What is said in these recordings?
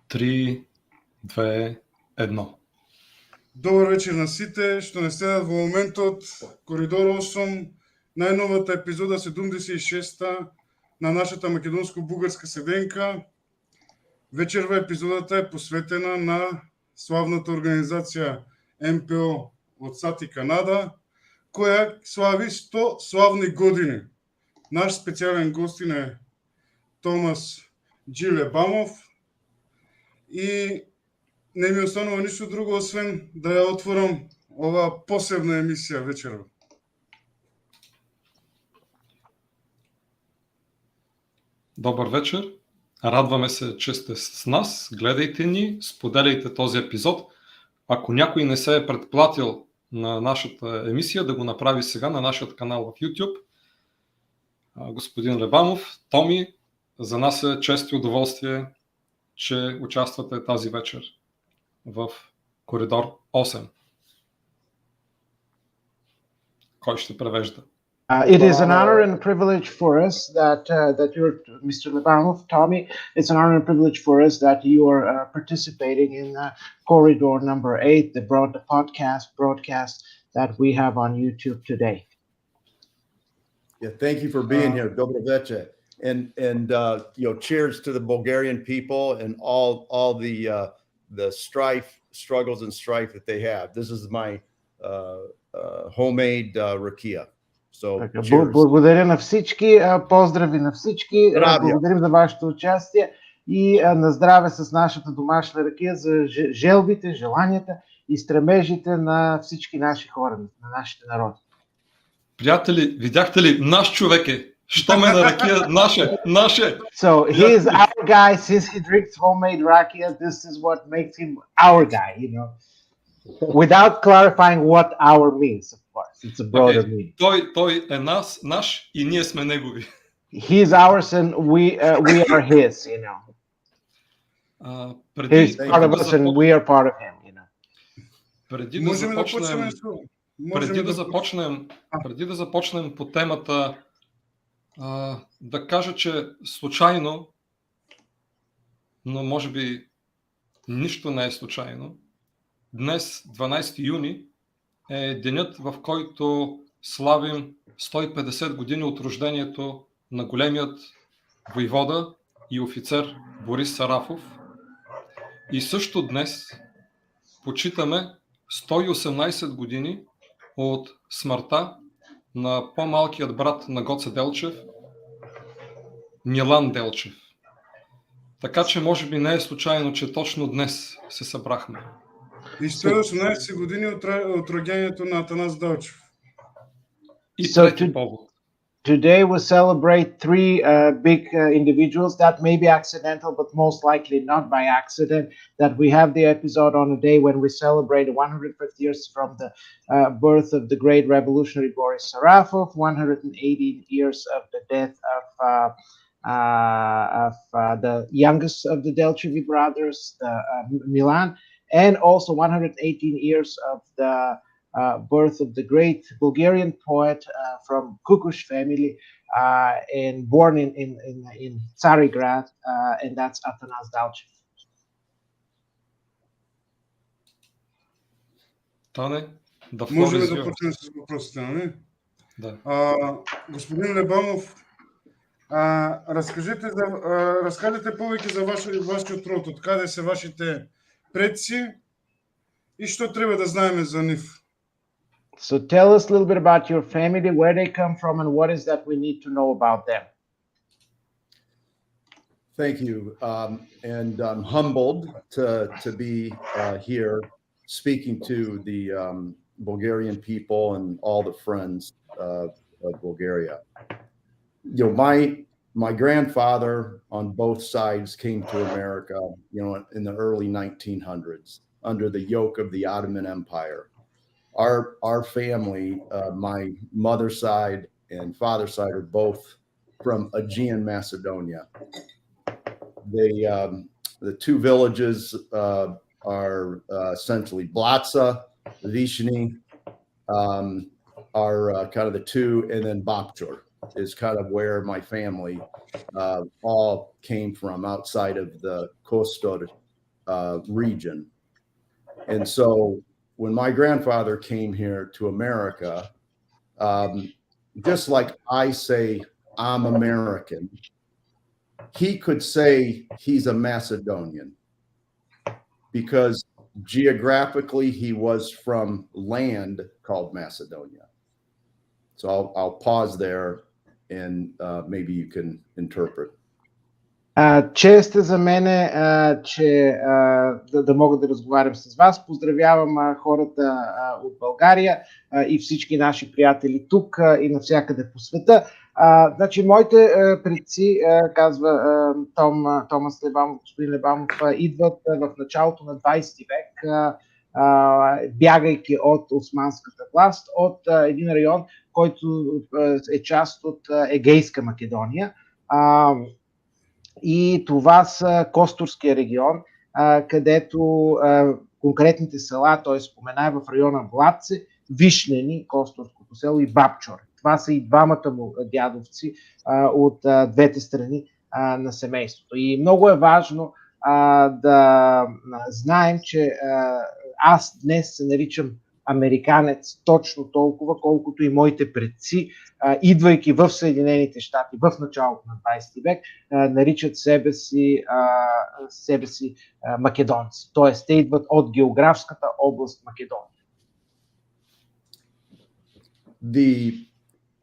3, 2, 1. Добър вечер на сите, што не следат во моментот Коридор 8, најновата епизода 76-та на нашата македонско-бугарска седенка. Вечерва епизодата е посветена на славната организација МПО од САД и Канада, која слави 100 славни години. Наш специјален гостин е Томас Джиле Бамов и не ми останува ништо друго, освен да ја отворам оваа посебна емисија вечерва. Добър вечер. Радваме се, че сте с нас. Гледайте ни, споделяйте този епизод. Ако някой не се е предплатил на нашата емисия, да го направи сега на нашия канал в YouTube. Господин Лебанов, Томи, за нас е чест и удоволствие, че участвате тази вечер в Коридор 8. Кой ще превежда? It is an honor and a privilege for us that you're, Mr. Lebanov, Tommy, it's an honor and privilege for us that you are participating in Corridor number 8, the broadcast that we have on YouTube today. Yeah, thank you for being here. Dobro veče. And cheers to the Bulgarian people and all the struggles and strife that they have. This is my homemade rakia. So, благодаря на всички, поздрави на всички, благодарим за вашето участие и на здраве с нашата домашна ракия за желбите, желанията и стремежите на всички наши хора, на нашите народи. Приятели, видяхте ли? Наш човек е. Що ме на ракия? Наше! So he is our guy. Since he drinks homemade rakia, this is what makes him our guy, you know. Without clarifying what our means, of course. It's a broader meaning. Той е наш и ние сме негови. He is ours and we are his, you know. He is part of us and we are part of him, you know. Преди да започнем по темата, да кажа, че случайно, но може би нищо не е случайно, днес, 12 юни, е денят, в който славим 150 години от рождението на големият войвода и офицер Борис Сарафов. И също днес почитаме 118 години от смъртта на по-малкият брат на Гоце Делчев, Милан Делчев. Така че може би не е случайно, че точно днес се събрахме. И 118 години от рождението на Атанас Делчев. И трети повод. Today we celebrate three big individuals that may be accidental, but most likely not by accident, that we have the episode on a day when we celebrate 150 years from the birth of the great revolutionary Boris Sarafov, 180 years of the death of the youngest of the Delchevi brothers, Milan, and also 118 years of the birth of the great Bulgarian poet from Kukush family, and born in Tsarigrad, and that's Atanas Dalchev. Тане, можем да почнем с въпросите, нали? Да. Господин Лебанов, разкажете повече за вашиот род, откъде са вашите предци и що трябва да знаем за нив. So tell us a little bit about your family, where they come from, and what is that we need to know about them. Thank you, and I'm humbled to be here speaking to the Bulgarian people and all the friends of Bulgaria. My grandfather on both sides came to America, in the early 1900s under the yoke of the Ottoman Empire. Our family, my mother's side and father's side, are both from Aegean Macedonia. The two villages are essentially Blatsa, Vishny, are kind of the two, and then Bakchor is kind of where my family all came from, outside of the Kostor region. And so when my grandfather came here to America, just like I say I'm American, he could say he's a Macedonian because geographically he was from land called Macedonia. So I'll pause there and maybe you can interpret. Чест е за мене, че да мога да разговарям с вас. Поздравявам хората от България и всички наши приятели тук и навсякъде по света. Значи, моите предци, казва Томас Лебамов, господин Лебамов, идват в началото на 20 век, бягайки от османската власт, от един район, който е част от Егейска Македония. И това са Костурския регион, където конкретните села, т.е. спомена в района Владце, Вишнени, Костурското село и Бабчор. Това са и двамата му дядовци от двете страни на семейството. И много е важно да знаем, че аз днес се наричам американец точно толкова, колкото и моите предци, идвайки в Съединените щати в началото на 20 век, наричат себе си македонци. Тоест, те идват от географската област Македония.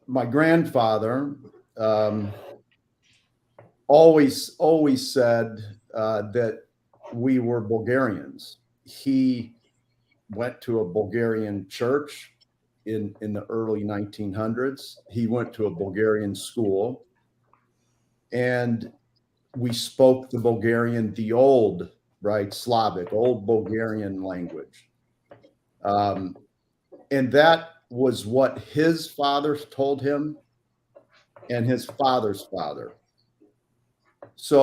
My grandfather always said that we were Bulgarians. He went to a Bulgarian church in the early 1900s. He went to a Bulgarian school, and we spoke the Bulgarian, the old, right, Slavic, old Bulgarian language. And that was what his father told him and his father's father. So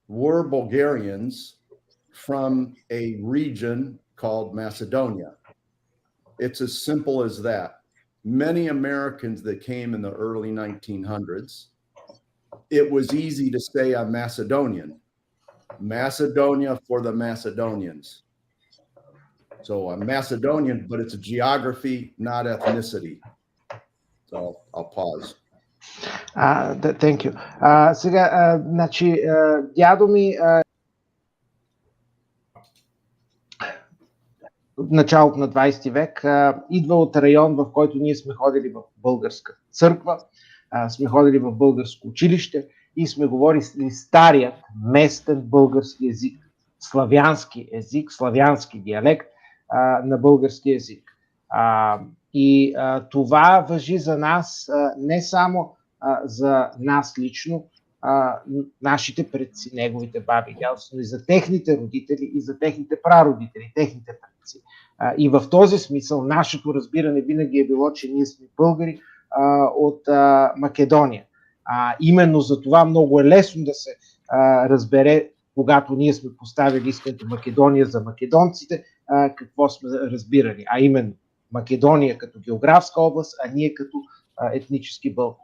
we're Bulgarians from a region called Macedonia. It's as simple as that. Many Americans that came in the early 1900s, it was easy to say I'm Macedonian. Macedonia for the Macedonians. So I'm Macedonian, but it's a geography, not ethnicity. So I'll pause. Thank you. Сега, значи, дядо ми началото на 20 век идва от район, в който ние сме ходили в българска църква, сме ходили в българско училище и сме говорили старият местен български език, славянски език, славянски диалект на български език. И това важи за нас, не само за нас лично, нашите предци, неговите баби и дядовци, но и за техните родители и за техните прародители, техните предци. И в този смисъл нашето разбиране винаги е било, че ние сме българи от Македония. Именно за това много е лесно да се разбере, когато ние сме поставили искането Македония за македонците, какво сме разбирали, а именно Македония като географска област, а ние като етнически българи.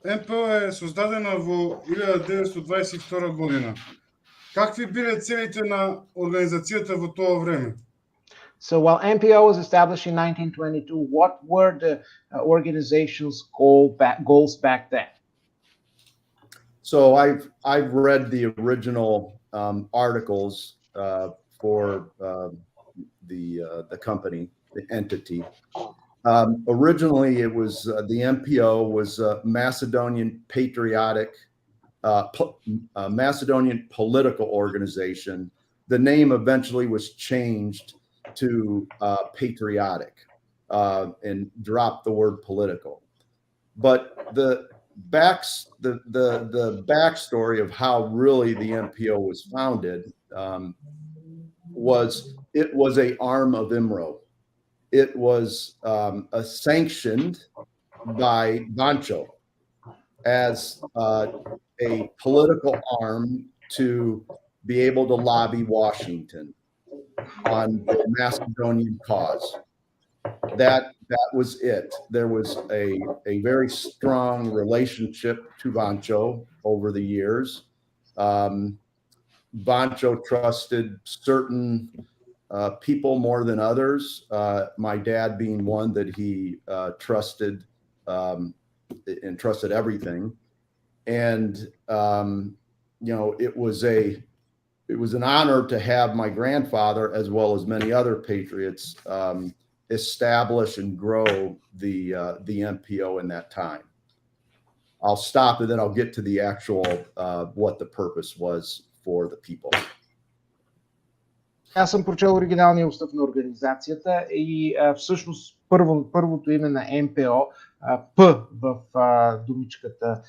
МПО е създадена в 1922 година. Какви били целите на организацията в това време? So while MPO was established in 1922, what were the organization's goals back then? So I've read the original articles for the company, the entity. Originally, it was the MPO was Macedonian patriotic, Macedonian political organization. The name eventually was changed to patriotic and dropped the word political. But the backstory of how really the MPO was founded was it was a arm of IMRO. It was sanctioned by Bancho as a political arm to be able to lobby Washington on the Macedonian cause. that was it. There was a very strong relationship to Bancho over the years. Bancho trusted certain people more than others. My dad being one that he trusted and trusted everything. And it was an honor to have my grandfather, as well as many other patriots, establish and grow the MPO in that time. I'll stop and then I'll get to the actual what the purpose was for the people. Аз съм прочел оригиналния устав на организацията и всъщност първото име на МПО, П в думичката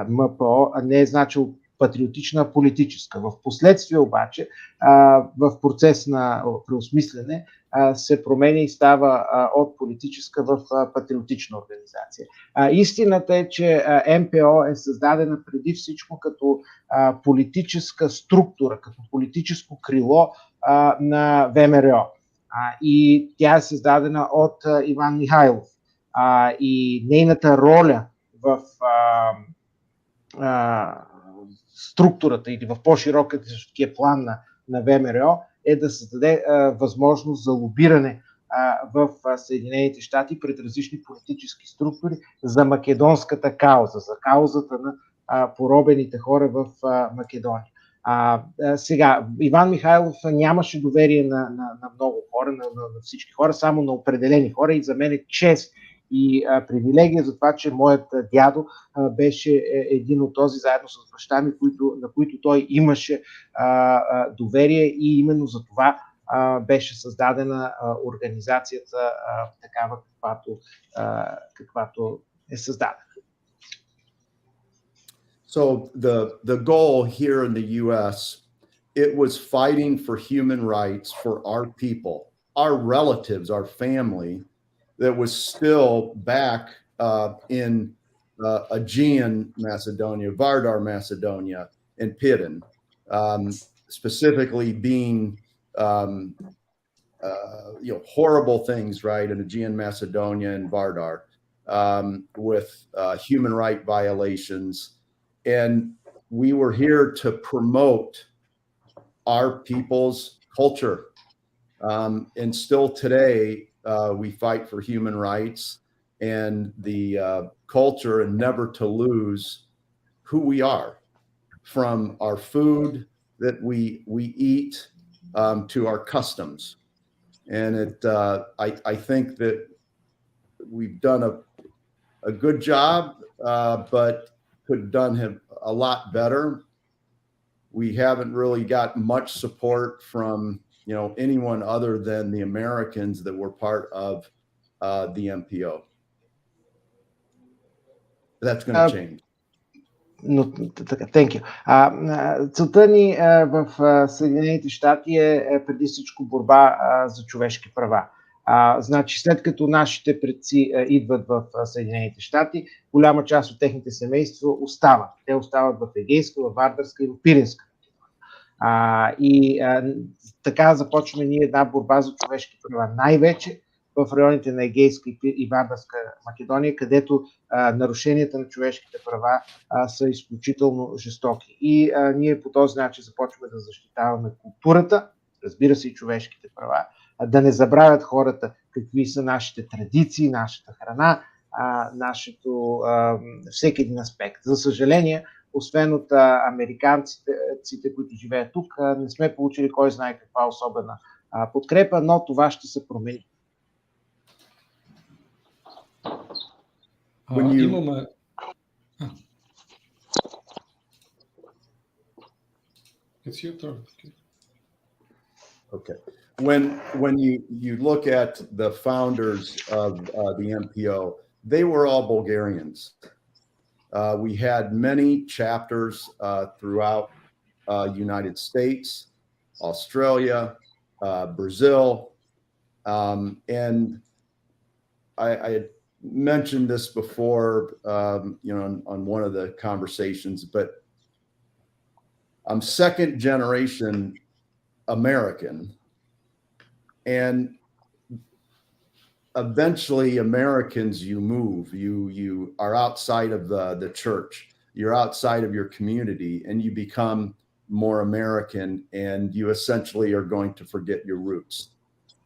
МПО, не е значил патриотична, а политическа. В последствие обаче, в процес на преосмислене, се променя и става от политическа в патриотична организация. Истината е, че МПО е създадена преди всичко като политическа структура, като политическо крило на ВМРО. И тя е създадена от Иван Михайлов. И нейната роля в структурата или в по-широкия план на ВМРО е да създаде възможност за лобиране в Съединените щати пред различни политически структури за македонската кауза, за каузата на поробените хора в Македония. Сега, Иван Михайлов нямаше доверие на много хора, на всички хора, само на определени хора, и за мен е чест и привилегия за това, че моят дядо беше един от този, заедно с баща ми, на които той имаше доверие, и именно за това беше създадена организацията такава, каквато е създадена. So the goal here in the U.S., it was fighting for human rights for our people, our relatives, our family that was still back in Aegean Macedonia, Vardar Macedonia, and Pidden, specifically being horrible things, right, in Aegean Macedonia and Vardar, with human right violations. And we were here to promote our people's culture. And still today, we fight for human rights and the culture, and never to lose who we are, from our food that we eat to our customs. And I think that we've done a good job, but could have done him a lot better. We haven't really got much support from anyone other than the Americans that were part of the MPO. That's going to change. Thank you. Целта ни в Съединените щати е преди всичко борба за човешки права. Значи, след като нашите предци идват в Съединените щати, голяма част от техните семейства остават. Те остават в Егейска, в Вардарска и в Пиринска. Така започваме ние една борба за човешки права. Най-вече в районите на Егейска и Вардарска Македония, където нарушенията на човешките права са изключително жестоки. И ние по този начин започваме да защитаваме културата, разбира се, и човешките права, да не забравят хората какви са нашите традиции, нашата храна, всеки един аспект. За съжаление, освен от американците, които живеят тук, не сме получили кой знае каква особена подкрепа, но това ще се промени. Имаме... It's your turn. Okay. When you look at the founders of the MPO, they were all Bulgarians. We had many chapters throughout United States, Australia, Brazil, and I had mentioned this before, on one of the conversations, but I'm second generation American, and eventually Americans, you move, you are outside of the church, you're outside of your community, and you become more American, and you essentially are going to forget your roots.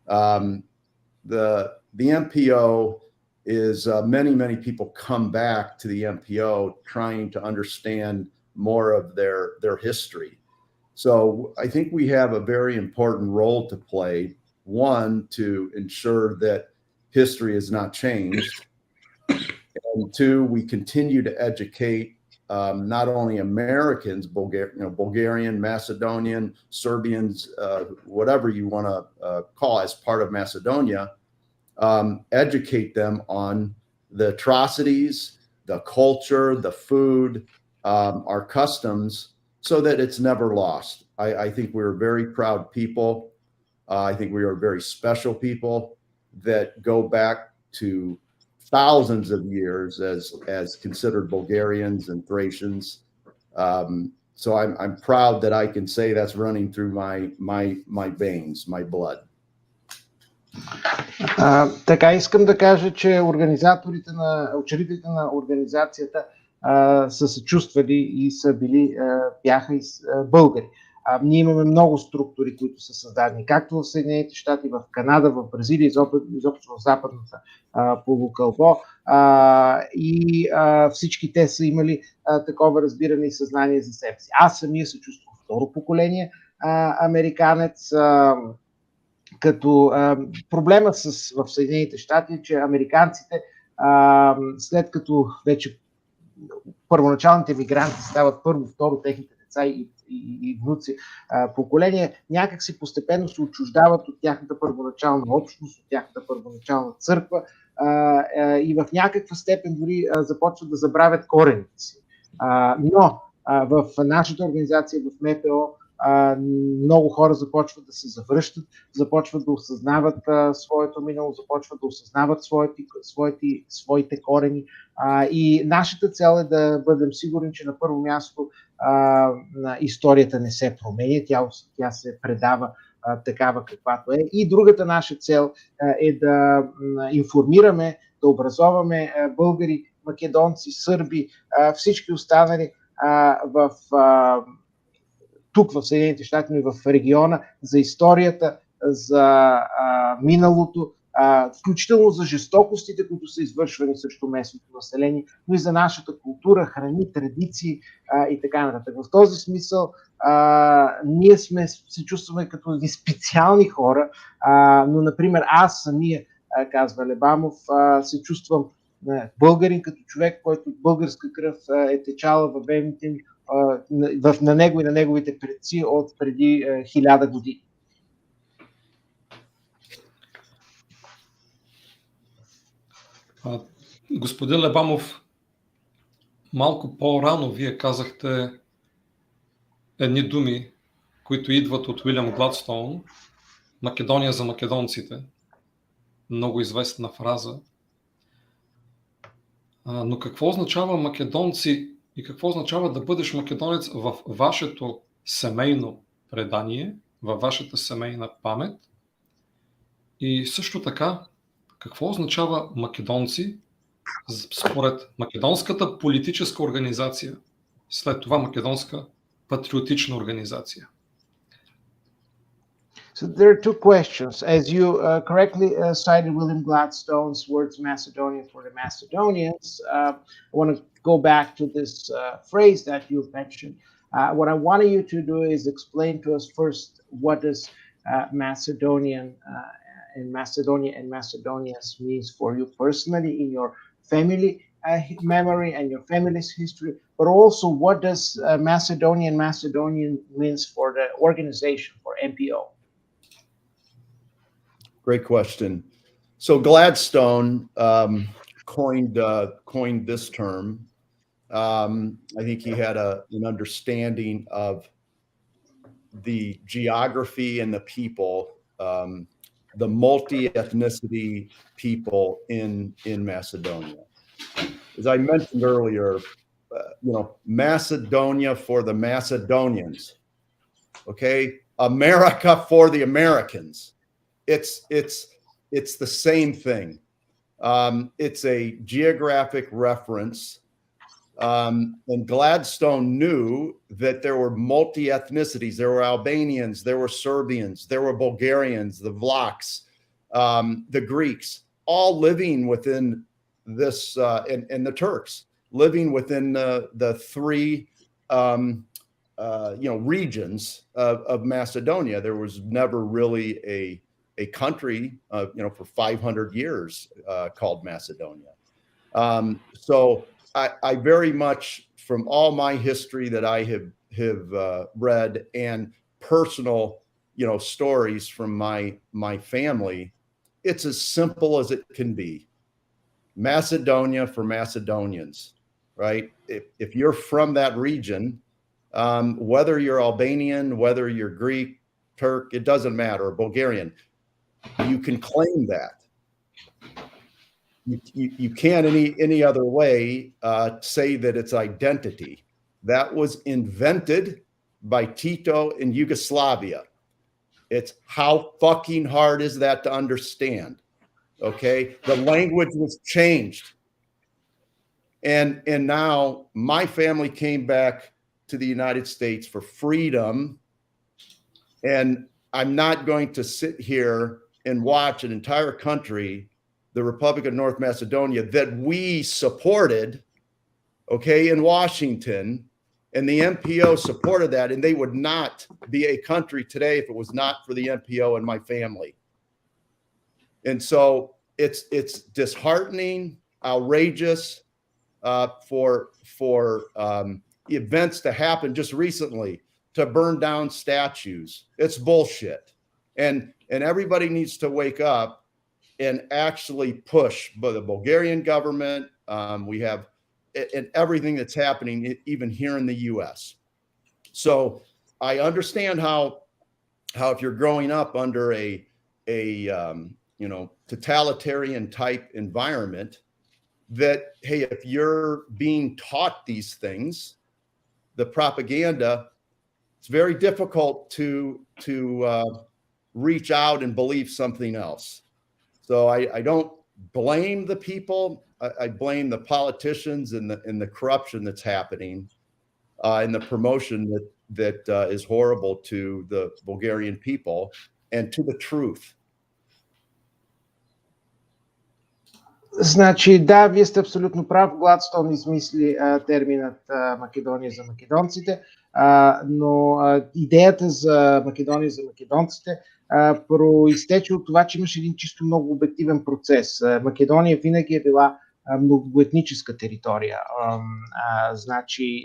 The MPO is many people come back to the MPO trying to understand more of their history. So I think we have a very important role to play. One, to ensure that history is not changed, and two, we continue to educate not only Americans, Bulgarian, Macedonian, Serbians, whatever you want to call as part of Macedonia, educate them on the atrocities, the culture, the food, our customs, so that it's never lost. I think we're very proud people. I think we are very special people that go back to thousands of years as considered Bulgarians and Thracians. So I'm proud that I can say that's running through my veins, my blood. Така, искам да кажа, че учредителите на организацията са се чувствали и са били, бяха и българи. Ние имаме много структури, които са създадени, както в Съединените щати, в Канада, в Бразилия, изобщо в западната полукълбо, и всички те са имали такова разбиране и съзнание за себе си. Аз самия се чувствам второ поколение американец, като проблема в Съединените щати е, че американците, след като вече първоначалните мигранти стават първо, второ техните деца и внуци поколение, някак си постепенно се отчуждават от тяхната първоначална общност, от тяхната първоначална църква, и в някаква степен дори започват да забравят корените си. Но в нашата организация, в МПО, много хора започват да се завръщат, започват да осъзнават своето минало, започват да осъзнават своите корени, и нашата цел е да бъдем сигурни, че на първо място историята не се променя, тя се предава такава каквато е, и другата наша цел е да информираме, да образоваме българи, македонци, сърби, всички останали тук в Съединените щати, но и в региона, за историята, за миналото, включително за жестокостите, които са извършвани срещу местното население, но и за нашата култура, храни, традиции и така нататък. В този смисъл ние се чувстваме като специални хора, но, например, аз самия, казва Лебамов, се чувствам българин, като човек, който българска кръв е течала във вените ми, на него и на неговите предци от преди 1000 години. Господин Лебамов, малко по-рано вие казахте едни думи, които идват от Уилям Гладстоун, Македония за македонците. Много известна фраза. Но какво означава македонци и какво означава да бъдеш македонец в вашето семейно предание, във вашата семейна памет? И също така, какво означава македонци според македонската политическа организация, след това македонска патриотична организация? So there are two questions. As you correctly cited William Gladstone's words, Macedonia for the Macedonians, I want to go back to this phrase that you mentioned. What I wanted you to do is explain to us first what does Macedonian and Macedonia and Macedonians means for you personally in your family memory and your family's history, but also what does Macedonian means for the organization, for MPO? Great question. So Gladstone coined this term. I think he had an understanding of the geography and the people, the multi-ethnicity people in Macedonia. As I mentioned earlier, Macedonia for the Macedonians, okay? America for the Americans. it's the same thing. It's a geographic reference. And Gladstone knew that there were multi-ethnicities. There were Albanians, there were Serbians, there were Bulgarians, the Vlachs, the Greeks, all living within this, and the Turks living within the three, regions of Macedonia. There was never really a country, for 500 years called Macedonia. So I very much, from all my history that I have read and personal, stories from my family, it's as simple as it can be. Macedonia for Macedonians, right? If you're from that region, whether you're Albanian, whether you're Greek, Turk, it doesn't matter, or Bulgarian, you can claim that. You can't any other way say that it's identity. That was invented by Tito in Yugoslavia. It's how fucking hard is that to understand? Okay, the language was changed, and now my family came back to the United States for freedom, and I'm not going to sit here and watch an entire country, the Republic of North Macedonia, that we supported, okay, in Washington, and the MPO supported that, and they would not be a country today if it was not for the MPO and my family. And so it's disheartening, outrageous for events to happen just recently, to burn down statues. It's bullshit, and everybody needs to wake up and actually push the Bulgarian government. We have and everything that's happening even here in the U.S. So I understand how if you're growing up under a totalitarian type environment, that, hey, if you're being taught these things, the propaganda, it's very difficult to reach out and believe something else. So I don't blame the people. I blame the politicians and the corruption that's happening, and the promotion that is horrible to the Bulgarian people and to the truth. Значи, да, вие сте абсолютно прав. Гладстон измисли терминът Македония за македонците, но идеята за Македония за македонците проистече от това, че имаше един чисто много обективен процес. Македония винаги е била многоетническа територия, значи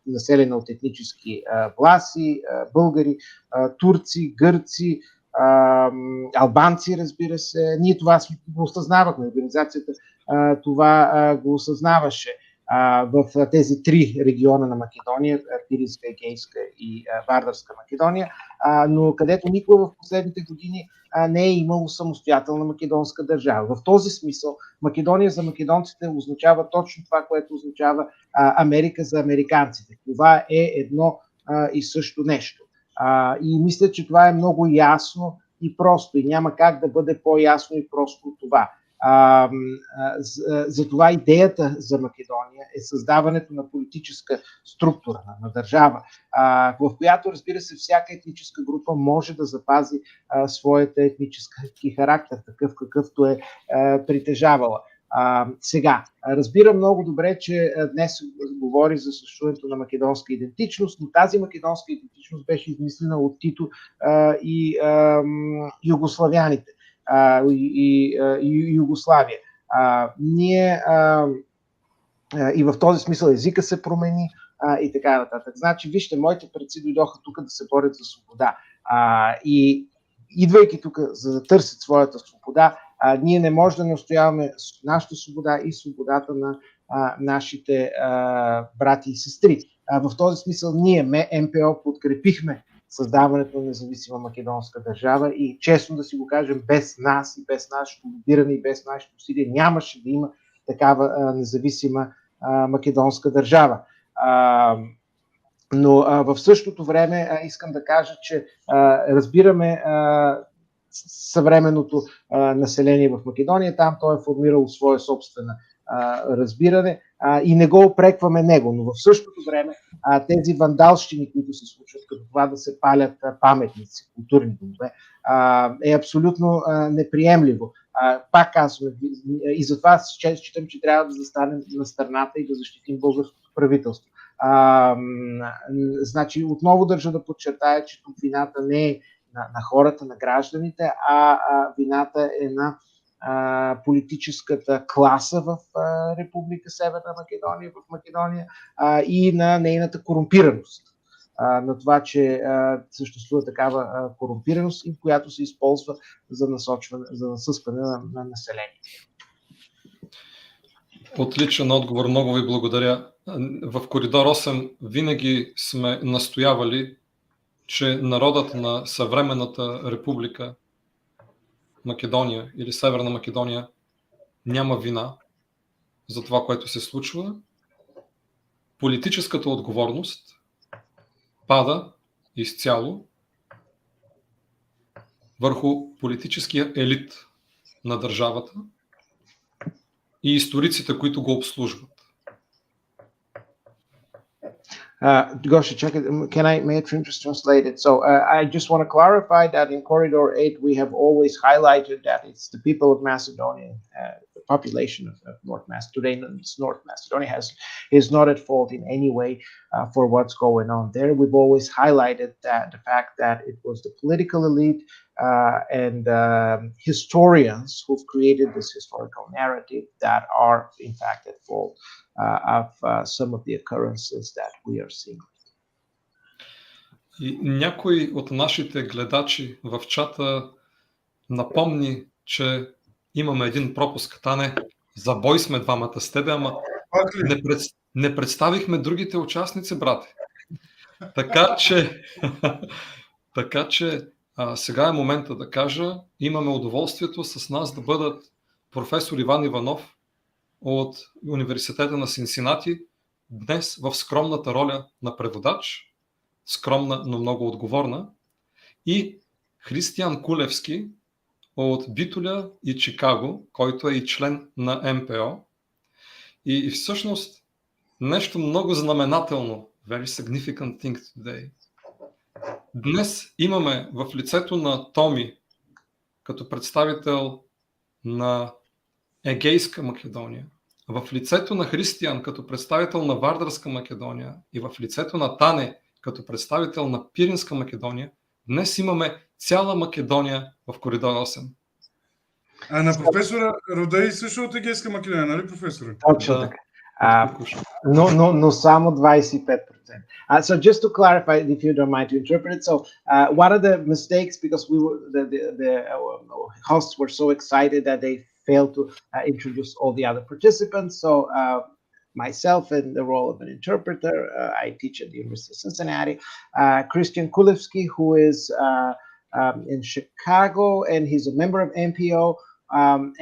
населена от етнически власи, българи, турци, гърци, албанци, разбира се. Ние това го осъзнавахме, организацията това го осъзнаваше в тези три региона на Македония, Пиринска, Егейска и Вардарска Македония, но където никога в последните години не е имало самостоятелна македонска държава. В този смисъл Македония за македонците означава точно това, което означава Америка за американците. Това е едно и също нещо. И мисля, че това е много ясно и просто, и няма как да бъде по-ясно и просто от това. Затова идеята за Македония е създаването на политическа структура, на държава, в която, разбира се, всяка етническа група може да запази своята етнически характер, такъв какъвто е притежавала. Сега, разбирам много добре, че днес говори за съществуването на македонска идентичност, но тази македонска идентичност беше измислена от Тито и югославяните и Югославия. Ние и в този смисъл езика се промени и така нататък. Значи, вижте, моите предци дойдоха тук да се борят за свобода. И идвайки тук за да търсят своята свобода, ние не можем да настояваме нашата свобода и свободата на нашите брати и сестри. В този смисъл ние, МПО, подкрепихме създаването на независима македонска държава и честно да си го кажем, без нас и без нашето лобиране и без нашето усилие нямаше да има такава независима македонска държава. Но в същото време искам да кажа, че разбираме съвременното население в Македония. Там той е формирал свое собствено разбиране и не го опрекваме него, но в същото време тези вандалщини, които се случват, като това да се палят паметници, културни домове, е абсолютно неприемливо. Пак казваме, и затова считам, че трябва да застанем на страната и да защитим българското правителство. Значи, отново държа да подчертая, че тук вината не е на хората, на гражданите, а вината е на политическата класа в Република Северна Македония, в Македония и на нейната корумпираност. На това, че съществува такава корумпираност, която се използва за насъскване на населението. Отличен отговор, много ви благодаря. В Коридор 8 винаги сме настоявали, че народът на съвременната република Македония или Северна Македония няма вина за това, което се случва. Политическата отговорност пада изцяло върху политическия елит на държавата и историците, които го обслужват. Gosha, may I just translate it? So I just want to clarify that in Corridor 8, we have always highlighted that it's the people of Macedonia, the population of North Macedonia is not at fault in any way for what's going on there. We've always highlighted that the fact that it was the political elite and historians who've created this historical narrative that are in fact at fault of some of the occurrences that we are seeing. И някой от нашите гледачи в чата напомни, че имаме един пропуск. Тане, за бой сме двамата с тебе, ама не представихме другите участници, брате. Така че сега е момента да кажа, имаме удоволствието с нас да бъдат професор Иван Иванов от Университета на Синсинати, днес в скромната роля на преводач, скромна, но много отговорна, и Християн Кулевски от Битоля и Чикаго, който е и член на МПО. И всъщност нещо много знаменателно, very significant thing today. Днес имаме в лицето на Томи, като представител на Егейска Македония, в лицето на Християн като представител на Вардарска Македония и в лицето на Тане като представител на Пиринска Македония, днес имаме цяла Македония в Коридор 8. А на професора Родей също от Егейска Македония, нали професора? Точно така. Но само 25%. So just to clarify, if you don't mind to interpret it, so one of the mistakes, because the hosts were so excited that they failed to introduce all the other participants. So myself in the role of an interpreter, I teach at the University of Cincinnati. Christian Kulevski, who is in Chicago, and he's a member of MPO.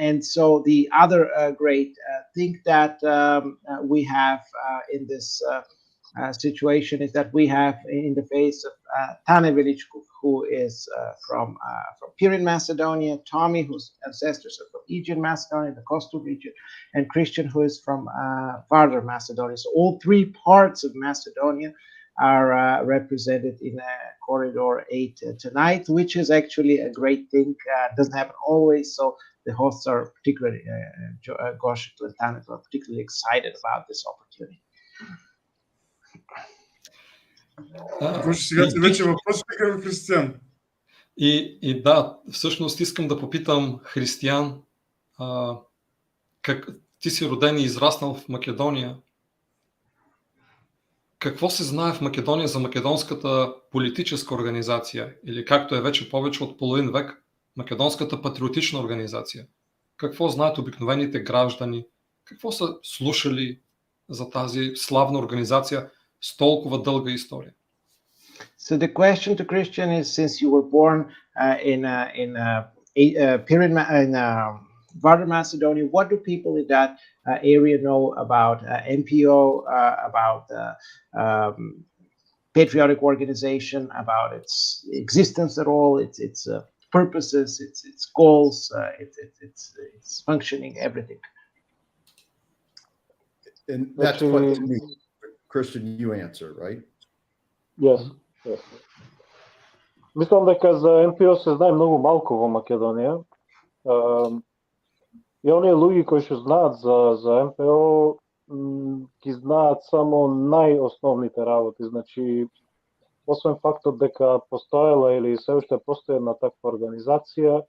And so the other great thing that we have in this situation is that we have in the face of Tane Velichko, who is from Pirin, Macedonia, Tommy, whose ancestors are from Aegean Macedonia, the coastal region, and Christian, who is from Vardar, Macedonia. So all three parts of Macedonia are represented in Corridor 8 tonight, which is actually a great thing. Doesn't happen always, so the hosts are particularly, Gosha and Tane are particularly excited about this opportunity. Сега ти вече въпрос към Християн. И да, всъщност искам да попитам Християн, ти си роден и израснал в Македония. Какво се знае в Македония за македонската политическа организация или както е вече повече от половин век, македонската патриотична организация? Какво знаят обикновените граждани? Какво са слушали за тази славна организация с толкова дълга история? So the question to Christian is, since you were born in Vardar, Macedonia, what do people in that area know about MPO, about patriotic organization, about its existence at all, its purposes, its goals, its functioning, everything. And that's what to me, Christian, you answer, right? Yes. Мислам дека за НПО се знае многу малку во Македонија. И оние луѓе кои што знаат за НПО ги знаат само најосновните работи. Значи, освен фактот дека постоела или се уште постои една таква организација,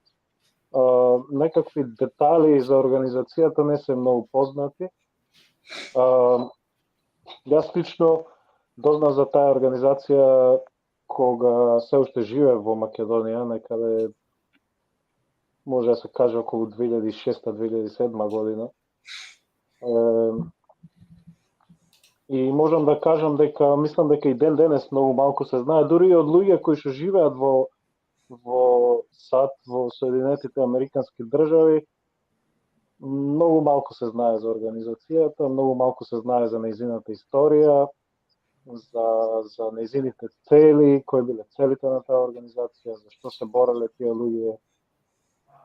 некакви детали за организацијата не се многу познати. Јас лично дознав за таа организација кога се уште живе во Македонија, некаде може да се каже околу 2006-2007 година. И можам да кажам дека мислам дека и ден денес многу малку се знае, дури и од луѓе кои што живеат во САД, во Соединетите Американски држави, многу малку се знае за организацијата, многу малку се знае за нејзината историја, за нејзините цели, кои биле целите на таа организација, зашто се бореле тие луѓе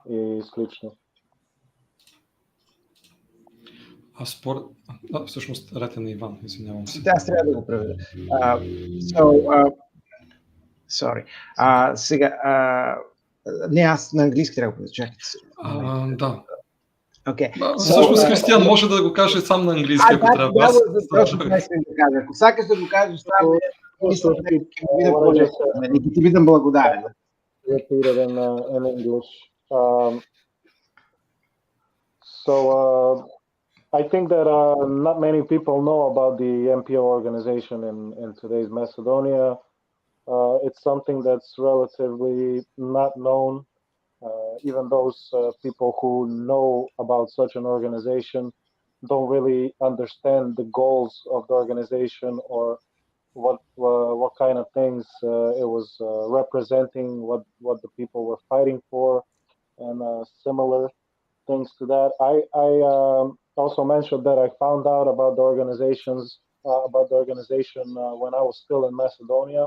и слично. Всъщност ред е на Иван, извинявам се. Аз трябва да го преведа. Sorry. Сега, не, аз на английски трябва да го преведа. Да. Okay. Всъщност Християн може да го каже сам на английски, ако трябва. Да, точно това искам да кажа. Ако сакаш да го кажеш сам, мисля, че ти бидам благодарен. In English. I think that not many people know about the MPO organization in today's Macedonia. It's something that's relatively not known. Even those people who know about such an organization don't really understand the goals of the organization or what kind of things it was representing, what the people were fighting for, and similar things to that. I also mentioned that I found out about the organization when I was still in Macedonia,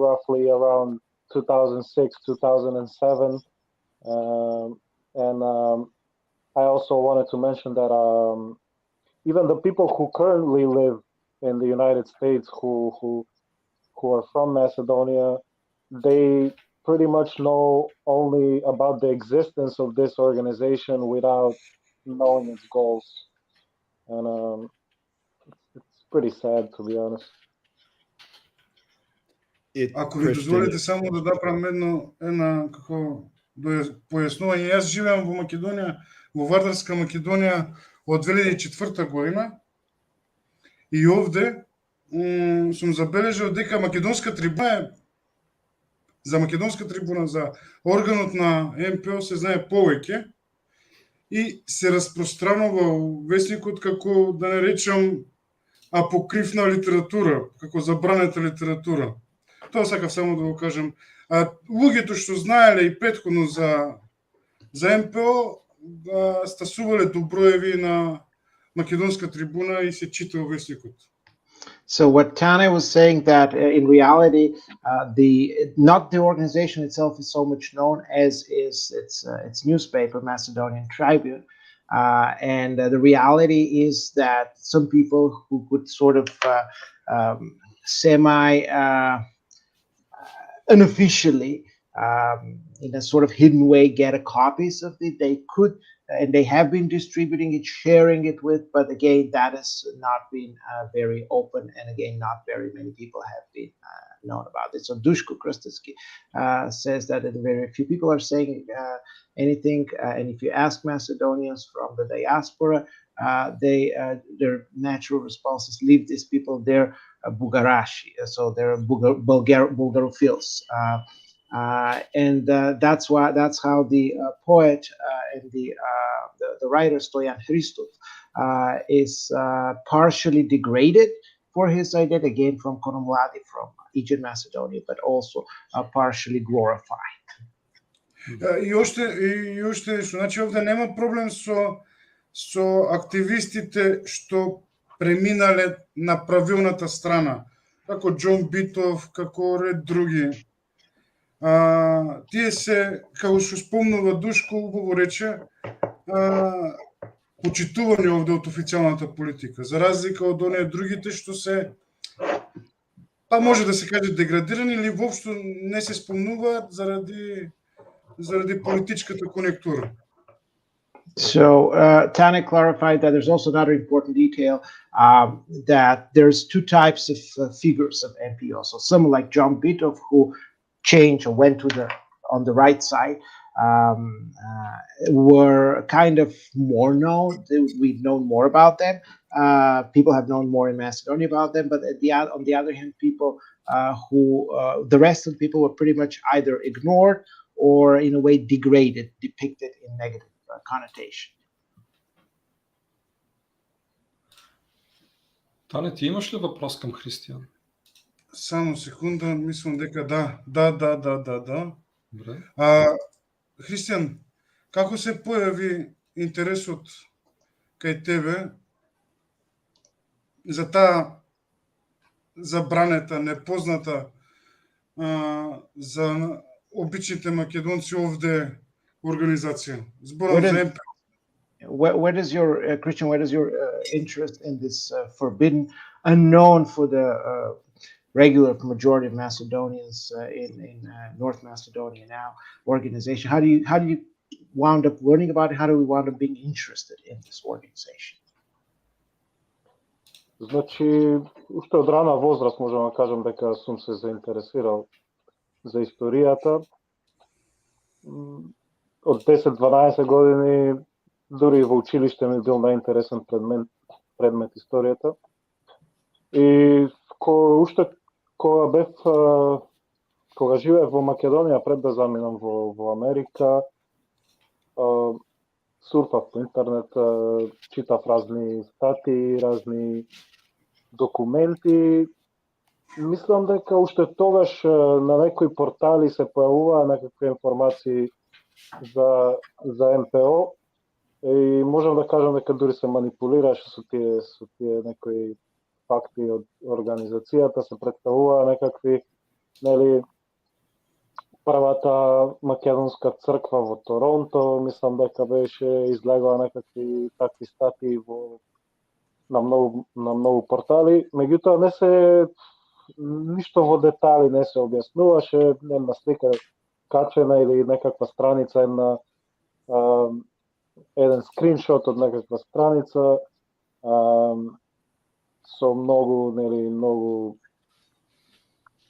roughly around 2006, 2007, and I also wanted to mention that even the people who currently live in the United States who are from Macedonia, they pretty much know only about the existence of this organization without knowing its goals, and it's pretty sad, to be honest. Ако ви дозволите само да направам една како појаснување, јас живеам во Македонија, во Вардарска Македонија од 2004 година и овде сум забележал дека Македонска трибуна за органот на МПО се знае повеќе и се распространува у весникот како, да не речам, апокривна литература, како забранета литература. Тоа сакав само да го кажам. Луѓето што знаеле и претходно за МПО стасувале доброеви на Македонска трибуна и се чита во весникот. So what Tane was saying that in reality, not the organization itself is so much known as is its newspaper, Macedonian Tribune, and the reality is that some people who could sort of unofficially, in a sort of hidden way, get a copies of it. They could, and they have been distributing it, sharing it with, but again, that has not been very open, and again, not very many people have been known about it. So Duško Krstički says that very few people are saying anything, and if you ask Macedonians from the diaspora, their natural response is leave these people, they're Bugarashi, so they're Bulgarophiles. And that's how the poet and the writer Stoyan Hristov is partially degraded for his identity, again from Konomladi, from Eastern Macedonia, but also partially glorified. И уште нешто, значи овде нема проблем со активистите што преминале на правилната страна, како Џон Битов, како ред други. Тие се, како што спомнува Душко, убаво рече, почитувани овде од официјалната политика, за разлика од оние другите што се, па може да се каже деградирани или воопшто не се спомнуваат заради политичката конјунктура. So Tane clarified that there's also another important detail, that there's two types of figures of NPO. So someone like John Biddulph, who changed or went on the right side, were kind of more known. We've known more about them. People have known more in Macedonia about them. But on the other hand, people the rest of the people were pretty much either ignored or in a way degraded, depicted in negative connotation. Тане, ти имаш ли въпрос към Християн? Само секунда, мислам дека да. Добре. Християн, како се појави интересот кај тебе за таа забранета, непозната за обичните македонци овде организација? Зборам за МП. Where does your Christian? Where does your interest in this forbidden, unknown for the regular majority of Macedonians in North Macedonia now organization? How do you wound up learning about it? How do we wound up being interested in this organization? Значи, уште од рана возраст можам да кажам дека сум се заинтересирал за историјата. Од 10-12 години дури во училиште ми бил најинтересен предмет историјата. И кога живеев во Македонија пред да заминам во Америка, сурфав по интернет, читав разни статии, разни документи. Мислам дека уште тогаш на некои портали се појавуваа некакви информации за МПО и можам да кажам дека дури се манипулираше со тие некои факти од организацијата, се представуваа некакви, нели, првата македонска црква во Торонто, мислам дека беше излегоа некакви такви статии на многу портали, меѓутоа не се ништо во детали не се објаснуваше, една слика качена или некаква страница, еден скриншот од некаква страница со многу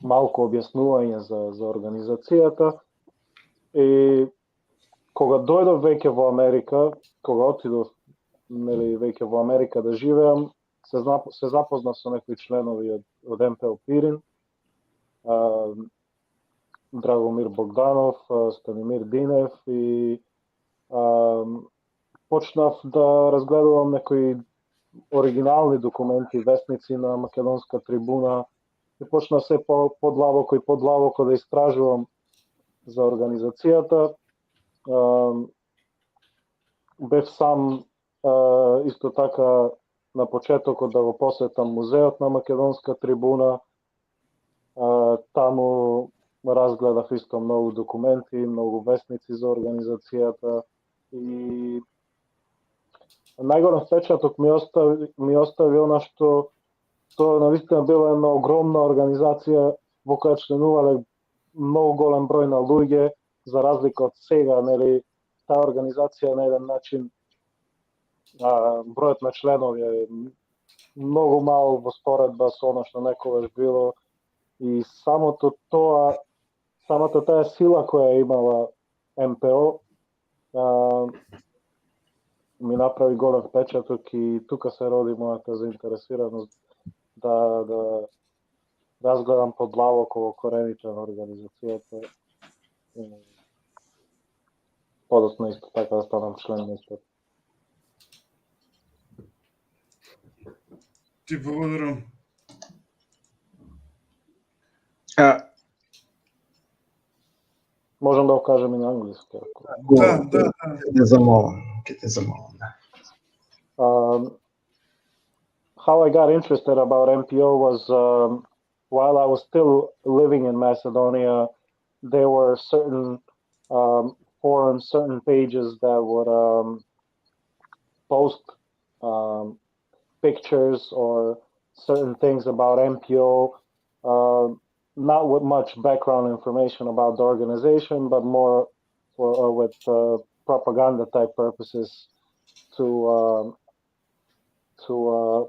малку објаснување за организацијата. И кога дојдов веќе во Америка, кога отидов веќе во Америка да живеам, се запознав со некои членови од МПО Пирин, Драгомир Богданов, Станимир Динев и почнав да разгледувам некои оригинални документи, вестници на Македонска трибуна и почнав се подлабоко да истражувам за организацијата. Бев сам исто така на почетокот да го посетам музеот на Македонска трибуна. Таму разгледав исто многу документи, многу вестници за организацијата и најголем впечаток ми остави она што навистина била една огромна организација во која членувале многу голем број на луѓе, за разлика од сега, нели, таа организација на еден начин бројот на членови е многу мал во споредба со она што некогаш било и самата таа сила која имала МПО ми направи голем впечаток и тука се роди мојата заинтересираност да разгледам подлабоко во корените на организацијата. Подоцна исто така да станам член на истото. Ти благодарам. Можам да го кажем и на англиски. Да. Ќе те замолам. How I got interested about MPO was while I was still living in Macedonia, there were certain forums, certain pages that would post pictures or certain things about MPO, not with much background information about the organization, but more with propaganda type purposes to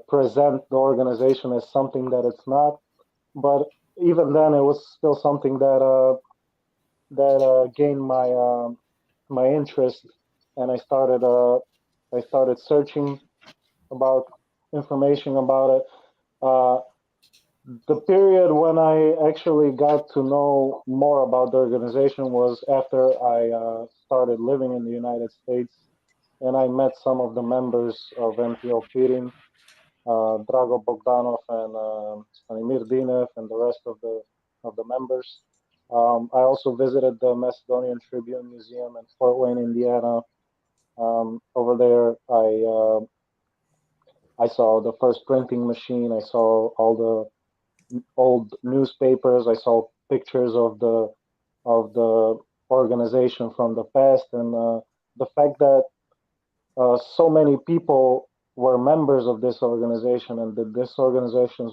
present the organization as something that it's not. But even then, it was still something that gained my interest, and I started searching about information about it. The period when I actually got to know more about the organization was after I started living in the United States, and I met some of the members of MPO Pirin, Drago Bogdanov and Stanimir Dinev, and the rest of the members. I also visited the Macedonian Tribune Museum in Fort Wayne, Indiana. Over there, I saw the first printing machine. I saw all the old newspapers. I saw pictures of the organization from the past, and the fact that so many people were members of this organization, and that this organization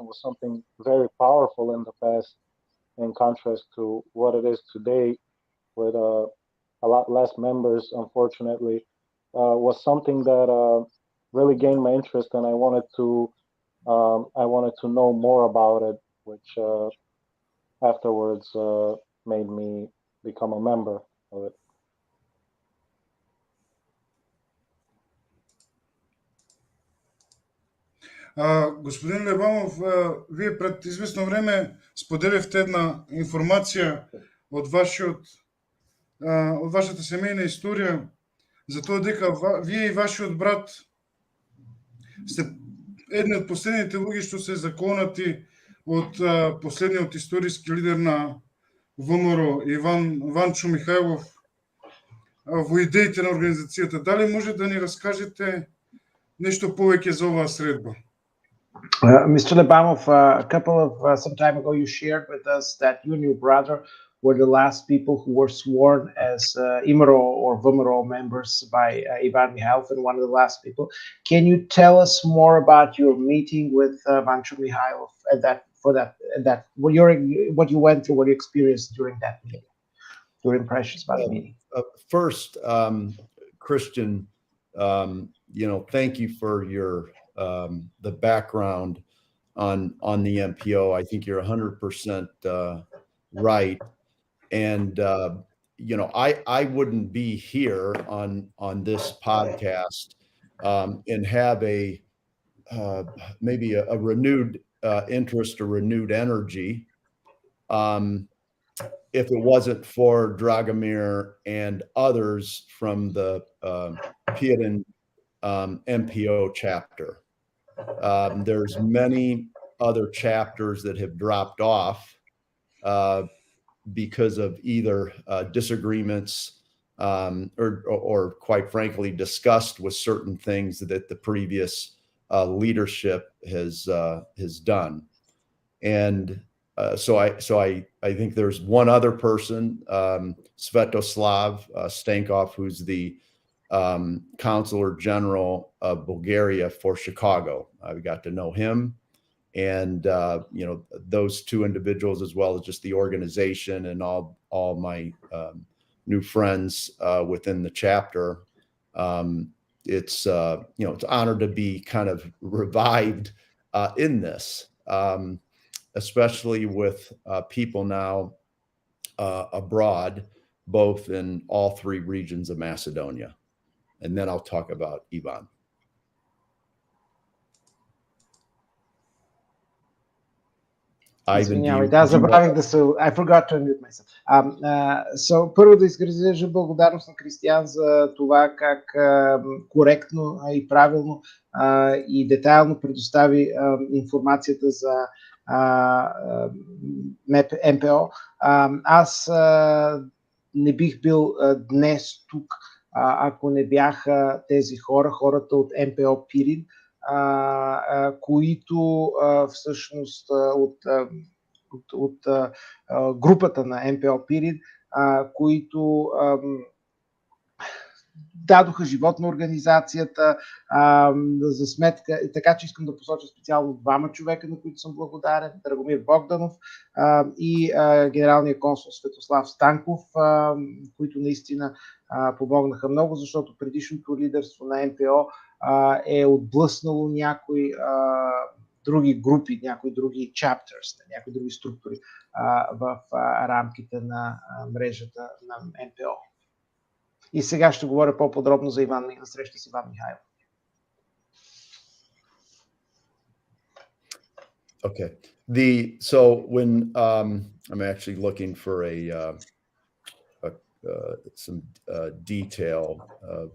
was something very powerful in the past, in contrast to what it is today, with a lot less members, unfortunately, was something that really gained my interest, and I wanted to know more about it, which afterwards made me become a member of it. Господин Лебамов, вие пред известно време споделяхте една информация от вашата семейна история, за тоа дека вие и вашиот брат сте едни од последните луѓе што се заколнати од последниот историски лидер на ВМРО, Ванчо Михайлов, во идеите на организацијата. Дали може да ни раскажете нешто повеќе за оваа средба? Mr. Lebamov, some time ago, you shared with us that you and your brother were the last people who were sworn as IMRO or VMRO members by Ivan Mikhailov, and one of the last people. Can you tell us more about your meeting with Vancho Mikhailov what you went through, what you experienced during that meeting, your impressions about the meeting? First, Christian, thank you for your the background on the MPO. I think you're 100% right, and I wouldn't be here on this podcast and have maybe a renewed interest or renewed energy if it wasn't for Dragomir and others from the Pirin MPO chapter. There's many other chapters that have dropped off because of either disagreements or quite frankly disgust with certain things that the previous leadership has done. And so I think there's one other person, Svetoslav Stankov, who's the Consular General of Bulgaria for Chicago. I got to know him, and those two individuals, as well as just the organization and all my new friends within the chapter. It's it's an honor to be kind of revived in this, especially with people now abroad, both in all three regions of Macedonia. And then I'll talk about Ivan. I forgot to unmute myself. So, първо да изразя благодарност на Кристиян за това как коректно и правилно и детайлно предостави информацията за МПО. Аз не бих бил днес тук, ако не бяха тези хората от МПО Пирин, които всъщност от от групата на МПО Пирин, които дадоха живот на организацията за сметка. Така че искам да посоча специално двама човека, на които съм благодарен. Драгомир Богданов и генералния консул Светослав Станков, които наистина помогнаха много, защото предишното лидерство на МПО е отблъснало някои други групи, някои други chapters, някои други структури в рамките на мрежата на МПО. И сега ще говоря по-подробно за среща с Иван Михайлов. Okay. So when I'm actually looking for some detail of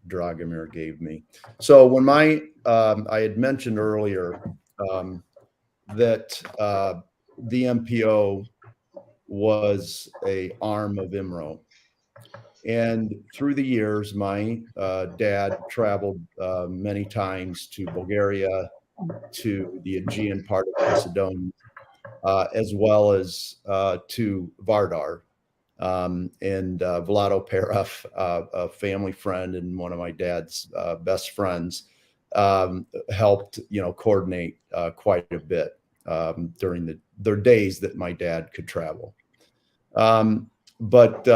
Dragomir gave me. So when I had mentioned earlier that the MPO was an arm of IMRO. And through the years, my dad traveled many times to Bulgaria, to the Aegean part of Macedonia, as well as to Vardar. And Vlado Perov, a family friend and one of my dad's best friends, helped, coordinate quite a bit during their days that my dad could travel. But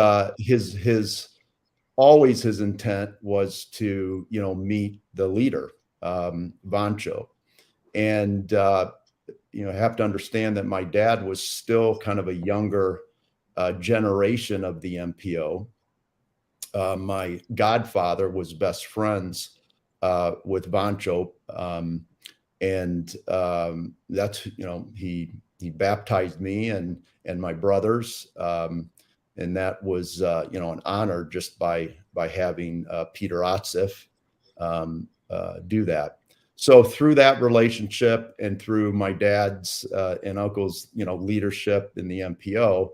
always his intent was to, meet the leader, Vancho. And, have to understand that my dad was still kind of a younger generation of the MPO. My godfather was best friends with Vancho. And that's, he baptized me and my brothers. And that was, an honor just by having Peter Otsif do that. So through that relationship and through my dad's and uncle's, leadership in the MPO,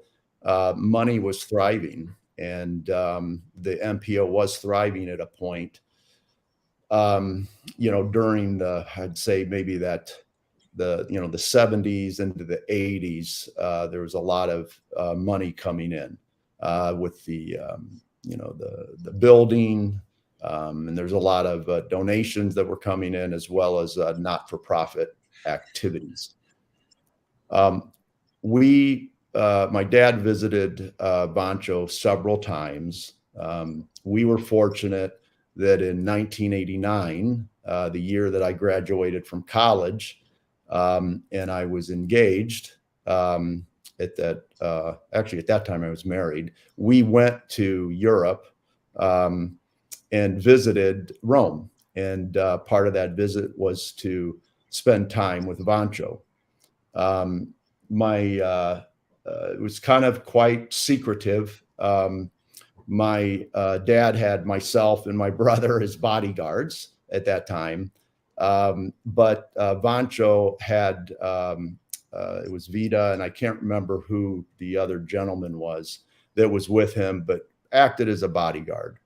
money was thriving, and the MPO was thriving at a point. During I'd say maybe the 70s into the 80s, there was a lot of money coming in. With the building, and there's a lot of donations that were coming in, as well as not-for-profit activities. My dad visited Vancho several times. We were fortunate that in 1989, the year that I graduated from college, and I was engaged, at that time I was married. We went to Europe and visited Rome. And part of that visit was to spend time with Vancho. It was kind of quite secretive. My dad had myself and my brother as bodyguards at that time. But Vancho had, it was Vida, and I can't remember who the other gentleman was that was with him, but acted as a bodyguard.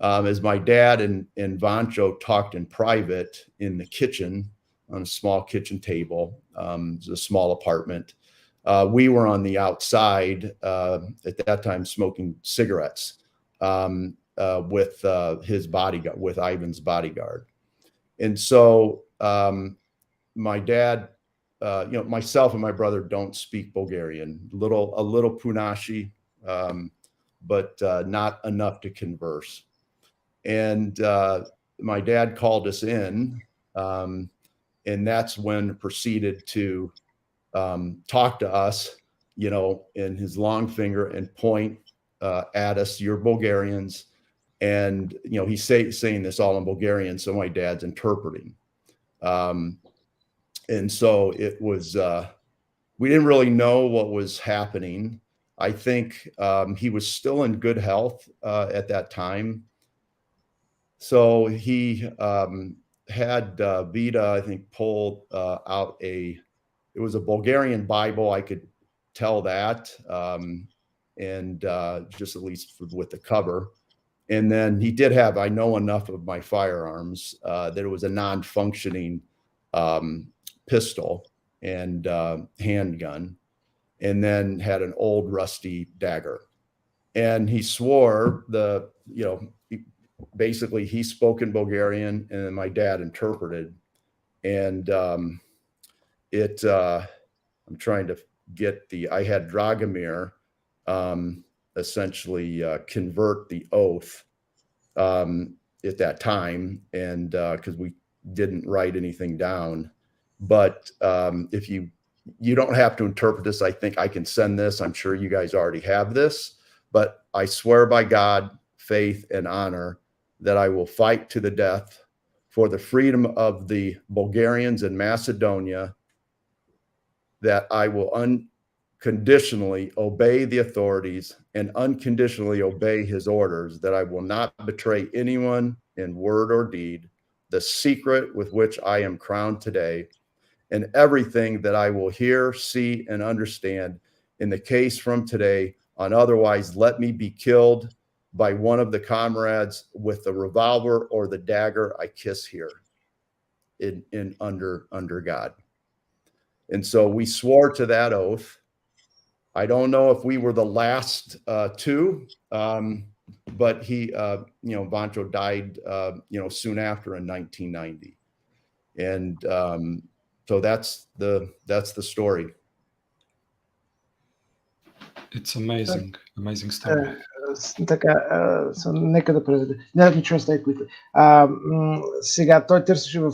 As my dad and Vancho talked in private in the kitchen on a small kitchen table, it was a small apartment. We were on the outside at that time smoking cigarettes with his bodyguard, with Ivan's bodyguard. And so my dad, myself and my brother don't speak Bulgarian. A little Punashi, but not enough to converse. And my dad called us in, and that's when proceeded to talk to us, in his long finger and point at us, "You're Bulgarians." And, he's saying this all in Bulgarian, so my dad's interpreting. And so it was, we didn't really know what was happening. I think he was still in good health at that time. So he had Vida, I think, pull out it was a Bulgarian Bible. I could tell that, and just at least with the cover. And then he did have, I know enough of my firearms, that it was a non-functioning pistol and handgun. and then had an old rusty dagger. And he swore basically he spoke in Bulgarian and my dad interpreted. And I'm trying to I had Dragomir essentially convert the oath at that time, and because we didn't write anything down. But if you don't have to interpret this, I think I can send this. I'm sure you guys already have this, but I swear by God, faith, and honor that I will fight to the death for the freedom of the Bulgarians in Macedonia, that I will unconditionally obey the authorities and unconditionally obey his orders, that I will not betray anyone in word or deed, the secret with which I am crowned today, and everything that I will hear, see, and understand in the case from today on. Otherwise, let me be killed by one of the comrades with the revolver or the dagger I kiss here under God. And so we swore to that oath. I don't know if we were the last two, but he, Vancho died, soon after in 1990. And so that's the story. It's amazing story. Така, нека да преведа. Let me translate quickly. Сега той търсеше в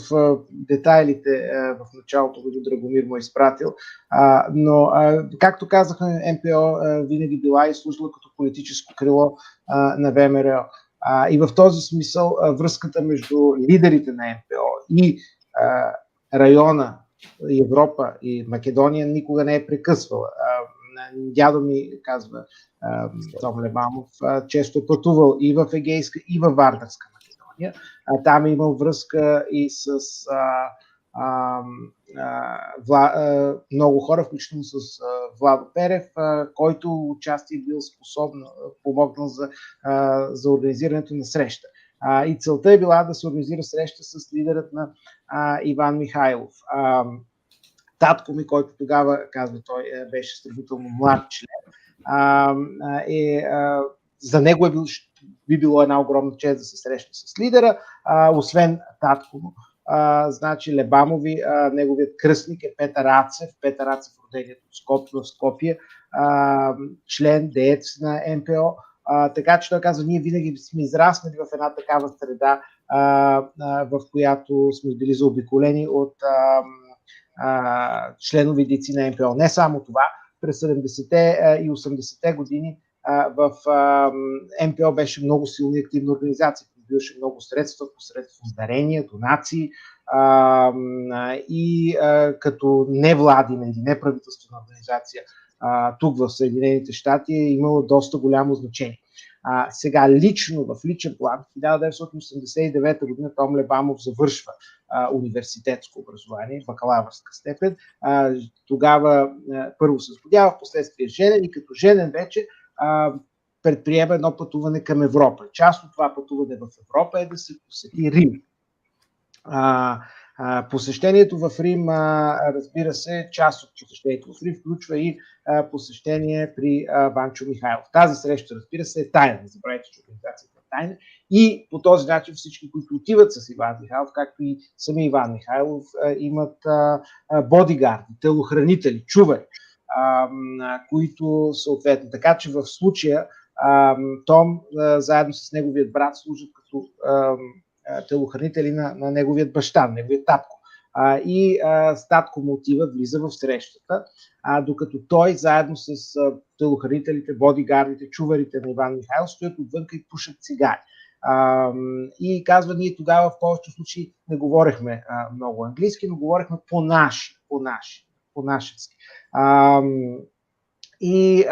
детайлите в началото, когато Драгомир му е изпратил, но както казахме, НПО винаги била и служила като политическо крило на ВМРО. И в този смисъл връзката между лидерите на НПО и района, Европа и Македония никога не е прекъсвала. Дядо ми, казва Том Лебамов, често е пътувал и в Егейска, и в Вардарска Македония. Там е имал връзка и с много хора, включително с Владо Перев, който участие бил помогнал за организирането на среща. И целта е била да се организира среща с лидерът на Иван Михайлов. Татко ми, който тогава, казва той, беше сравнително млад член, за него би било една огромна чест да се срещне с лидера, освен татко му. Значи Лебамови, неговият кръстник е Петър Ацев роденият в Скопие, член, деец на НПО. Така че той казва, ние винаги сме израснали в една такава среда, в която сме били заобиколени от членови дейци на НПО. Не само това, през 70-те и 80-те години в НПО беше много силна и активна организация, придобиваше много средства посредством дарения, донации и като невладина или неправителствена организация тук в Съединените щати е имало доста голямо значение. Сега лично, в личен план, в 1989 година Том Лебамов завършва университетско образование, бакалавърска степен. Тогава първо се сгодява, впоследствие женен и като женен вече предприема едно пътуване към Европа. Част от това пътуване в Европа е да се посети Рим. Посещението в Рим, разбира се, част от посещението в Рим включва и посещение при Ванчо Михайлов. Тази среща, разбира се, е тайна. Не забравяйте, че организацията е тайна. И по този начин всички, които отиват с Иван Михайлов, както и сами Иван Михайлов, имат бодигарди, телохранители, чувари, които съответно. Така че в случая Том заедно с неговият брат служат като телохранители на неговият баща, на неговият татко. И татко му отива, влиза в срещата, докато той заедно с телохранителите, бодигардите, чуварите на Иван Михайлов стоят отвънка и пушат цигари. И казва, ние тогава в повечето случаи не говорехме много английски, но говорехме по-нашенски. И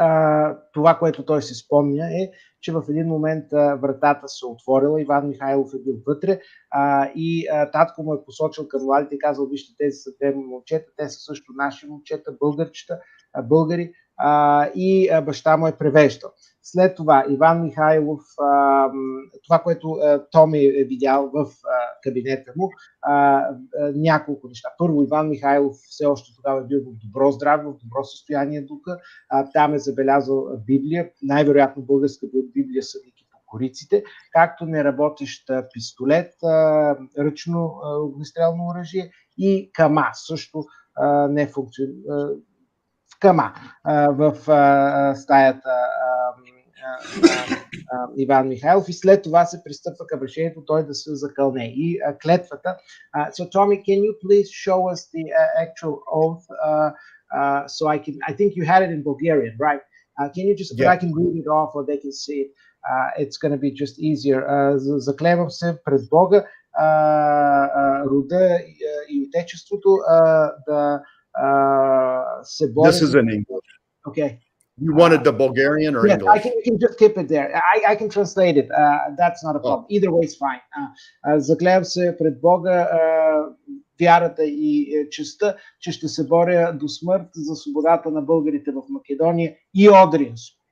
това, което той се спомня е, че в един момент вратата се отворила, Иван Михайлов е бил вътре и татко му е посочил към младите и казал, вижте, тези са две момчета, те са също наши момчета, българи, и баща му е превеждал. След това Иван Михайлов, това, което Томи е видял в кабинета му, няколко неща. Първо, Иван Михайлов все още тогава е бил в добро здраве, в добро състояние духа. Там е забелязал Библия, най-вероятно българска Библия Съдики по кориците, както неработещ пистолет, ръчно огнестрелно оръжие и кама, също не функционира. Кама в стаята Иван Михайлов и след това се пристъпва към решението той да се закълне. И клетвата. So Tommy, can you please show us the actual oath? So I think you had it in Bulgarian, right? Can you just, I can read it off or they can see it. It's going to be just easier. Заклевам се пред Бога, рода и отечеството да се боря. This is in English. Okay. You wanted the Bulgarian or Yes, English? you can just keep it there. I can translate it. That's not a problem. Either way is fine. Заклевам се пред Бога, вярата и честта, че ще се боря до смърт за свободата на българите в Македония и Одринско,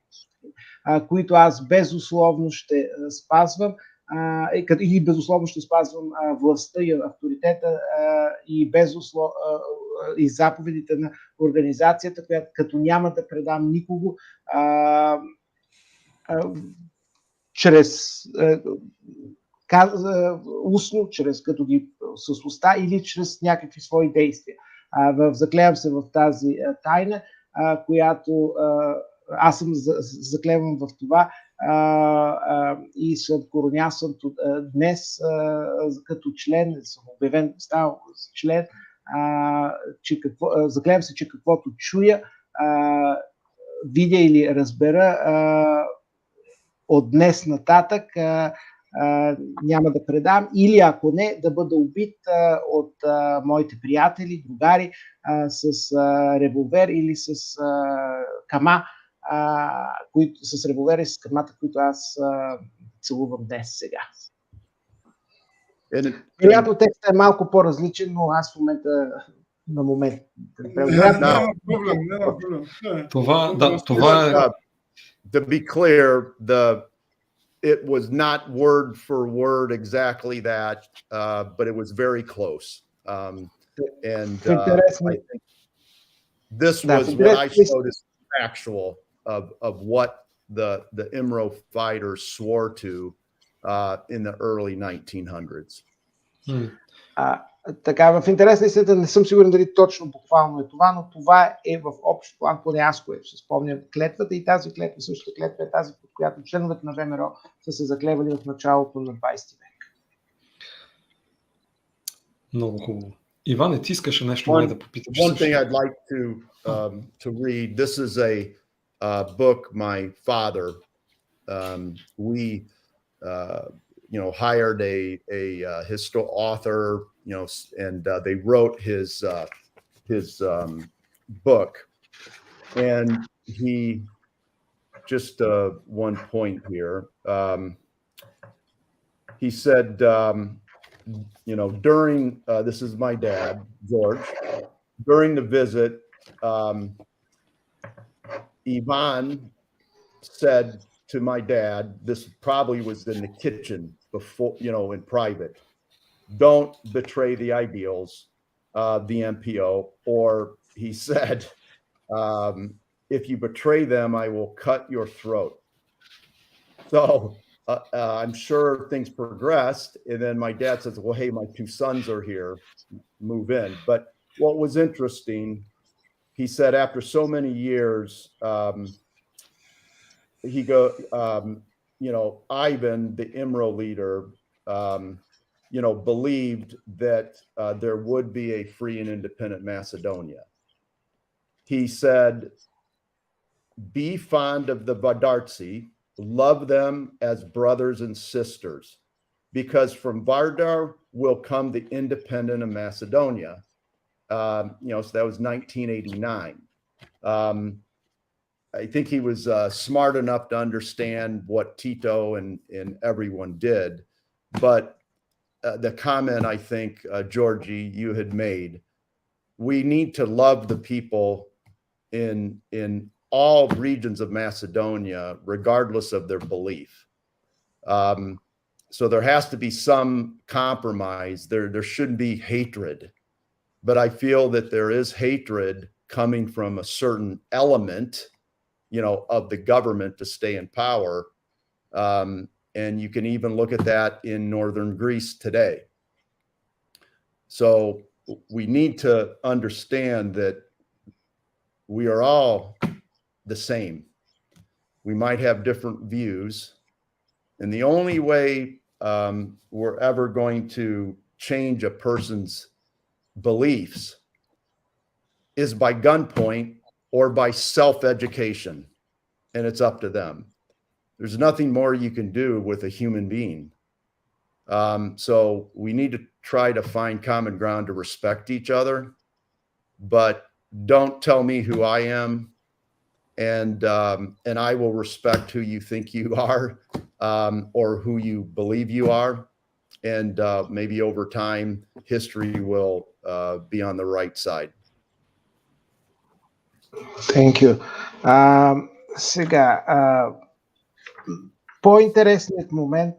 които аз безусловно ще спазвам и безусловно ще спазвам властта и авторитета и безусловно и заповедите на организацията, която като няма да предам никого чрез устно, чрез като ги с уста или чрез някакви свои действия. Заклевам се в тази тайна, която аз съм заклевам в това и съм коронясан днес като член, съм обявен, стал член, заклевам се, че каквото чуя, видя или разбера от днес нататък няма да предам или ако не, да бъда убит от моите приятели, другари с револвер или с кама, с револвера и с камата, които аз целувам днес сега. Вероятно текстът е малко по-различен, но аз в момента на момент. Няма проблем. Това е... To be clear, it was not word for word exactly that, but it was very close. And I think this was what I showed as factual of what the IMRO fighters swore to in the early 1900s. Така, в интерес на истината не съм сигурен дали точно буквално е това, но това е в общ план, поне аз което се спомням клетвата и тази клетва, същата клетва е тази, под която членовете на ВМРО са се заклевали в началото на 20 век. Много хубаво. Иване, ти искаше нещо май да попиташ? One thing I'd like to read, this is a book my father, we hired a historical author, and they wrote his book, and he just one point here. He said, during this is my dad, George. During the visit, Ivan said to my dad, this probably was in the kitchen before, in private, don't betray the ideals of the MPO. Or he said, if you betray them, I will cut your throat. So I'm sure things progressed. And then my dad says, well, hey, my two sons are here, move in. But what was interesting, he said, after so many years, Ivan, the IMRO leader, believed that there would be a free and independent Macedonia. He said, be fond of the Vardarci, love them as brothers and sisters, because from Vardar will come the independent of Macedonia. So that was 1989. I think he was smart enough to understand what Tito and everyone did. But the comment, I think, Georgie, you had made, we need to love the people in all regions of Macedonia, regardless of their belief. So there has to be some compromise. There shouldn't be hatred, but I feel that there is hatred coming from a certain element, of the government to stay in power. And you can even look at that in northern Greece today. So we need to understand that we are all the same. We might have different views, and the only way we're ever going to change a person's beliefs is by gunpoint or by self-education, and it's up to them. There's nothing more you can do with a human being. So we need to try to find common ground to respect each other, but don't tell me who I am, and I will respect who you think you are, or who you believe you are, and maybe over time history will be on the right side. Thank you. Сега, по-интересният момент,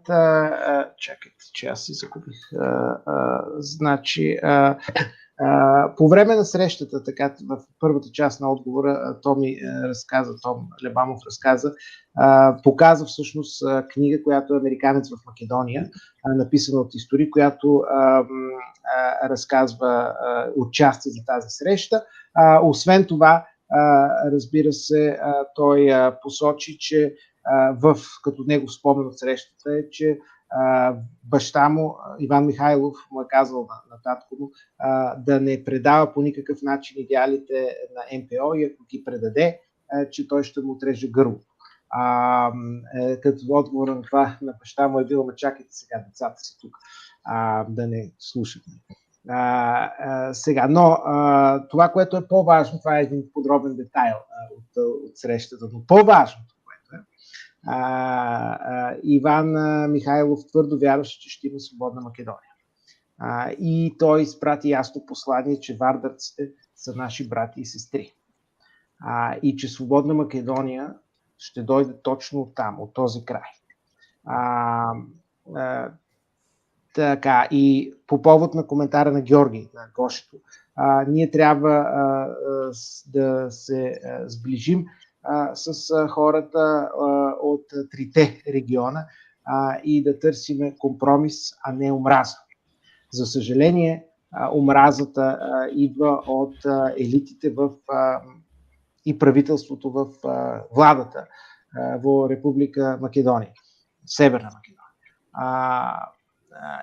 чакайте, че аз си загубих. Значи, по време на срещата, така в първата част на отговора, Том Лебамов разказа, показа всъщност книга, която е Американец в Македония, написана от историк, която разказва отчасти за тази среща. Освен това, разбира се, той посочи, че като него спомен от срещата е, че баща му, Иван Михайлов, му е казал на татко му да не предава по никакъв начин идеалите на НПО и ако ги предаде, че той ще му отреже гърлото. Като отговор на това на баща му е било: ме чакайте сега децата си тук, да не слушат. Сега, но това, което е по-важно, това е един подробен детайл от срещата, но по-важното, което е, Иван Михайлов твърдо вярваше, че ще има свободна Македония. И той изпрати ясно послание, че вардарците са наши брати и сестри. И че свободна Македония ще дойде точно от там, от този край. Така, и по повод на коментара на Георги, на Гошето, ние трябва да се сближим с хората от трите региона и да търсиме компромис, а не омраза. За съжаление, омразата идва от елитите и правителството в владата в Република Македония, Северна Македония.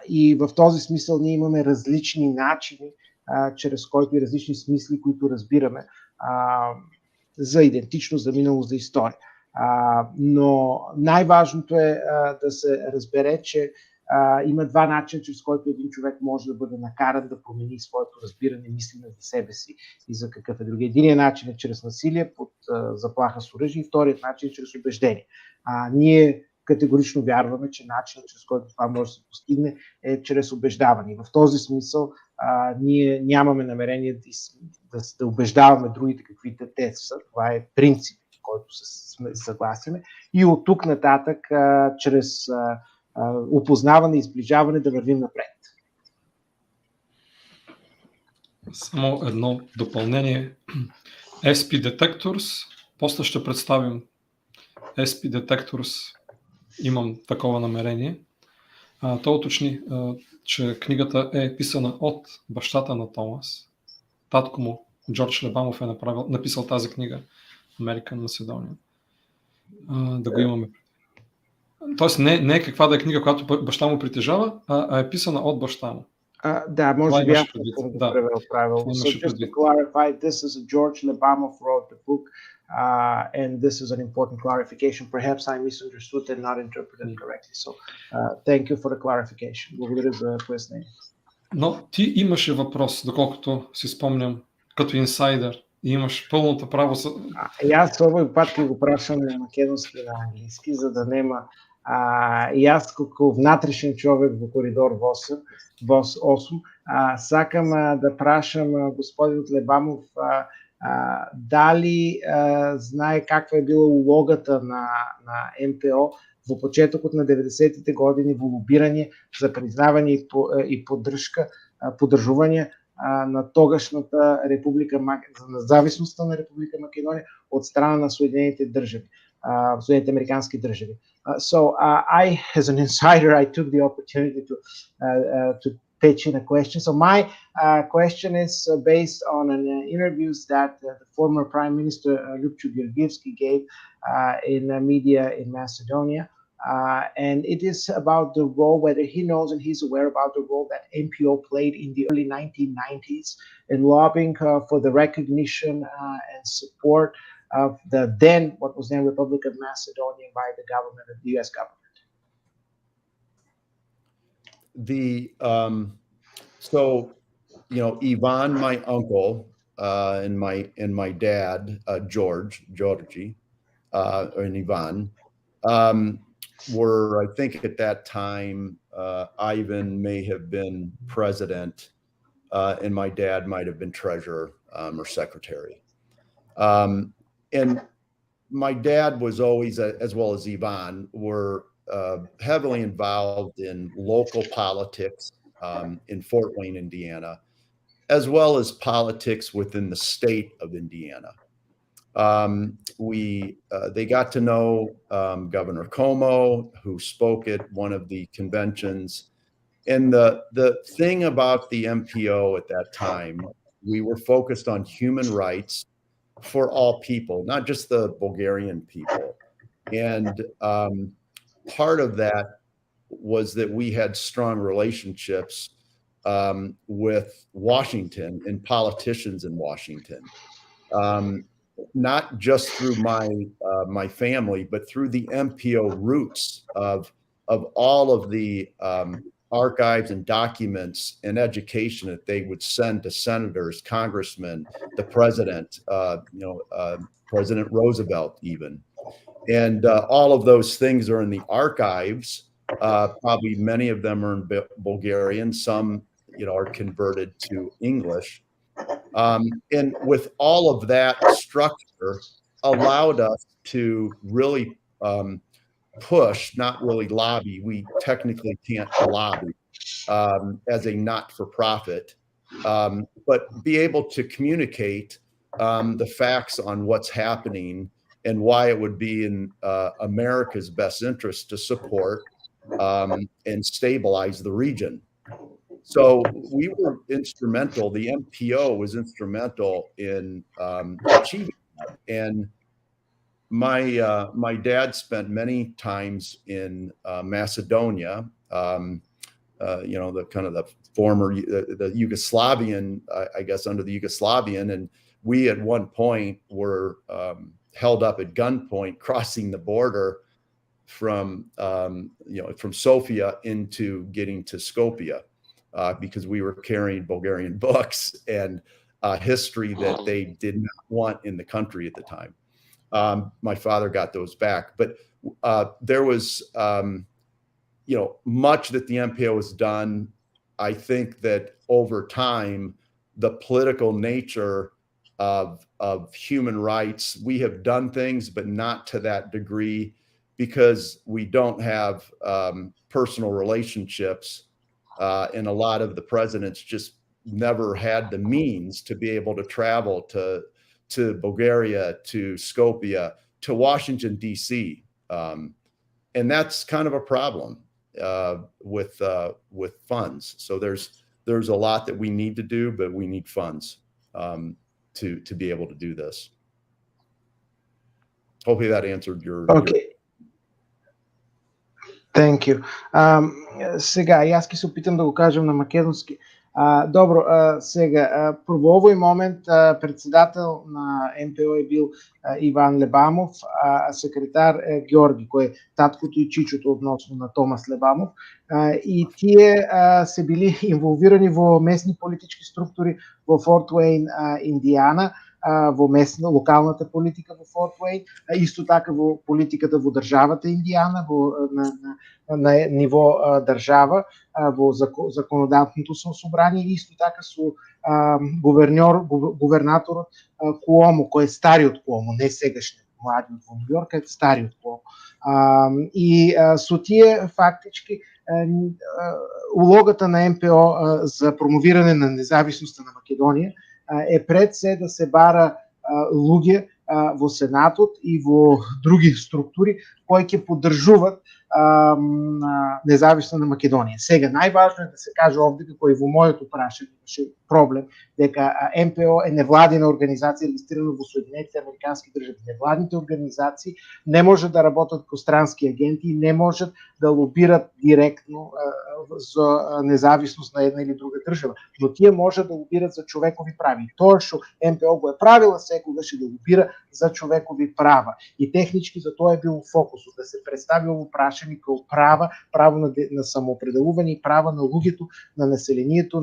И в този смисъл ние имаме различни начини, чрез които и различни смисли, които разбираме за идентичност, за миналост, за история. Но най-важното е да се разбере, че има два начина, чрез който един човек може да бъде накаран да промени своето разбиране, мислене за себе си и за какъв е други. Единият начин е чрез насилие, под заплаха с оръжие, и вторият начин е чрез убеждение. Ние категорично вярваме, че начинът, чрез който това може да се постигне, е чрез убеждаване. И в този смисъл ние нямаме намерение да убеждаваме другите каквито те са. Това е принцип, който сме съгласиме. И от тук нататък, чрез опознаване и сближаване, да вървим напред. Само едно допълнение. SP Detectors, после ще представим SP Detectors. Имам такова намерение. Той уточни, че книгата е писана от бащата на Томас. Татко му, Джордж Лебамов, е написал тази книга, Американ Македония. Да го имаме. Тоест не е каква да е книга, която баща му притежава, а е писана от баща му. Да, може би аз съм го превел правилно. So just to clarify, this is George Lebamov wrote the book, and this is an important clarification. Perhaps I misunderstood and not interpreted correctly. So thank you for the clarification. Благодаря за пояснение. Но ти имаше въпрос, доколкото си спомням, като инсайдер. И имаш пълното право. И аз овој пат ќе го прашам на македонски и на английски, за да нема и аз како внатрешен човек во Коридор 8, сакам да прашам господинот Лебамов Дали знае каква е била улогата на МПО во почетокот на 90-тите години во лобирање за признавање и поддржување на тогашната Република на зависноста на Република Македонија од страна на Соединените држави, Соединените американски држави. So I, as an insider, I took the opportunity to pitch in a question. So my question is based on interviews that the former Prime Minister Ljupčo Georgijevski gave in media in Macedonia. And it is about the role, whether he knows and he's aware about the role that MPO played in the early 1990s in lobbying for the recognition and support of what was then Republic of Macedonia by the government of the U.S. government. So, Ivan, my uncle, and my dad, Georgi, and Ivan, were, I think at that time, Ivan may have been president, and my dad might have been treasurer or secretary. And my dad was always, as well as Ivan, were heavily involved in local politics in Fort Wayne, Indiana, as well as politics within the state of Indiana. They got to know Governor Como, who spoke at one of the conventions. And the thing about the MPO at that time, we were focused on human rights for all people, not just the Bulgarian people. And part of that was that we had strong relationships with Washington and politicians in Washington, not just through my family, but through the MPO roots of all of the archives and documents and education that they would send to senators, congressmen, the president, President Roosevelt even. And all of those things are in the archives. Probably many of them are in Bulgarian. Some, are converted to English. And with all of that structure allowed us to really push, not really lobby. We technically can't lobby as a not-for-profit, but be able to communicate the facts on what's happening and why it would be in America's best interest to support and stabilize the region. So we were instrumental. The MPO was instrumental in achieving that. And my dad spent many times in Macedonia, the kind of the former the Yugoslavian, I guess under the Yugoslavian, and we at one point were held up at gunpoint crossing the border from Sofia into getting to Skopje. Because we were carrying Bulgarian books and history that they did not want in the country at the time. My father got those back, but there was, much that the MPO has done. I think that over time, the political nature of human rights, we have done things, but not to that degree because we don't have personal relationships. And a lot of the presidents just never had the means to be able to travel to Bulgaria, to Skopje, to Washington, D.C. And that's kind of a problem with funds. So there's a lot that we need to do, but we need funds to be able to do this. Hopefully that answered your. Okay. Thank you. Сега, и аз ке се опитам да го кажем на македонски. Добро, сега, во овој момент председател на МПО е бил Иван Лебамов, а секретар Георги, кој е таткото и чичото односно на Томас Лебамов. И тие се били инволвирани во местни политички структури во Форт Уейн, Индиана. во местна, локалната политика во Форт Уейн, исто така во политиката во државата Индијана, на ниво држава, во законодателното собрание, исто така со гувернаторот Куомо, кој е стариот Куомо, не сегашниот младиот во Нью Йорк, е стариот Куомо. И со тие фактички улогата на МПО за промовирање на независноста на Македонија е пред се да се бара луѓе во Сенатот и во други структури кои ќе поддржуват независна на Македонија. Сега, најважно е да се каже овде, како и во моето прашање имаше проблем, дека МПО е невладина организација регистрирана во Соединетите американски држави. Невладните организации не можат да работат како странски агенти и не можат да лобират директно за независност на една или друга држава, но тие можат да лобират за човекови прави. Тоа што МПО го е правила секогаш е да лобира за човекови права. И технички за тоа е бил фокусот, да се представи ово прашање како право на самоопределување и права на луѓето, на населението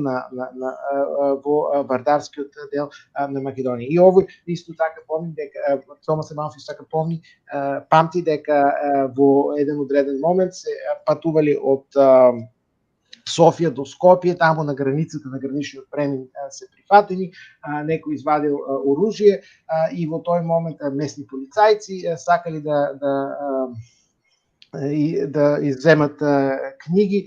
во Вардарскиот дел на Македонија. И овој исто така помни дека Томас Еманов исто така памти дека во еден одреден момент се патували од Софија до Скопје, таму на границата на граничниот премин се прифатени, некој извадил оружје и во тој момент местни полицајци сакали да изземат книги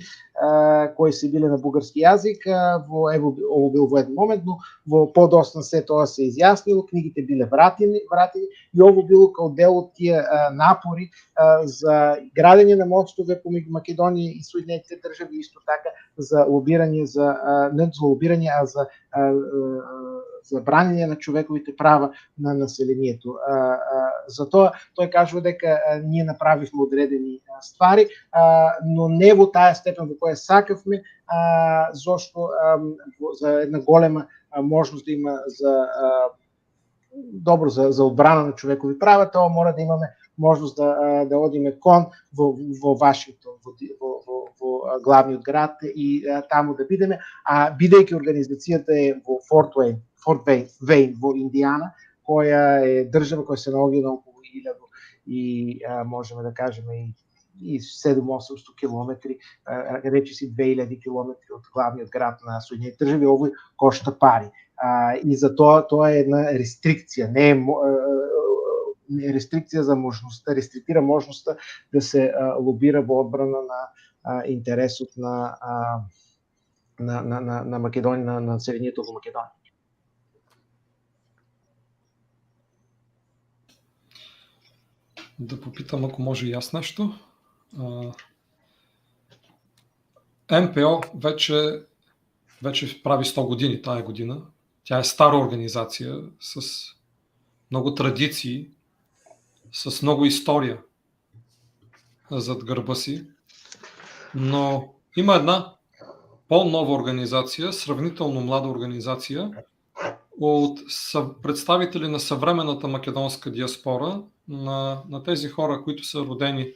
кои се биле на бугарски јазик, ово бил во еден момент, но во подоцна се тоа се изјаснило, книгите биле вратени и ово било као дел од тие напори за градење на мостове помеѓу Македонија и Соединетите држави, исто така за лобирање, не за лобирање, а за бранење на човековите права на населението. Затоа тој кажува дека ние направивме одредени ствари, но не во таа степен во која сакавме, зашто за една голема можност да има за одбрана на човекови права, тоа мора да имаме можност да одиме кон во Вашингтон, во главниот град и таму да бидеме, а бидејќи организацијата е во Форт Вейн во Индијана, која е држава која се наоѓа на околу 1000 и можеме да кажеме и 7-800 километри, речиси 2000 километри од главниот град на Соединетите држави, овој кошта пари. И за тоа е една рестрикција, не е рестрикција за можноста, рестриктира можноста да се лобира во одбрана на интересот на Македонија, на населението во Македонија. Да попитам, ако може и аз нещо. МПО вече прави 100 години тая година. Тя е стара организация с много традиции, с много история зад гърба си, но има една по-нова организация, сравнително млада организация, от представители на съвременната македонска диаспора, на тези хора, които са родени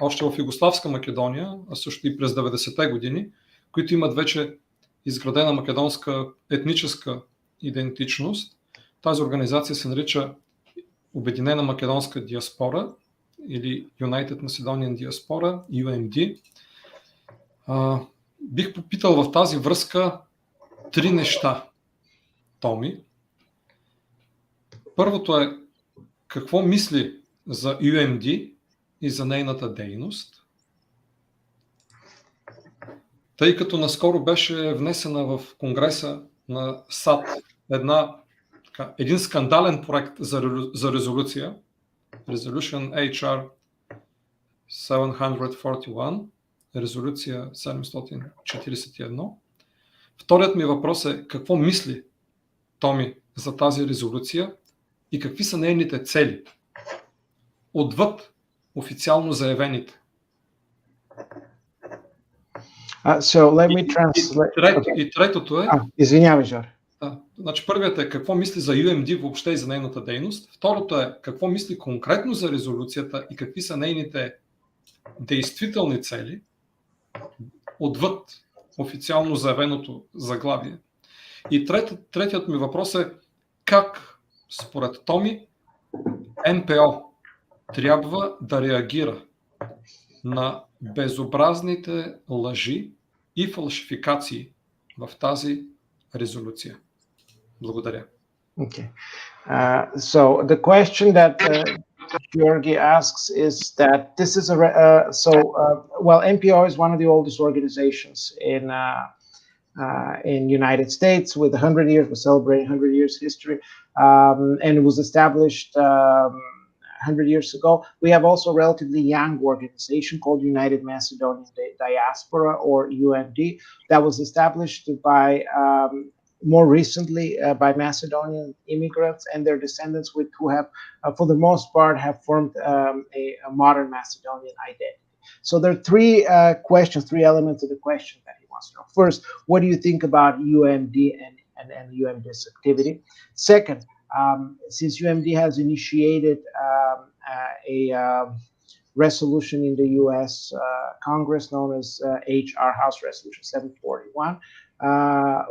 още в Югославска Македония, а също и през 90-те години, които имат вече изградена македонска етническа идентичност. Тази организация се нарича Обединена македонска диаспора или United Macedonian Diaspora, UMD. Бих попитал в тази връзка 3 неща, Томи. Първото е какво мисли за UMD и за нейната дейност, тъй като наскоро беше внесена в Конгреса на САД един скандален проект за резолюция, Resolution HR 741, резолюция 741. Вторият ми въпрос е какво мисли Томи за тази резолюция и какви са нейните цели, отвъд официално заявените. So let me translate. И третото е... Извинявай, Жор. Значи първият е какво мисли за UMD въобще и за нейната дейност. Второто е какво мисли конкретно за резолюцията и какви са нейните действителни цели, отвъд официално заявеното заглавие. И третият ми въпрос е как според Томи НПО трябва да реагира на безобразните лъжи и фалшификации в тази резолюция? Благодаря. Okay. So the question that Georgi asks is that this is well, NPO is one of the oldest organizations in United States with 100 years. We're celebrating 100 years history, and it was established 100 years ago. We have also a relatively young organization called United Macedonian Diaspora, or UMD, that was established by more recently by Macedonian immigrants and their descendants, who have, for the most part, have formed a modern Macedonian identity. So there are three elements of the question that he wants to know. First, what do you think about UMD and UMD's activity? Second, since UMD has initiated a resolution in the U.S. Congress known as HR House Resolution 741,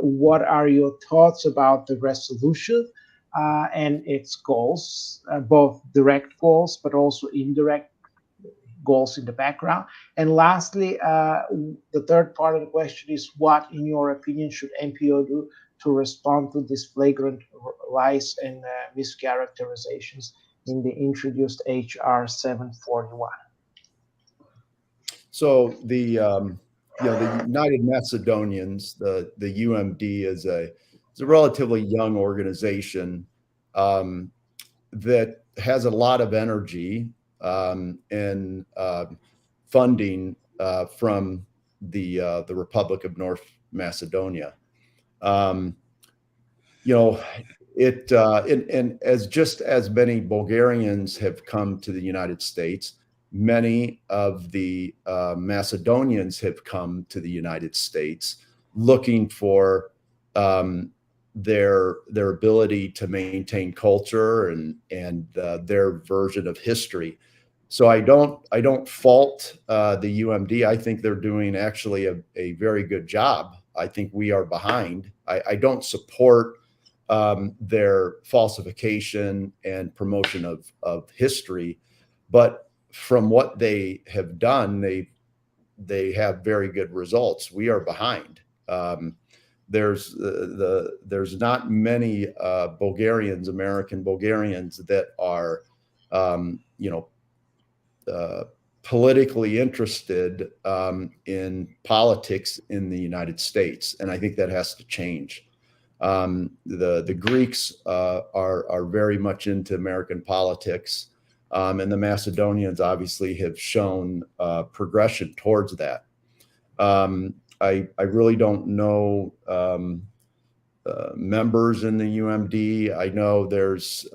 what are your thoughts about the resolution and its goals, both direct goals but also indirect goals in the background? And lastly, the third part of the question is, what, in your opinion, should NPO do to respond to these flagrant lies and mischaracterizations in the introduced HR 741? So the United Macedonians, the UMD, is a relatively young organization that has a lot of energy and funding from the Republic of North Macedonia. And as many Bulgarians have come to the United States, many of the Macedonians have come to the United States looking for their ability to maintain culture and their version of history. So I don't fault the UMD. I think they're doing actually a very good job. I think we are behind. I don't support their falsification and promotion of history, but from what they have done, they have very good results. We are behind. There's not many American Bulgarians that are politically interested in politics in the United States, and I think that has to change. The Greeks are very much into American politics, and the Macedonians obviously have shown progression towards that. I really don't know members in the UMD. I know there's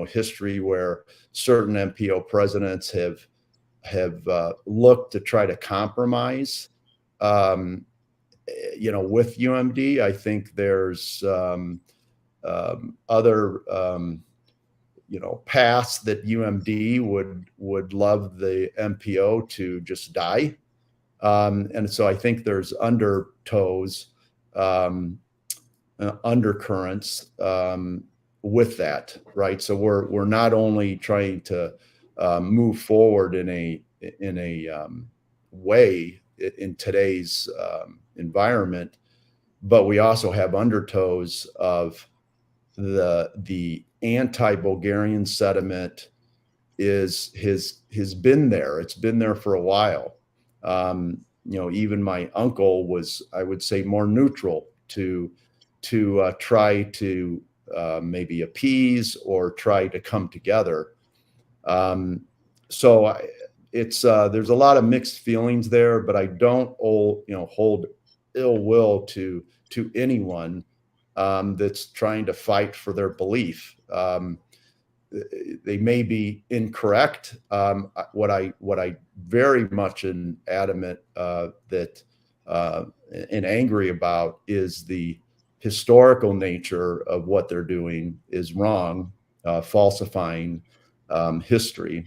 history where certain MPO presidents have looked to try to compromise with UMD. I think there's other paths that UMD would love the MPO to just die. And so I think there's undercurrents with that, right? So we're not only trying to move forward in a way in today's environment, but we also have undertows of the anti-Bulgarian sentiment has been there. It's been there for a while. Even my uncle was, I would say, more neutral to try to maybe appease or try to come together. So there's a lot of mixed feelings there, but I don't hold ill will to anyone that's trying to fight for their belief. They may be incorrect. What I very much am adamant that and angry about is the historical nature of what they're doing is wrong, falsifying history,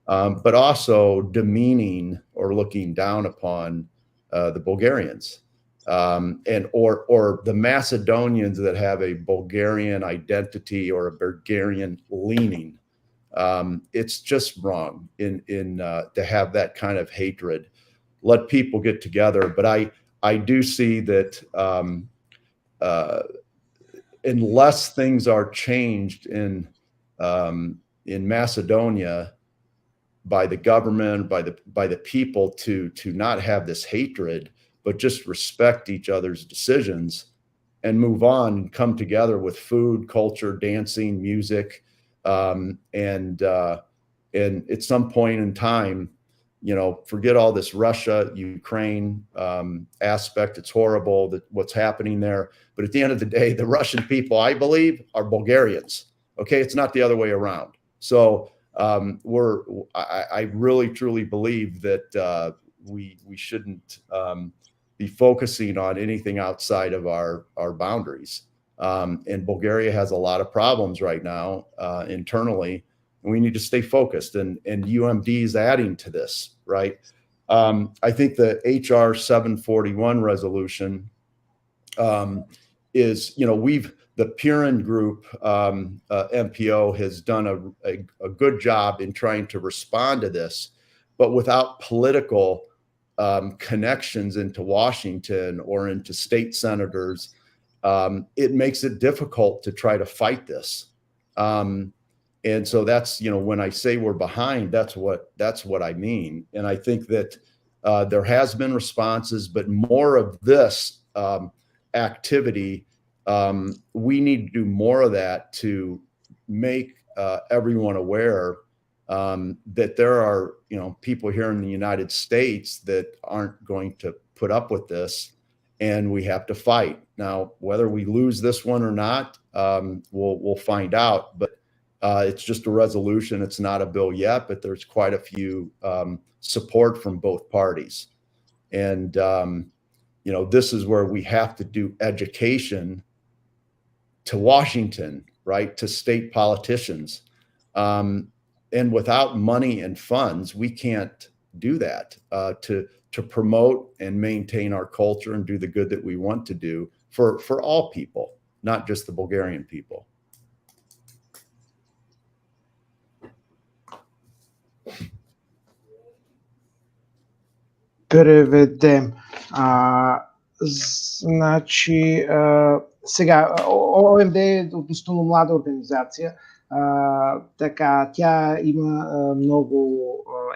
but also demeaning or looking down upon the Bulgarians. or the Macedonians that have a Bulgarian identity or a Bulgarian leaning. It's just wrong to have that kind of hatred. Let people get together, but I do see that unless things are changed in Macedonia by the government, by the people to not have this hatred, but just respect each other's decisions and move on and come together with food, culture, dancing, music, and at some point in time, forget all this Russia, Ukraine aspect. It's horrible what's happening there. But at the end of the day, the Russian people, I believe, are Bulgarians. Okay, it's not the other way around. So I really truly believe that we shouldn't be focusing on anything outside of our boundaries. And Bulgaria has a lot of problems right now internally. We need to stay focused, and UMD is adding to this, right? I think the HR 741 resolution is, the Piran Group MPO has done a good job in trying to respond to this, but without political connections into Washington or into state senators, it makes it difficult to try to fight this. And so that's, when I say we're behind, that's what I mean. And I think that there has been responses, but more of this activity, we need to do more of that to make everyone aware that there are, people here in the United States that aren't going to put up with this, and we have to fight. Now, whether we lose this one or not, we'll find out. But it's just a resolution. It's not a bill yet, but there's quite a few support from both parties. And, this is where we have to do education to Washington, right, to state politicians. And without money and funds, we can't do that to promote and maintain our culture and do the good that we want to do for all people, not just the Bulgarian people. Преведем. Значи, сега, ОМД е относително млада организация. Така, тя има много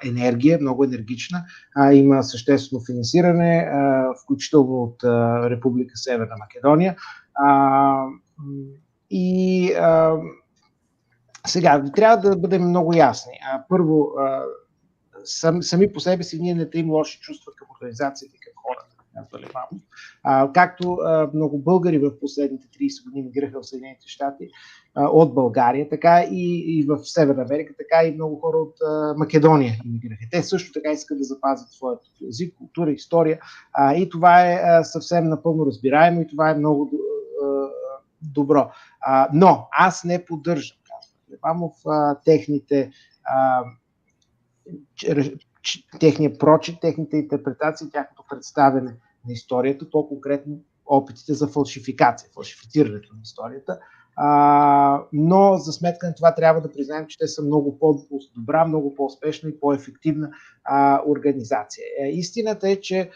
енергия, много енергична, има съществено финансиране, включително от Република Северна Македония. Сега, трябва да бъдем много ясни. Първо, сами по себе си ние не траим лоши чувства към организацията и към хората. Както много българи в последните 30 години миграха в Съединените щати от България, така и в Северна Америка, така и много хора от Македония миграха. Те също така искат да запазят своят език, култура, история, и това е съвсем напълно разбираемо и това е много добро. Но аз не поддържам Левамов техния прочит, техните интерпретации, тяхното представяне на историята, по-конкретно опитите за фалшифицирането на историята. Но за сметка на това трябва да признаем, че те са много по-добра, много по-успешна и по-ефективна организация. Истината е, че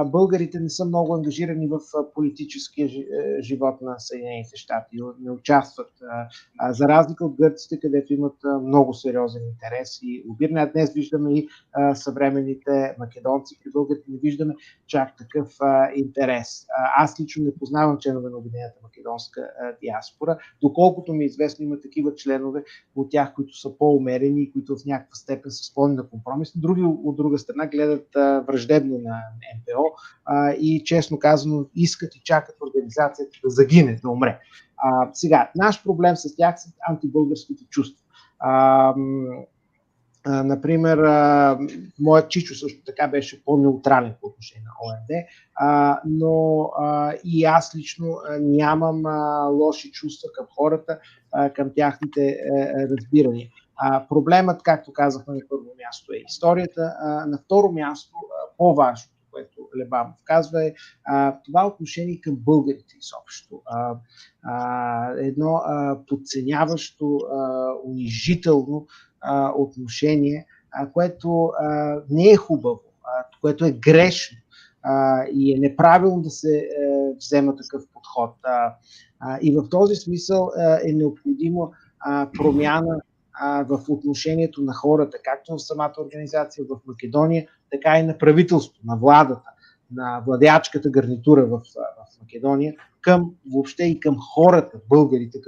българите не са много ангажирани в политическия живот на Съединените щати, не участват, за разлика от гърците, където имат много сериозен интерес и лобиране. Днес виждаме и съвременните македонци, при българите не виждаме чак такъв интерес. Аз лично не познавам членове на Обединената македонска диаспора, доколкото ми е известно, има такива членове от тях, които са по-умерени и които в някаква степен са склонни на компромис. Други от друга страна гледат враждебно на МПО и честно казано искат и чакат организацията да загине, да умре. Сега, наш проблем с тях са антибългарските чувства. Например, моят чичо също така беше по-неутрален по отношение на ОМД, но и аз лично нямам лоши чувства към хората, към тяхните разбирания. Проблемът, както казахме, на първо място е историята, на второ място, по-важното, което Лебанов казва, е това отношение към българите изобщо. Едно подценяващо, унижително отношение, което не е хубаво, което е грешно и е неправилно да се взема такъв подход. И в този смисъл е необходимо промяна в отношението на хората, както в самата организация в Македония, така и на правителството, на владата, на владеачката гарнитура в Македония, към въобще и към хората, българите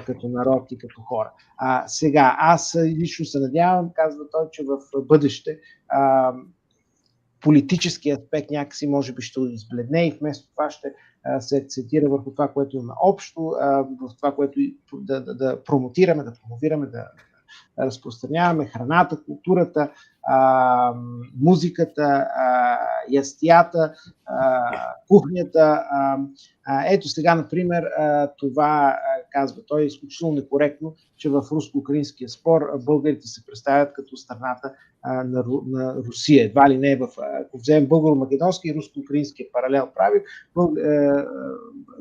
като народ и като хора. Сега, аз лично се надявам, казва той, че в бъдеще политически аспект някакси може би ще избледне и вместо това ще се акцентира върху това, което има общо, в това, което да промотираме, да промовираме, да разпространяваме храната, културата, музиката, ястията, кухнята. Ето сега, например, това казва той, е изключително некоректно, че в руско-украинския спор българите се представят като страната на Русия. Едва ли не, ако вземем българо-македонски и руско-украинския паралел прави,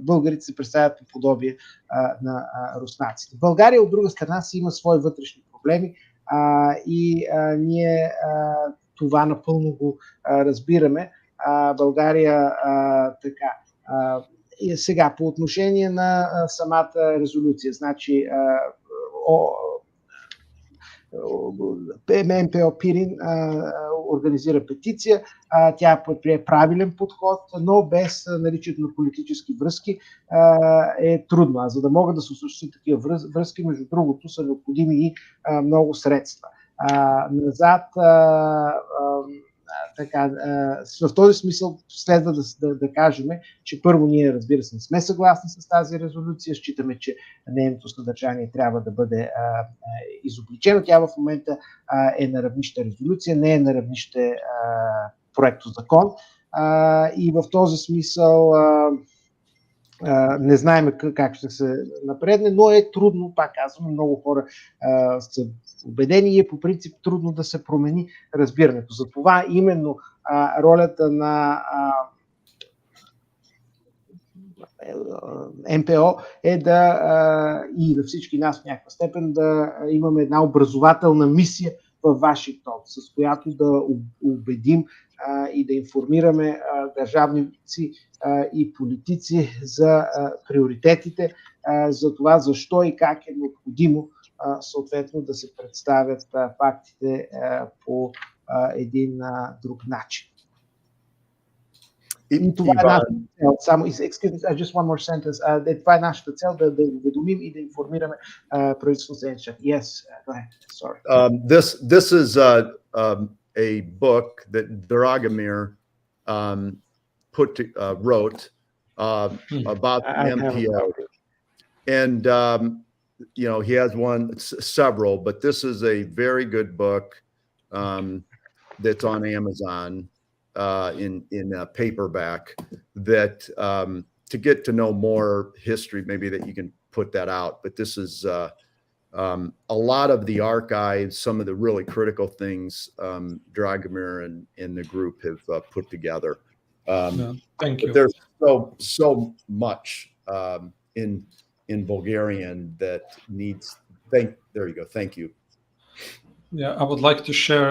българите се представят по подобие на руснаците. България, от друга страна, си има свои вътрешни проблеми и ние това напълно го разбираме. България така. И сега, по отношение на самата резолюция, значи МПО Пирин организира петиция, тя прие правилен подход, но без наличието на политически връзки е трудно. А за да могат да се осъществят такива връзки, между другото, са необходими и много средства. Назад, така, в този смисъл следва да кажем, че първо ние, разбира се, не сме съгласни с тази резолюция, считаме, че нейното съдържание трябва да бъде изобличено. Тя в момента е на равнище резолюция, не е на равнище проекто закон и в този смисъл не знаем как ще се напредне, но е трудно, пак казвам, много хора са убедени и е по принцип трудно да се промени разбирането. Затова именно ролята на МПО е и на всички нас в някаква степен да имаме една образователна мисия в Вашингтон, с която да убедим и да информираме държавници и политици за приоритетите, за това защо и как е необходимо съответно да се представят фактите по един друг начин. И това е нашата цел. Само, just one more sentence. Това е нашата цел да уведомим и да информираме правителството. Yes, go ahead. Sorry. This is a book that Dragomir wrote about the MPO. And you know, he has several, but this is a very good book that's on Amazon in paperback. That to get to know more history, maybe that you can put that out. But this is a lot of the archives, some of the really critical things Dragomir and the group have put together. Thank you. There's so much in Bulgarian that needs. There you go. Thank you. Yeah, I would like to share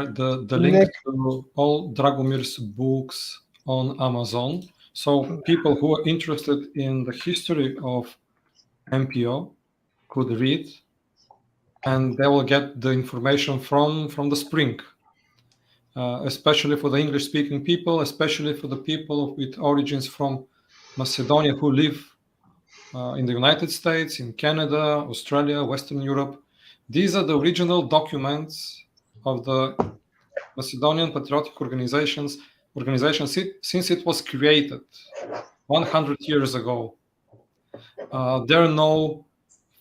the link to all Dragomir's books on Amazon. So people who are interested in the history of MPO could read, and they will get the information from the spring, especially for the English-speaking people, especially for the people with origins from Macedonia who live in the United States, in Canada, Australia, Western Europe. These are the original documents of the Macedonian Patriotic Organization since it was created 100 years ago. There are no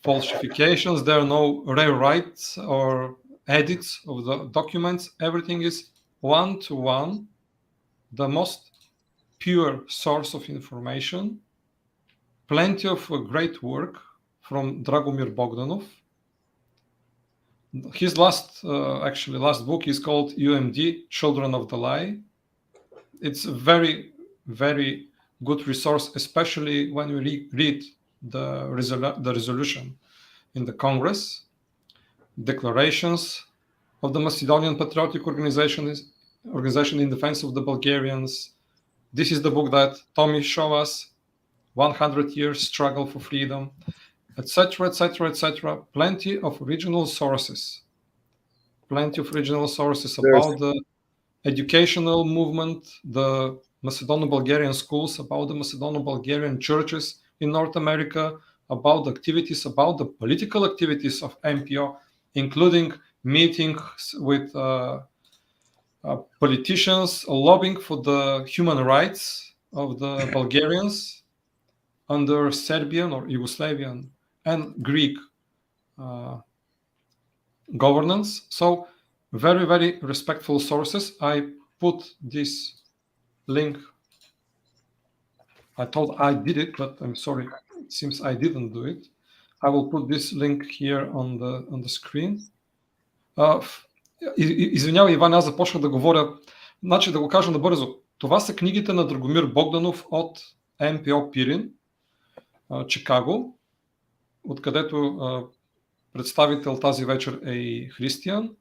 falsifications, there are no rewrites or edits of the documents. Everything is one-to-one, the most pure source of information. Plenty of great work from Dragomir Bogdanov. His last book is called UMD, Children of the Lie. it's a very, very good resource, especially when we read the resolution in the Congress, declarations of the Macedonian Patriotic Organization in Defense of the Bulgarians. This is the book that Tommy showed us, 100 Years Struggle for Freedom, etc., etc., etc. Plenty of original sources. Plenty of original sources about the educational movement, the Macedono-Bulgarian schools, about the Macedono-Bulgarian churches in North America, about the activities, about the political activities of MPO, including meetings with politicians, lobbying for the human rights of the Bulgarians under Serbian or Yugoslavian and Greek governance. So very, very respectful sources. I put this link. I thought I did it, but I'm sorry. It seems I didn't do it. I will put this link here on the screen. Извинявай, Иван, аз започнах да говоря. Значи да го кажа набързо. Това са книгите на Драгомир Богданов от МПО Пирин, Чикаго, откъдето представител тази вечер е и християн.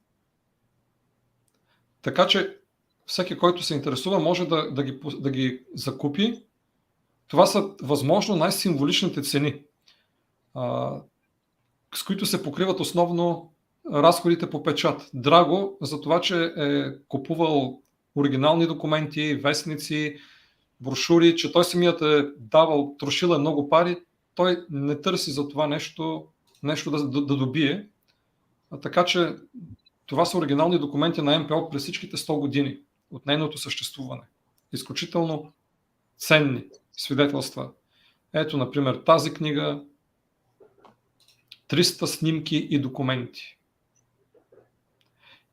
Така че всеки, който се интересува, може да ги закупи. Това са възможно най-символичните цени, с които се покриват основно разходите по печат. Драго за това, че е купувал оригинални документи, вестници, брошури, че той самият е давал, трошил е много пари, той не търси за това нещо да добие. Така че това са оригинални документи на МПО през всичките 100 години от нейното съществуване. Изключително ценни свидетелства. Ето, например, тази книга, 300 снимки и документи.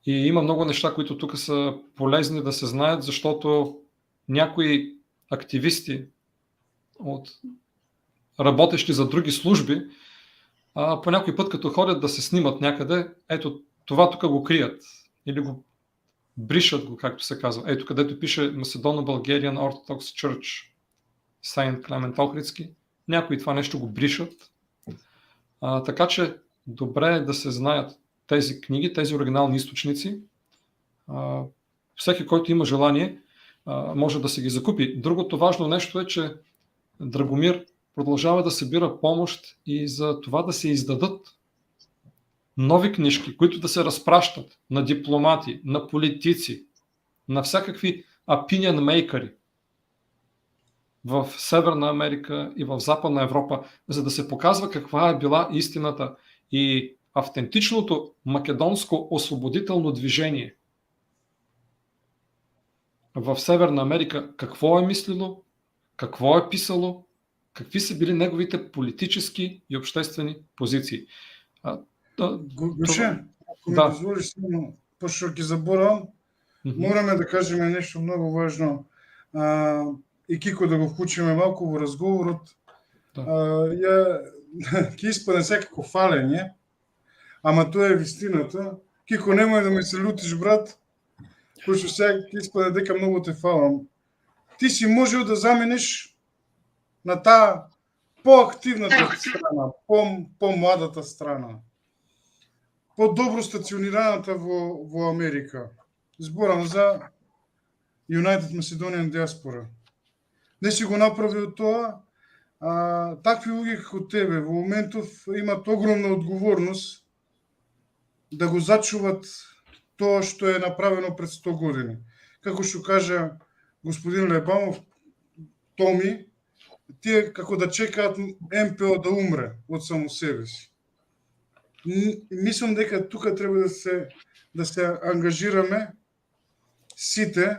И има много неща, които тук са полезни да се знаят, защото някои активисти, работещи за други служби, по някой път, като ходят да се снимат някъде, ето това тук го крият или го бришат го, както се казва. Ето където пише Macedono-Bulgarian Orthodox Church Saint Клемент Охридски. Някои това нещо го бришат. Така че добре е да се знаят тези книги, тези оригинални източници. Всеки, който има желание, може да се ги закупи. Другото важно нещо е, че Драгомир продължава да събира помощ и за това да се издадат нови книжки, които да се разпращат на дипломати, на политици, на всякакви opinion makers в Северна Америка и в Западна Европа, за да се показва каква е била истината и автентичното македонско освободително движение в Северна Америка, какво е мислило, какво е писало, какви са били неговите политически и обществени позиции. Гоше, ако ми дозволиш само, пошто ги заборам, мораме да кажем нещо много важно. И Кико да го вклучиме малко в разговорот. Ке испадне секако фалење, ама тоа е вистината. Кико, немој да ме се лутиш, брат, пошто сега ке испадне дека многу те фалам. Ти си можел да замениш на таа по-активната страна, по-младата страна, по-добро стационираната во Америка. Зборам за United Macedonian Diaspora. Не си го направил тоа, такви луѓе како тебе во моментов имат огромна одговорност да го зачуват тоа што е направено пред 100 години. Како што кажа господин Лебамов, Томи, тие како да чекаат МПО да умре од само себе си. Мислам дека тука треба да се ангажираме сите,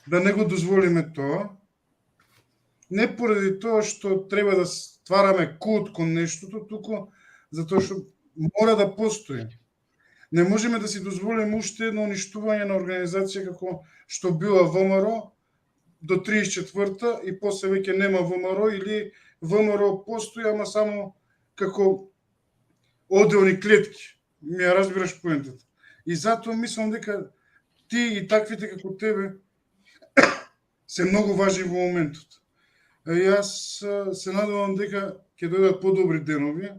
да не го дозволиме тоа. Не поради тоа што треба да ствараме култ кон нештото, туку затоа што мора да постои. Не можеме да си дозволиме уште едно уништување на организација како што била ВМРО до 34-та и после веќе нема ВМРО или ВМРО постои, ама само како оделни клетки. Ми ја разбираш поентата. И затоа мислам дека ти и таквите како тебе се многу важни во моментот. И јас се надевам дека ќе дојдат подобри денови,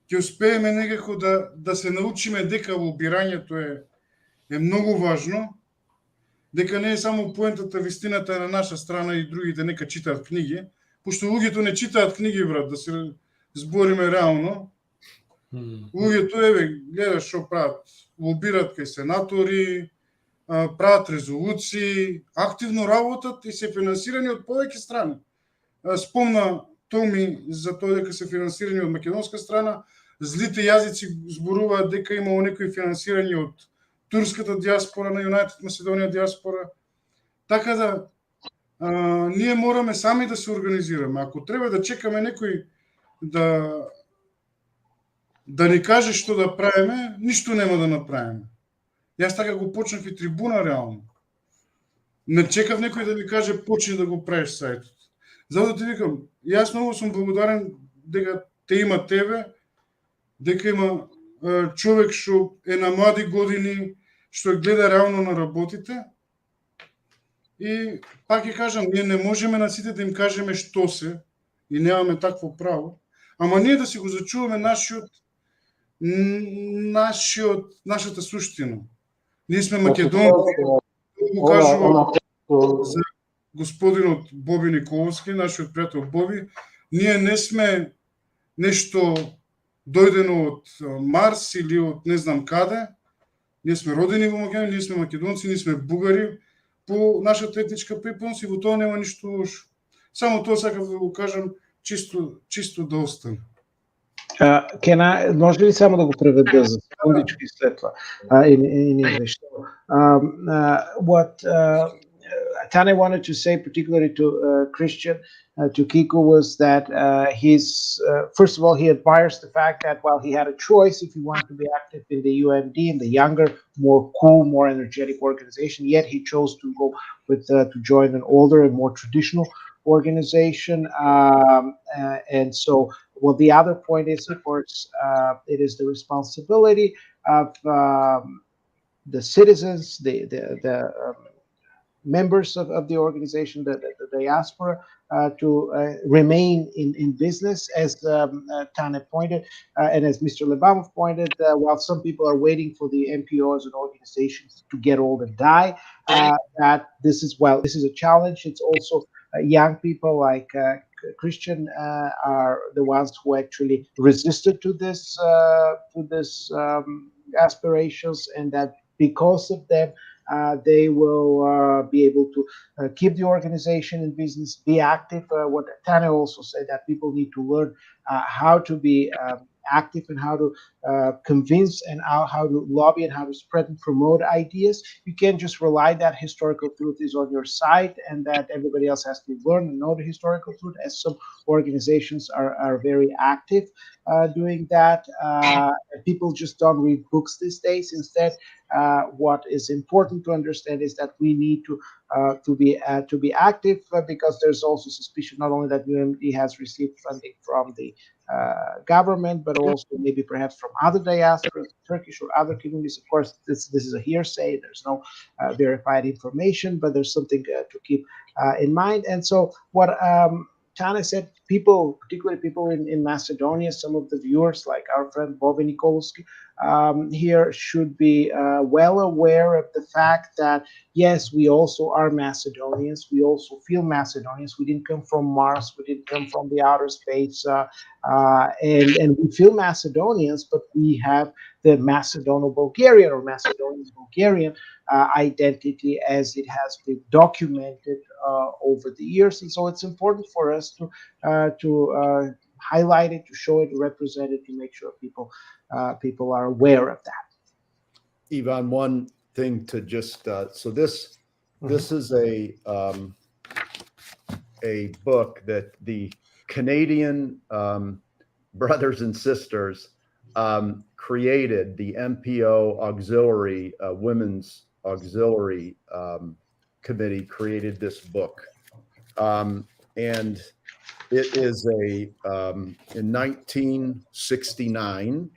ќе успееме некако да се научиме дека лобирањето е многу важно, дека не е само поентата, вистината е на наша страна и другите нека читаат книги, пошто луѓето не читаат книги, брат, да се збориме реално. Луѓето, гледаш што прават, лобираат кај сенатори, прават резолуции, активно работат и се финансирани од повеќе страни. Спомна Томи за тоа дека се финансирани од македонска страна, злите јазици зборуваат дека имало некои финансирање од турската диаспора, на Юнајтед Македонија диаспора. Така да, ние мораме сами да се организираме. Ако треба да чекаме некој да ни каже што да правиме, ништо нема да направиме. Јас така го почнав и трибуна реално. Не чекав некој да ми каже почни да го правиш сајтот. Затоа ти викам, јас многу сум благодарен дека те има тебе, дека има човек што е на млади години, што гледа реално на работите. И пак ќе кажам, ние не можеме на сите да им кажеме што се и немаме такво право, ама ние да си го зачуваме нашата суштина. Ние сме македонци, го кажува за господинот Боби Николовски, нашиот пријател Боби, ние не сме нешто дојдено од Марс или од не знам каде. Ние сме родени во Македонија, ние сме македонци, ние сме бугари по нашата етничка припадност и во тоа нема ништо лошо. Само тоа сакав да го кажам чисто да остане. Може ли само да го преведа за секундички след това in English? What Tane wanted to say, particularly to Christian, to Kiko, was that first of all, he admires the fact that while he had a choice if he wanted to be active in the UMD, in the younger, more cool, more energetic organization, yet he chose to go to join an older and more traditional organization. And so, well, the other point is, of course, it is the responsibility of the citizens, the members of the organization, the diaspora, to remain in business, as Tane pointed, and as Mr. Lebamov pointed, while some people are waiting for the NPOs and organizations to get old and die, that this is a challenge. It's also young people like Christian are the ones who actually resisted to this aspirations, and that because of them, they will be able to keep the organization in business, be active. What Tane also said, that people need to learn how to be active and how to convince and how to lobby and how to spread and promote ideas. You can't just rely that historical truth is on your side and that everybody else has to learn and know the historical truth, as some organizations are very active doing that. People just don't read books these days. Instead, what is important to understand is that we need to be active, because there's also suspicion not only that UMD has received funding from the government, but also maybe perhaps from other diasporas, Turkish or other communities. Of course, this is a hearsay. There's no verified information, but there's something to keep in mind. And so what Tane said, people, particularly people in Macedonia, some of the viewers, like our friend Bobi Nikolski, here should be well aware of the fact that, yes, we also are Macedonians. We also feel Macedonians. We didn't come from Mars. We didn't come from the outer space. And we feel Macedonians, but we have the Macedono-Bulgarian or Macedonian-Bulgarian identity as it has been documented over the years. And so it's important for us to highlight it, to show it, to represent it, to make sure people are aware of that. Ivan, one thing to just so this is a book that the Canadian brothers and sisters created. The MPO Auxiliary Women's Auxiliary Committee created this book, and it is in 1969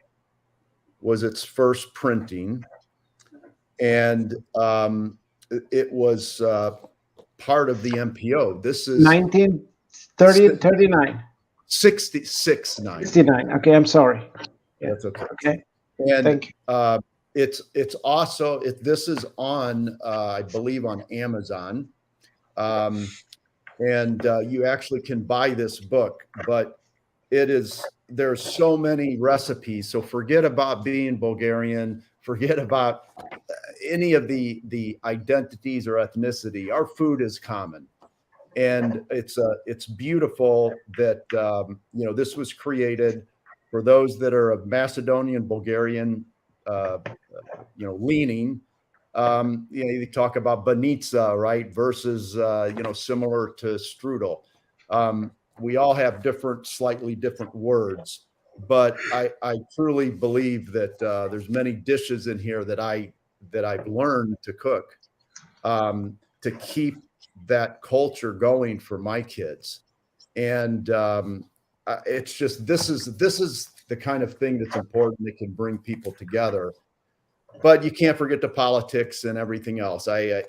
was its first printing, and it was part of the MPO. This is 1939. 66. 69. Okay, I'm sorry. Yeah. That's okay. Okay. And Thank you. it's also this is on I believe on Amazon, and you actually can buy this book, but there's so many recipes. So forget about being Bulgarian, forget about any of the identities or ethnicity. Our food is common, and it's beautiful that this was created for those that are of Macedonian, Bulgarian leaning. You talk about banitsa, right, versus similar to strudel. We all have slightly different words, but I truly believe that there's many dishes in here that I've learned to cook to keep that culture going for my kids. And it's just this is the kind of thing that's important that can bring people together. But you can't forget the politics and everything else. I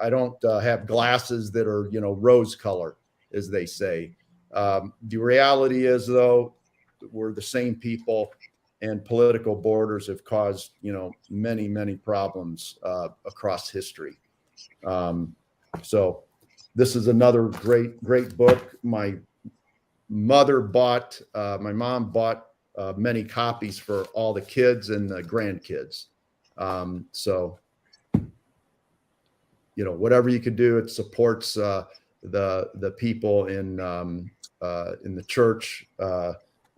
don't have glasses that are rose color, as they say. The reality is, though, we're the same people, and political borders have caused many problems across history. So this is another great book. My mom bought many copies for all the kids and the grandkids. So whatever you could do, it supports the people in the church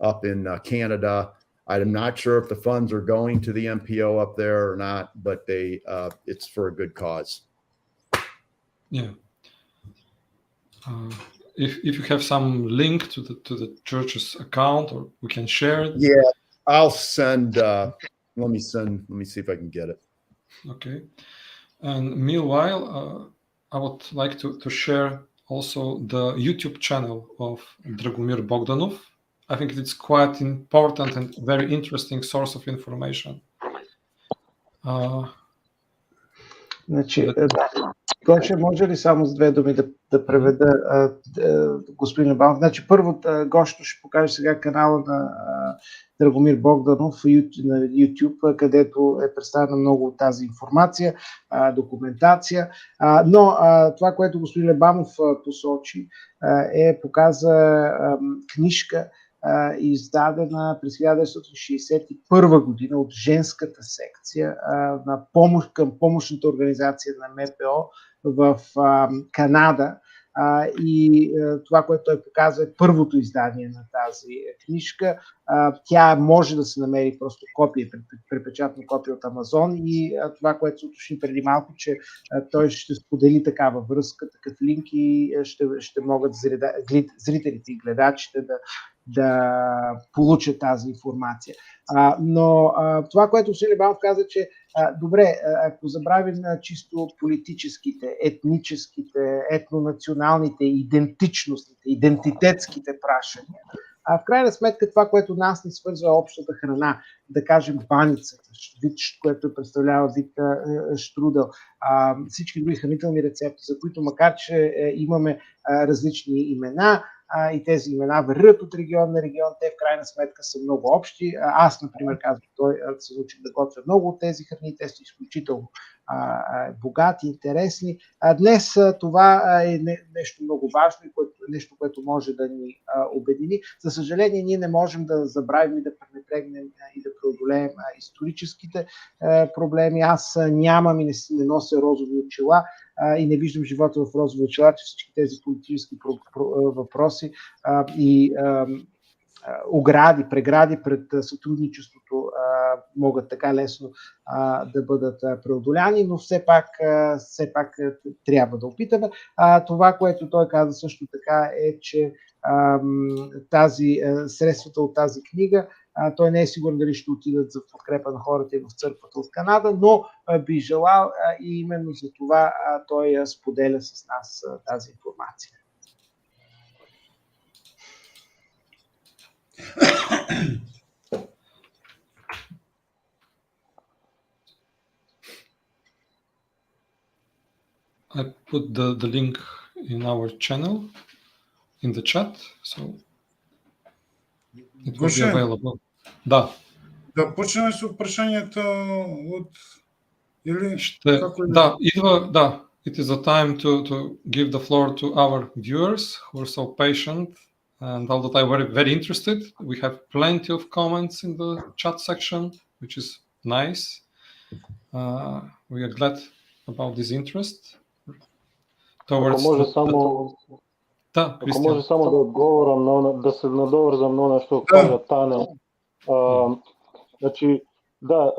up in Canada. I'm not sure if the funds are going to the MPO up there or not, but it's for a good cause. Yeah. If you have some link to the church's account, or we can share it. Yeah, I'll send. Let me see if I can get it. Okay. And meanwhile, I would like to share also the YouTube channel of Dragomir Bogdanov. I think it's quite important and very interesting source of information. Гоше, може ли само с две думи да преведа господин Лебанов? Значи, първо, Гошето ще покаже сега канала на Драгомир Богданов на YouTube, където е представена много от тази информация, документация. Но това, което господин Лебанов посочи, показа книжка, издадена през 1961 година от женската секция към помощната организация на МПО в Канада. И това, което той показва, е първото издание на тази книжка. Тя може да се намери просто копие, препечатно копие от Амазон, и това, което се уточни преди малко, че той ще сподели такава връзка, такъв линк, и ще могат зрителите и гледачите да получат тази информация. Но това, което господин Лебанов каза, че добре, ако забравим чисто политическите, етническите, етнонационалните, идентичностите, идентитетските прашания, в крайна сметка това, което нас ни свързва, е общата храна, да кажем баницата, вид, което представлява вид штрудел, всички други хранителни рецепти, за които макар че имаме различни имена, и тези имена варират от регион на регион, те в крайна сметка са много общи. Аз, например, казвам, се научих да готвя много от тези храни, те са изключително богати, интересни. Днес това е нещо много важно и нещо, което може да ни обедини. За съжаление, ние не можем да забравим и да пренебрегнем и да преодолеем историческите проблеми. Аз нямам и не нося розови очила и не виждам живота в розови очила, че всички тези политически въпроси и огради, прегради пред сътрудничеството могат така лесно да бъдат преодоляни, но все пак трябва да опитаме. Това, което той каза също така, е, че средствата от тази книга, той не е сигурен дали ще отидат за подкрепа на хората и в църквата от Канада, но би желал и именно за това той споделя с нас тази информация. put the link in our channel, in the chat, so it will be Гоше, available. Да. да почнеме со прашањето од или како Да, идва, да. It is a time to give the floor to our viewers who are so patient and all the time very interested. We have plenty of comments in the chat section, which is nice. We are glad about this interest. Ако може само да, ако може само да одговорам да се надоврзам на она што кажа Тане. Значи, да,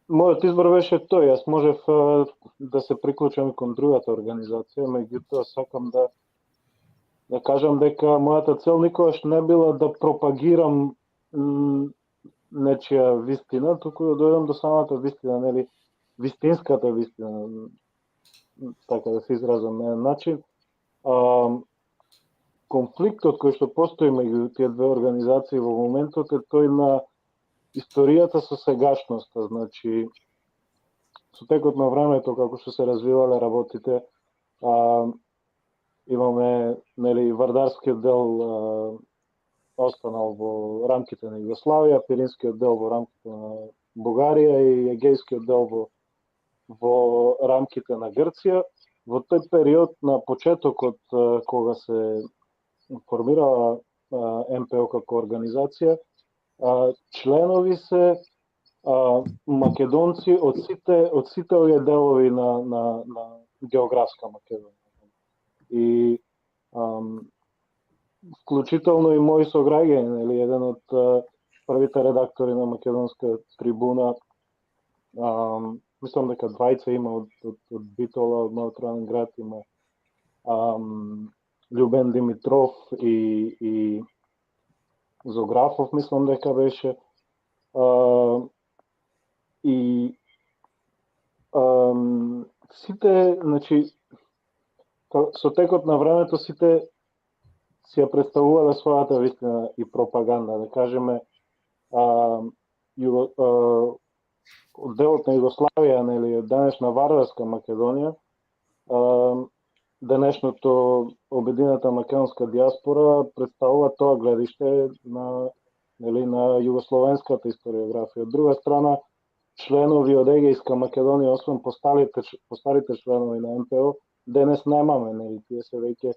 мојот избор беше тој. Јас можев да се приклучам кон другата организација, меѓутоа сакам да кажам дека мојата цел никогаш не била да пропагирам нечија вистина, туку да дојдам до самата вистина, нели, вистинската вистина, така да се изразам на еден начин. Конфликтот кој што постои меѓу тие две организации во моментот е тој на историјата со сегашноста. Значи, со текот на времето, како што се развивале работите, имаме, нели, вардарскиот дел останал во рамките на Југославија, пиринскиот дел во рамките на Бугарија и егејскиот дел во рамките на Грција. Во тој период на почетокот кога се формирала МПО како организација, членови се македонци од сите овие делови на географска Македонија. И вклучително и мои сограѓани, нели, еден од првите редактори на Македонска трибуна, мислам дека двајца има од Битола, од мојот роден град, има Љубен Димитров и Зографов, мислам дека беше. И сите, значи, со текот на времето сите си ја представувале својата вистина и пропаганда, да кажеме, делот на Југославија, нели, денешна Вардарска Македонија, денешното обединета македонска диаспора представува тоа гледиште на, нели, на југословенската историографија. Од друга страна, членови од Егејска Македонија, освен постарите членови на МПО, денес немаме, нели, тие се веќе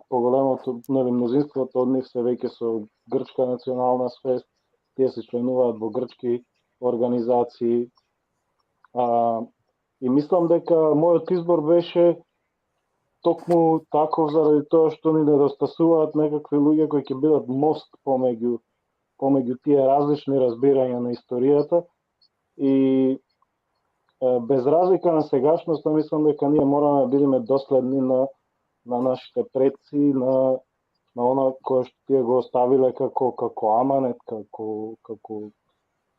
поголемото, нели, мнозинството од нив се веќе со грчка национална свест, тие се членуваат во грчки организации. И мислам дека мојот избор беше токму таков заради тоа што ни недостасуваат некакви луѓе кои ќе бидат мост помеѓу тие различни разбирања на историјата. И без разлика на сегашноста, мислам дека ние мораме да бидеме доследни на нашите предци, на она кое што тие го оставиле како аманет, како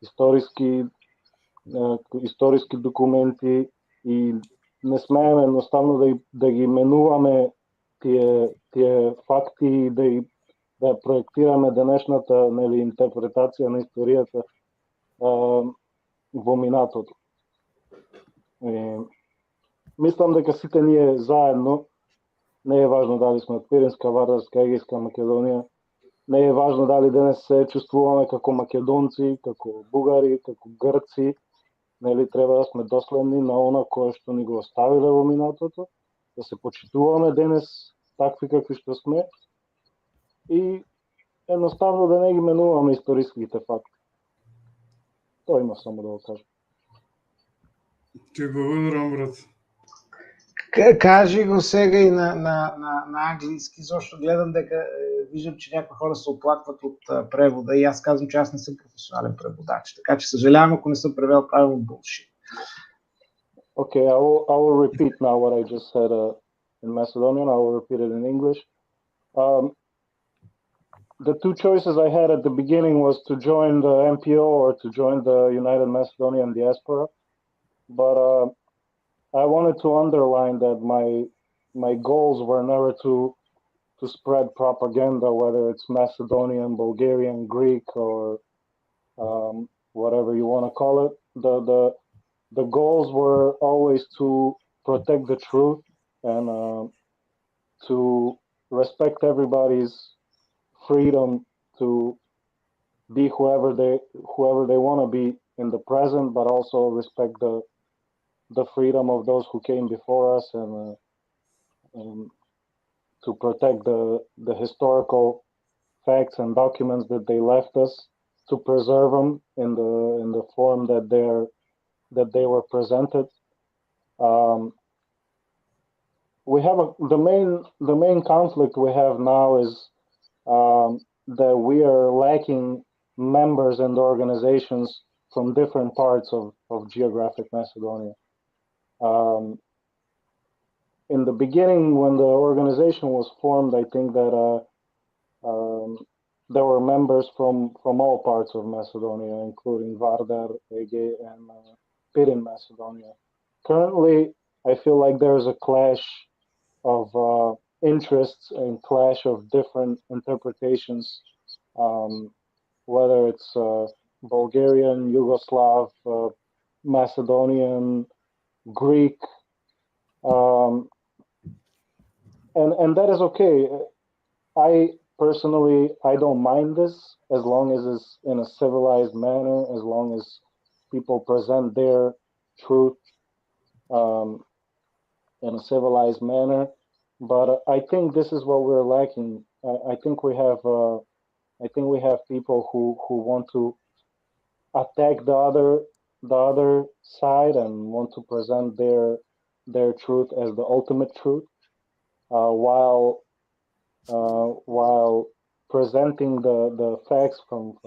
историски документи, и не смееме едноставно да ги менуваме тие факти и да проектираме денешната, нели, интерпретација на историјата во минатото. Мислам дека сите ние заедно, не е важно дали сме од Пиринска, Вардарска, Егејска Македонија, не е важно дали денес се чувствуваме како македонци, како бугари, како грци, нели, треба да сме доследни на она кое што ни го оставиле во минатото, да се почитуваме денес такви какви што сме и едноставно да не ги менуваме историските факти. Тоа има само да го кажам. Ти благодарам, брат. Кажи го сега и на английски, зашто гледам дека виждам, че някои хора се оплакват от превода и аз казвам, че аз не съм професионален преводач, така че съжалявам, ако не съм превел правилно bullshit. Okay, I will repeat now what I just said in Macedonian. I will repeat it in English. The two choices I had at the beginning was to join the MPO or to join the United Macedonian Diaspora, but I wanted to underline that my goals were never to spread propaganda, whether it's Macedonian, Bulgarian, Greek, or whatever you want to call it. the goals were always to protect the truth and to respect everybody's freedom to be whoever they want to be in the present, but also respect the freedom of those who came before us, and to protect the historical facts and documents that they left us, to preserve them in the form that they were presented. We have the main conflict we have now is that we are lacking members and organizations from different parts of geographic Macedonia. In the beginning, when the organization was formed, I think that there were members from all parts of Macedonia, including Vardar, Ege, and Pirin Macedonia. Currently, I feel like there's a clash of interests and clash of different interpretations, whether it's Bulgarian, Yugoslav, Macedonian, Greek, and that is okay. I personally, I don't mind this as long as it's in a civilized manner, as long as people present their truth in a civilized manner. But I think this is what we're lacking. I think we have people who want to attack the other side and want to present their truth as the ultimate truth, while presenting the facts from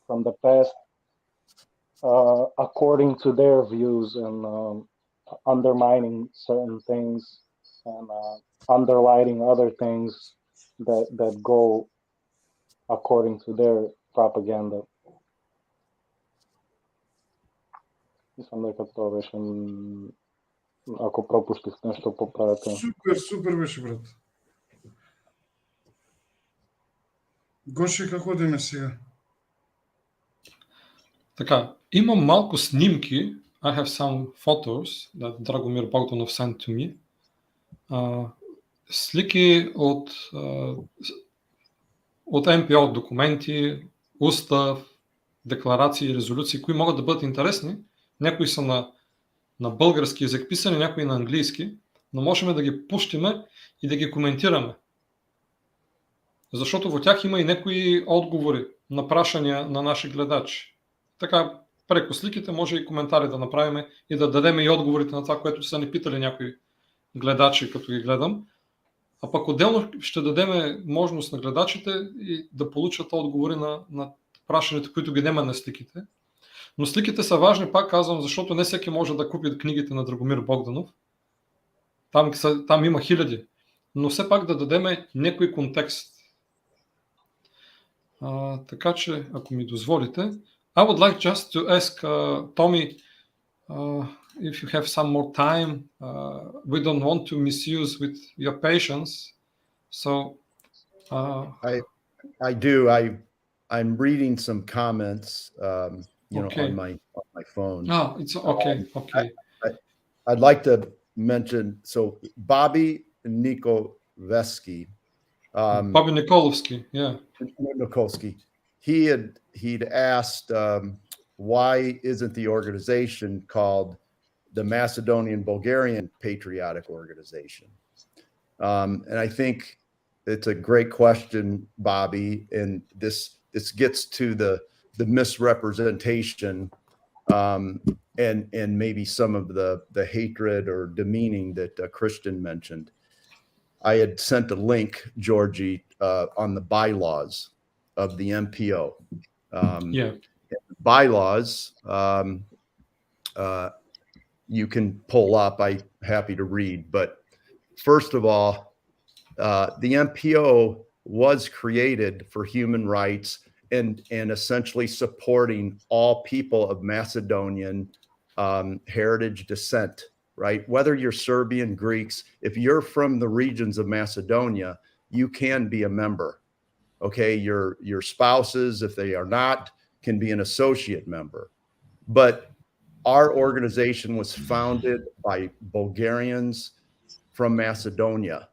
the past according to their views, and undermining certain things, and underlining other things that go according to their propaganda. Мислам дека тоа беше, ако пропуштив нешто, поправете. Супер беше, брат. Гоше, како одиме сега? Така, имам малко снимки. I have some photos that Dragomir Bogdanov sent to me. Слики от МПО документи, устав, декларации и резолюции, кои могат да бъдат интересни. Някои са на български език писани, някои на английски, но можем да ги пуштиме и да ги коментираме. Защото в тях има и някои отговори на прашания на наши гледачи. Така, преко сликите може и коментари да направим и да дадем и отговорите на това, което са ни питали някои гледачи, като ги гледам. А пък отделно ще дадем можност на гледачите и да получат отговори на прашаните, които ги нема на сликите. Но сликите са важни, пак казвам, защото не всеки може да купи книгите на Драгомир Богданов. Там има хиляди. Но все пак да дадем някой контекст. Така че, ако ми дозволите, I would like just to ask Tommy if you have some more time. We don't want to misuse with your patience. So I do. I'm reading some comments, okay. on my phone. Oh, it's okay. Okay. I'd like to mention, so Bobby Nikolovsky. Bobby Nikolovsky, yeah. Nikolsky. He'd asked, why isn't the organization called the Macedonian Bulgarian Patriotic Organization? And I think it's a great question, Bobby, and this gets to the misrepresentation and maybe some of the hatred or demeaning that Christian mentioned. I had sent a link, Georgie, on the bylaws of the MPO. Bylaws, you can pull up. I'm happy to read. But first of all, the MPO was created for human rights and essentially supporting all people of Macedonian heritage descent, right? Whether you're Serbian, Greeks, if you're from the regions of Macedonia, you can be a member. Okay, your spouses, if they are not, can be an associate member. But our organization was founded by Bulgarians from Macedonia,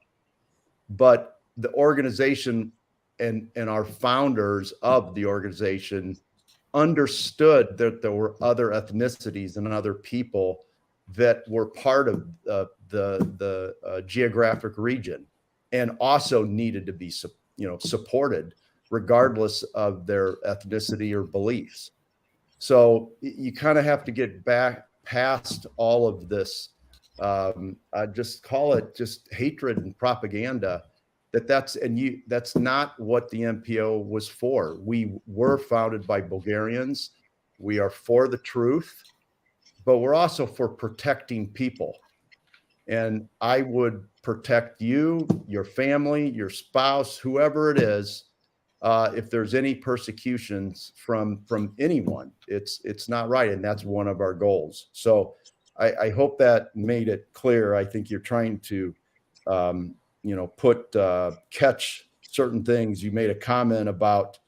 but the organization and our founders of the organization understood that there were other ethnicities and other people that were part of the geographic region and also needed to be supported regardless of their ethnicity or beliefs. So you kind of have to get back past all of this. I just call it just hatred and propaganda. That's not what the MPO was for. We were founded by Bulgarians. We are for the truth, but we're also for protecting people. And I would protect you, your family, your spouse, whoever it is. If there's any persecutions from anyone, it's not right, and that's one of our goals. So I hope that made it clear. I think you're trying to catch certain things. You made a comment about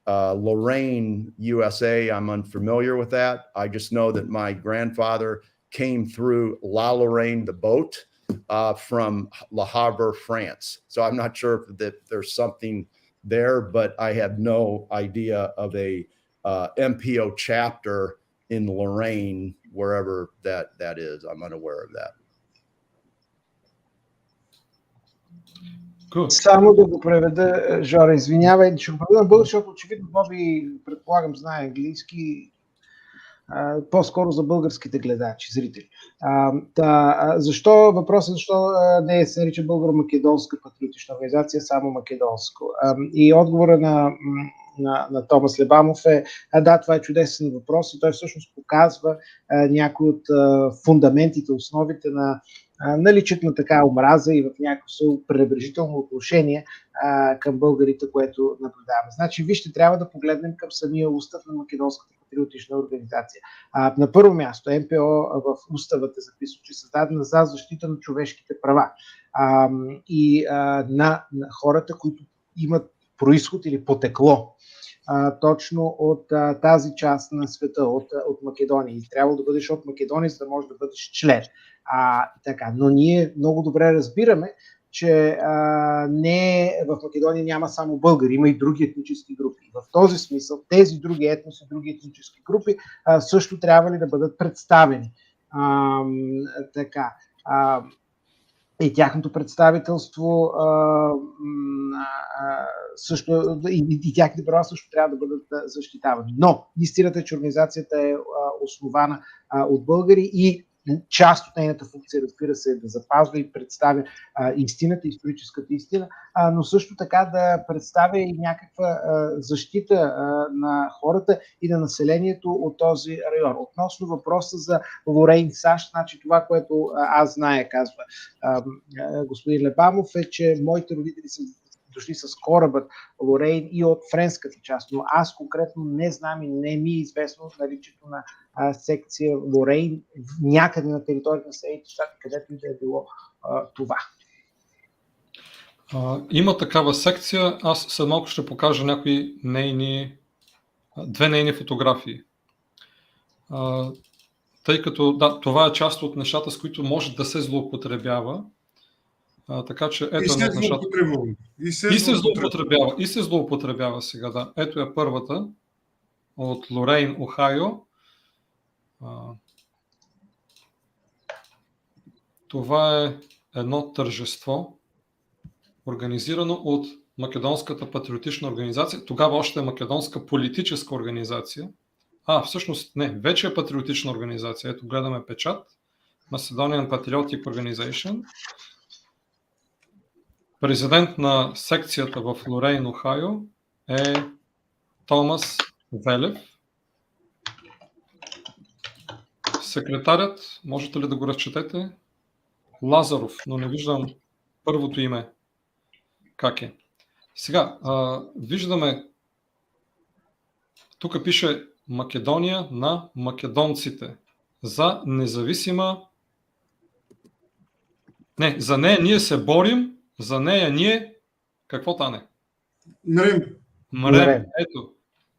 Lorraine, USA. I'm unfamiliar with that. I just know that my grandfather came through La Lorraine, the boat, from Le Havre, France. So I'm not sure if there's something there, but I have no idea of a MPO chapter in Lorraine, wherever that is. I'm unaware of that. Good. Само да го преведа, Жора, извинявай, ще го преведа на български, защото очевидно Боби, предполагам, знае английски, по-скоро за българските гледачи, зрители. Защо не се нарича Българо-македонска патриотична организация, само македонско? И отговора на Томас Лебамов е, да, това е чудесен въпрос и той всъщност показва някои от фундаментите, основите на наличието на така омраза и в някакво пренебрежително отношение към българите, което наблюдаваме. Значи, вижте, трябва да погледнем към самия устав на Македонската патриотична организация. На първо място, МПО в уставът е записано, че е създадена за защита на човешките права и на хората, които имат произход или потекло точно от тази част на света, от Македония. И трябва да бъдеш от Македония, за да можеш да бъдеш член. Така. Но ние много добре разбираме, че в Македония няма само българи, има и други етнически групи. В този смисъл тези други етноси, други етнически групи също трябва ли да бъдат представени. Така. И тяхното представителство също, и тяхните права също трябва да бъдат защитавани. Но истината е, че организацията е основана от българи и част от нейната функция, разбира се, е да запазва и представя истината, историческата истина, но също така да представя и някаква защита на хората и на населението от този район. Относно въпроса за Лорейн, САЩ, значи това, което аз зная, казва господин Лебамов, е, че моите родители са дошли с корабът Лорейн и от френската част, но аз конкретно не знам и не ми е известно наличието на секция Лорейн някъде на територията на Съединените щати, където и да е било това. Има такава секция. Аз след малко ще покажа две нейни фотографии. Тъй като това е част от нещата, с които може да се злоупотребява. Така че ето едно от нещата. И се злоупотребява сега, да. Ето е първата от Лорейн, Охайо. Това е едно тържество, организирано от Македонската патриотична организация. Тогава още е Македонска политическа организация. Всъщност не, вече е патриотична организация. Ето гледаме печат. Macedonian Patriotic Organization. Президент на секцията в Лорейн, Охайо е Томас Велев. Секретарят, можете ли да го разчетете? Лазаров, но не виждам първото име. Как е? Сега, виждаме, тук пише Македония на македонците. За независима... Не, за нея ние се борим, за нея ние... Какво тане? Мрем. Ето.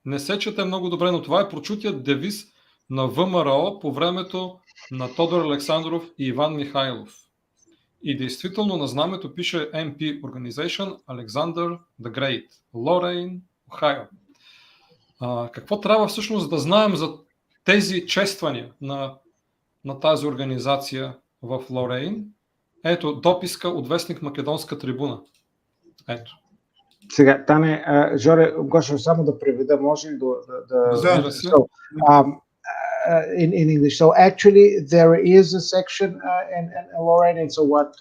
Не се чете много добре, но това е прочутият девиз на ВМРО по времето на Тодор Александров и Иван Михайлов. И действително на знамето пише MP Organization Alexander the Great, Лорейн, Охайо. Какво трябва всъщност да знаем за тези чествания на тази организация в Лорейн? Ето, дописка от вестник Македонска трибуна. Ето. Сега, Тане, Жоре, Гошо, само да преведа, може ли Разбира се. So, in English. So actually, there is a section in Lorraine, and so what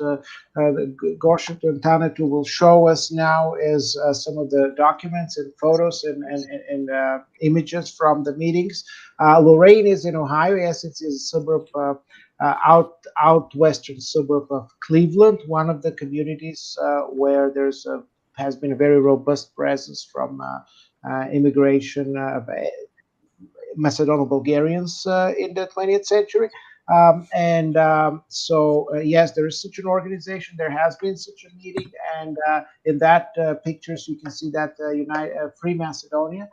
Gorshet and Tanetu will show us now is some of the documents and photos and images from the meetings. Lorraine is in Ohio. Yes, it's a suburb, out-western suburb of Cleveland, one of the communities where has been a very robust presence from immigration of Macedonian-Bulgarians in the 20th century. Yes, there is such an organization. There has been such a meeting, and in that pictures you can see that Free Macedonia.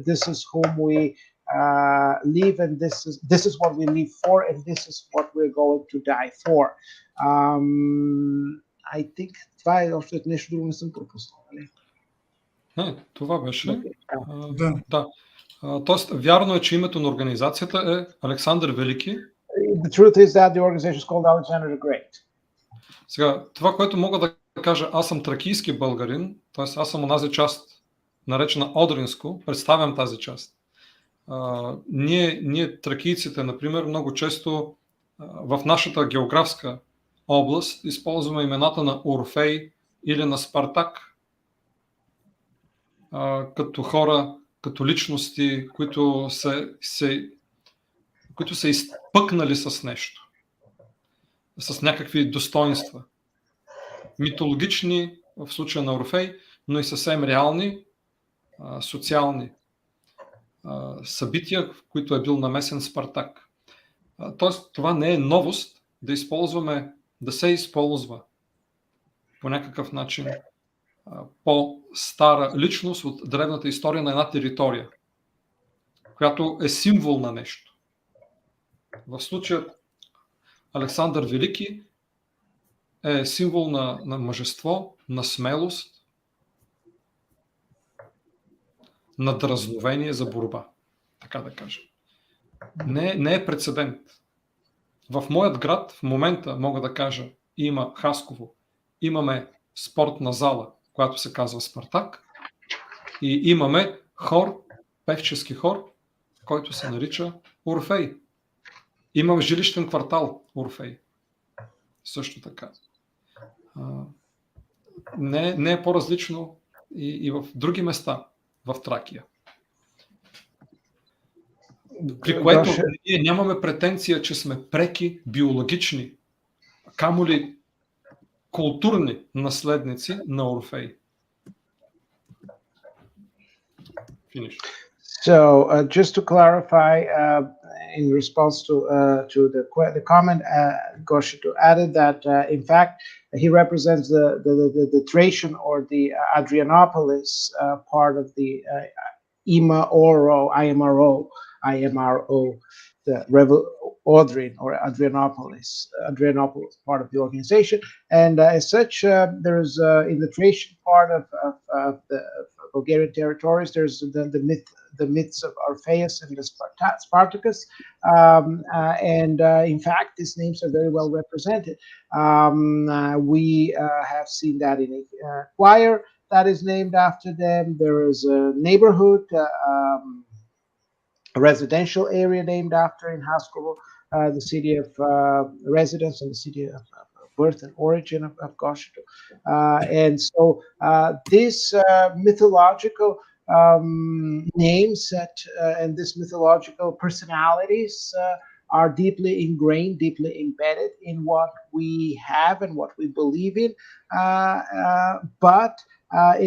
This is whom we live, and this is what we live for, and this is what we're going to die for. I think това е още нещо друго не съм пропуснал. Не, това беше. Да. Тоест, вярно е, че името на организацията е Александър Велики. The truth is that the organization is called Alexander the Great. Сега, това, което мога да кажа, аз съм тракийски българин, т.е. аз съм онази част, наречена Одринско, представям тази част. Ние тракийците, например, много често в нашата географска област използваме имената на Орфей или на Спартак като хора, като личности, които са изпъкнали с нещо, с някакви достоинства. Митологични в случая на Орфей, но и съвсем реални, социални събития, в които е бил намесен Спартак. Тоест, това не е новост да се използва по някакъв начин по-стара личност от древната история на една територия, която е символ на нещо. В случая Александър Велики е символ на мъжество, на смелост, на дразновение за борба, така да кажем. Не е прецедент. В моят град в момента, мога да кажа, има Хасково, имаме спортна зала, която се казва Спартак, и имаме хор, певчески хор, който се нарича Орфей. Имаме жилищен квартал Орфей. Също така. Не е по-различно и в други места в Тракия. При което ние нямаме претенция, че сме преки биологични, камо ли културни наследници на Орфей. Finish. So just to clarify, in response to the comment, Goshito added that in fact he represents the Thracian or the Adrianopolis part of the IMRO, the Audrin or Adrianopolis part of the organization, and as such, there is in the Thracian part of the Bulgarian territories, there's the myths of Orpheus and the Spartacus, and in fact, these names are very well represented. We have seen that in a choir that is named after them. There is a neighborhood, a residential area named after in Haskovo, the city of residence and the city of birth and origin of Goshito. And so this mythological names and this mythological personalities are deeply ingrained, deeply embedded in what we have and what we believe in. But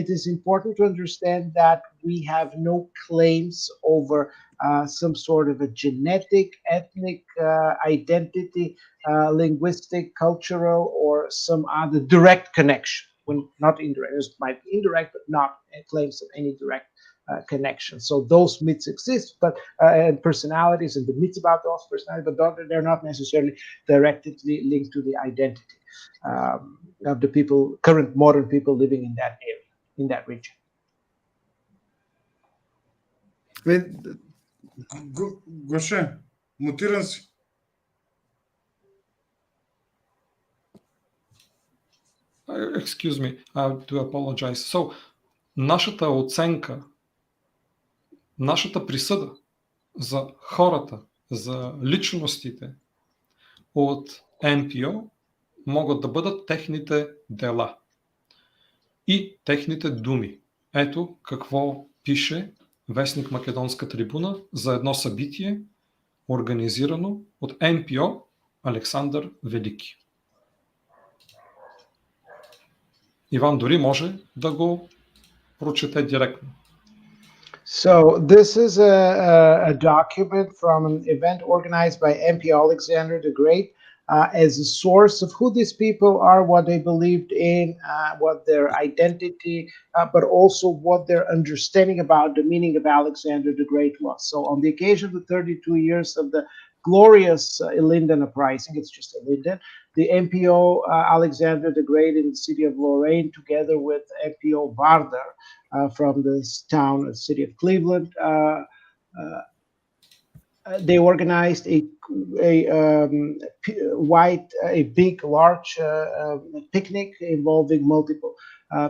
it is important to understand that we have no claims over some sort of a genetic, ethnic identity, linguistic, cultural, or some other direct connection. When not indirect, it might be indirect, but not claims of any direct connection. So those myths exist, but and personalities and the myths about those personalities, but they're not necessarily directly linked to the identity of the people, current modern people living in that area, in that region. Гоше, мутиран си. Excuse me, I do apologize. So, нашата оценка, нашата присъда за хората, за личностите от НПО могат да бъдат техните дела и техните думи. Ето какво пише вестник Македонска трибуна за едно събитие, организирано от НПО Александър Велики. Иван дори може да го прочете директно. So this is a document from an event organized by MP Alexander the Great as a source of who these people are, what they believed in, what their identity, but also what their understanding about the meaning of Alexander the Great was. So on the occasion of the 32 years of the glorious Ilinden uprising, it's just Ilinden, the MPO Alexander the Great in the city of Lorraine, together with MPO Vardar from this town, city of Cleveland, they organized a big, large picnic involving multiple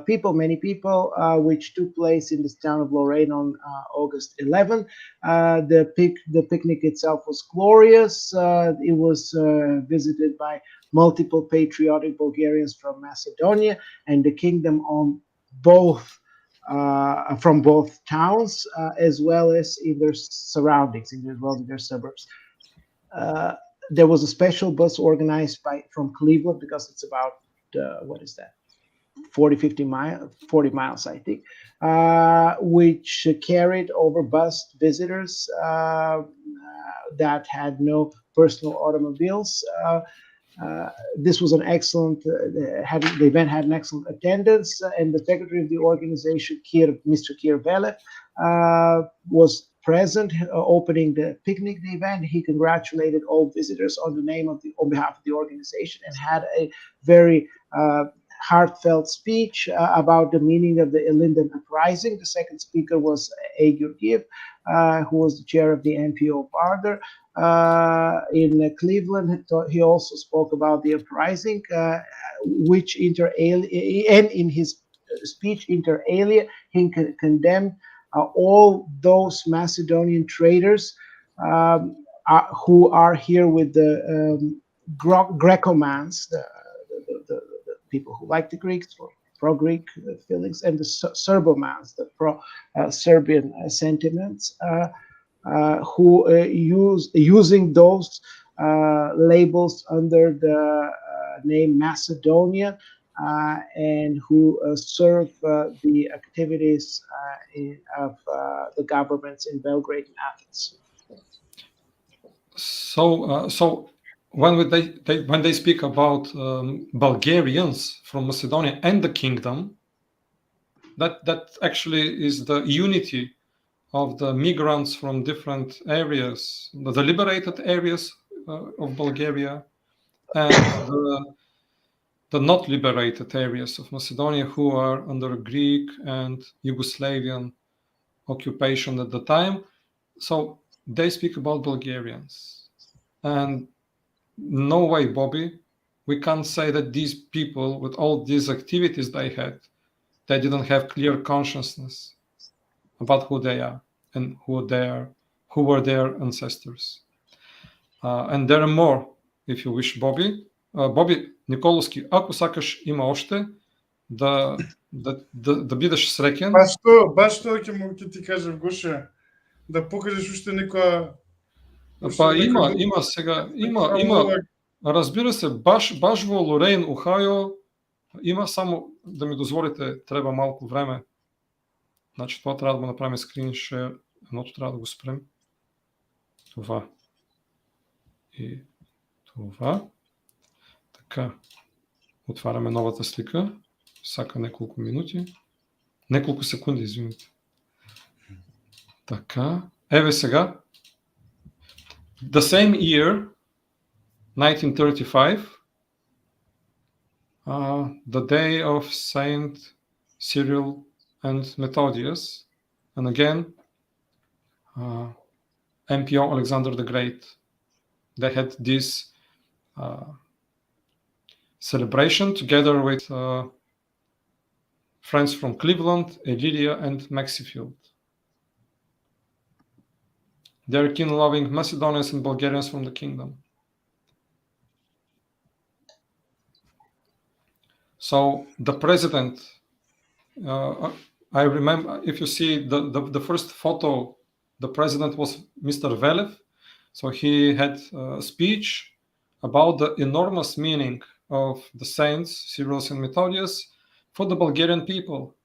people, many people, which took place in this town of Lorraine on August 11. The picnic itself was glorious. It was visited by multiple patriotic Bulgarians from Macedonia and the kingdom on from both towns, as well as in their surroundings, as well as their suburbs. There was a special bus organized from Cleveland, because it's about, 40 miles, I think, which carried over bus visitors that had no personal automobiles. This was an excellent, the event had an excellent attendance, and the secretary of the organization, Mr. Kirvelev, was present opening the picnic event. He congratulated all visitors on behalf of the organization, and had a very heartfelt speech about the meaning of the Ilinden uprising. The second speaker was Georgiev, who was the chair of the NPO Vardar in Cleveland. He also spoke about the uprising, which inter alia, and in his speech inter alia, he condemned all those Macedonian traders who are here with the Grecomans, the people who like the Greeks, for pro-Greek feelings, and the Serbomans, the pro-Serbian sentiments, who using those labels under the name Macedonia, and who serve the activities of the governments in Belgrade and Athens. So when they speak about Bulgarians from Macedonia and the kingdom, that actually is the unity of the migrants from different areas, the liberated areas of Bulgaria, and the not liberated areas of Macedonia, who are under Greek and Yugoslavian occupation at the time. So they speak about Bulgarians. And no way, Bobby, we can't say that these people, with all these activities they had, they didn't have clear consciousness about who they are and who were their ancestors. And there are more, if you wish, Bobby. Боби Николовски, ако сакаш, има още да бидеш среќен. Баш тоа ќе ти кажам, Гоше, да покажеш уште некоја. Има сега, разбира се, баш во Лорейн, Охайо, има, само да ми дозволите, треба малку време. Значи тоа треба да го направиме скрин шер, едното треба да го спрем. Това. И това. Така, отваряме новата слика, всяка няколко минути, няколко секунди, извинете. Така, еве сега. The same year, 1935, the day of Saint Cyril and Methodius, and again, MPO Alexander the Great. They had this celebration together with friends from Cleveland, Elyria, and Maxifield. They're kin-loving Macedonians and Bulgarians from the kingdom. So the president, I remember, if you see the first photo, the president was Mr. Velev. So he had a speech about the enormous meaning of the saints, Cyril and Methodius, for the Bulgarian people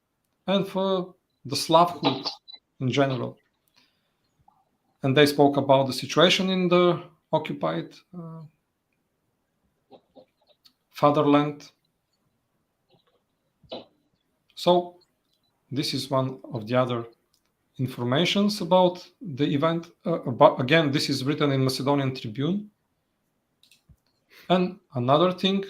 and for the Slavhood in general. And they spoke about the situation in the occupied fatherland. So this is one of the other informations about the event. Again, this is written in Macedonian Tribune. And another thing,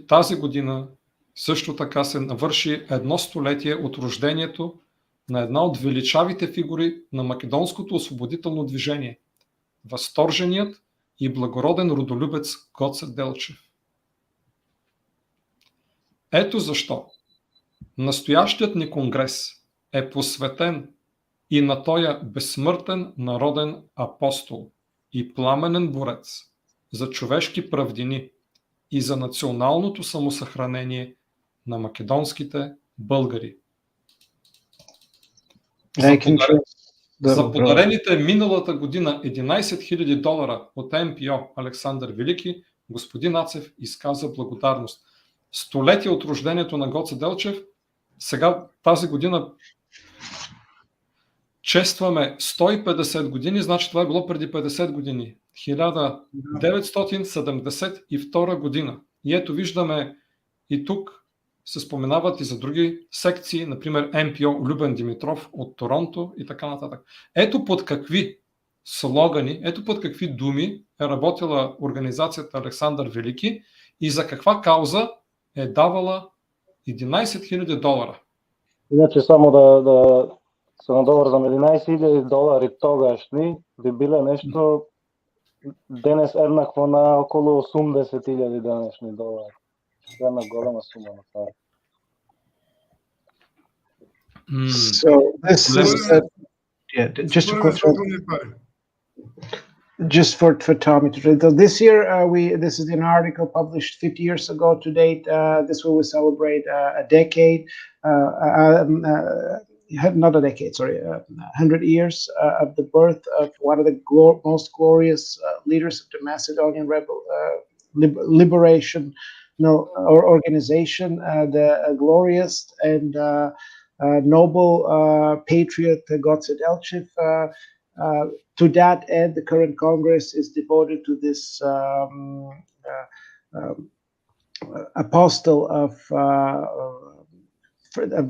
тази година също така се навърши 1 столетие от рождението на една от величавите фигури на македонското освободително движение, възторженият и благороден родолюбец Гоце Делчев. Ето защо настоящият ни конгрес е посветен и на тоя безсмъртен народен апостол и пламенен борец за човешки правдини и за националното самосъхранение на македонските българи. За подарените миналата година $11,000 от МПО Александър Велики, господин Ацев изказа благодарност. Столетие от рождението на Гоце Делчев, сега тази година честваме 150 години, значи това е било преди 50 години. 1972 година. И ето виждаме и тук се споменават и за други секции, например МПО Любен Димитров от Торонто и така нататък. Ето под какви слогани, ето под какви думи е работила организацията Александър Велики и за каква кауза е давала $11,000. Иначе само да се надовързам, $11,000 тогашни би биле нещо денес еднакво на около $80,000 днешни долари. Една голяма сума на това. So this is just for Tommy to read. This year, this is an article published 50 years ago to date. This will we celebrate a decade, not a decade, sorry, 100 years of the birth of one of the most glorious leaders of the Macedonian liberation organization, the glorious and noble patriot Goce Delčev. To that end, the current Congress is devoted to this apostle of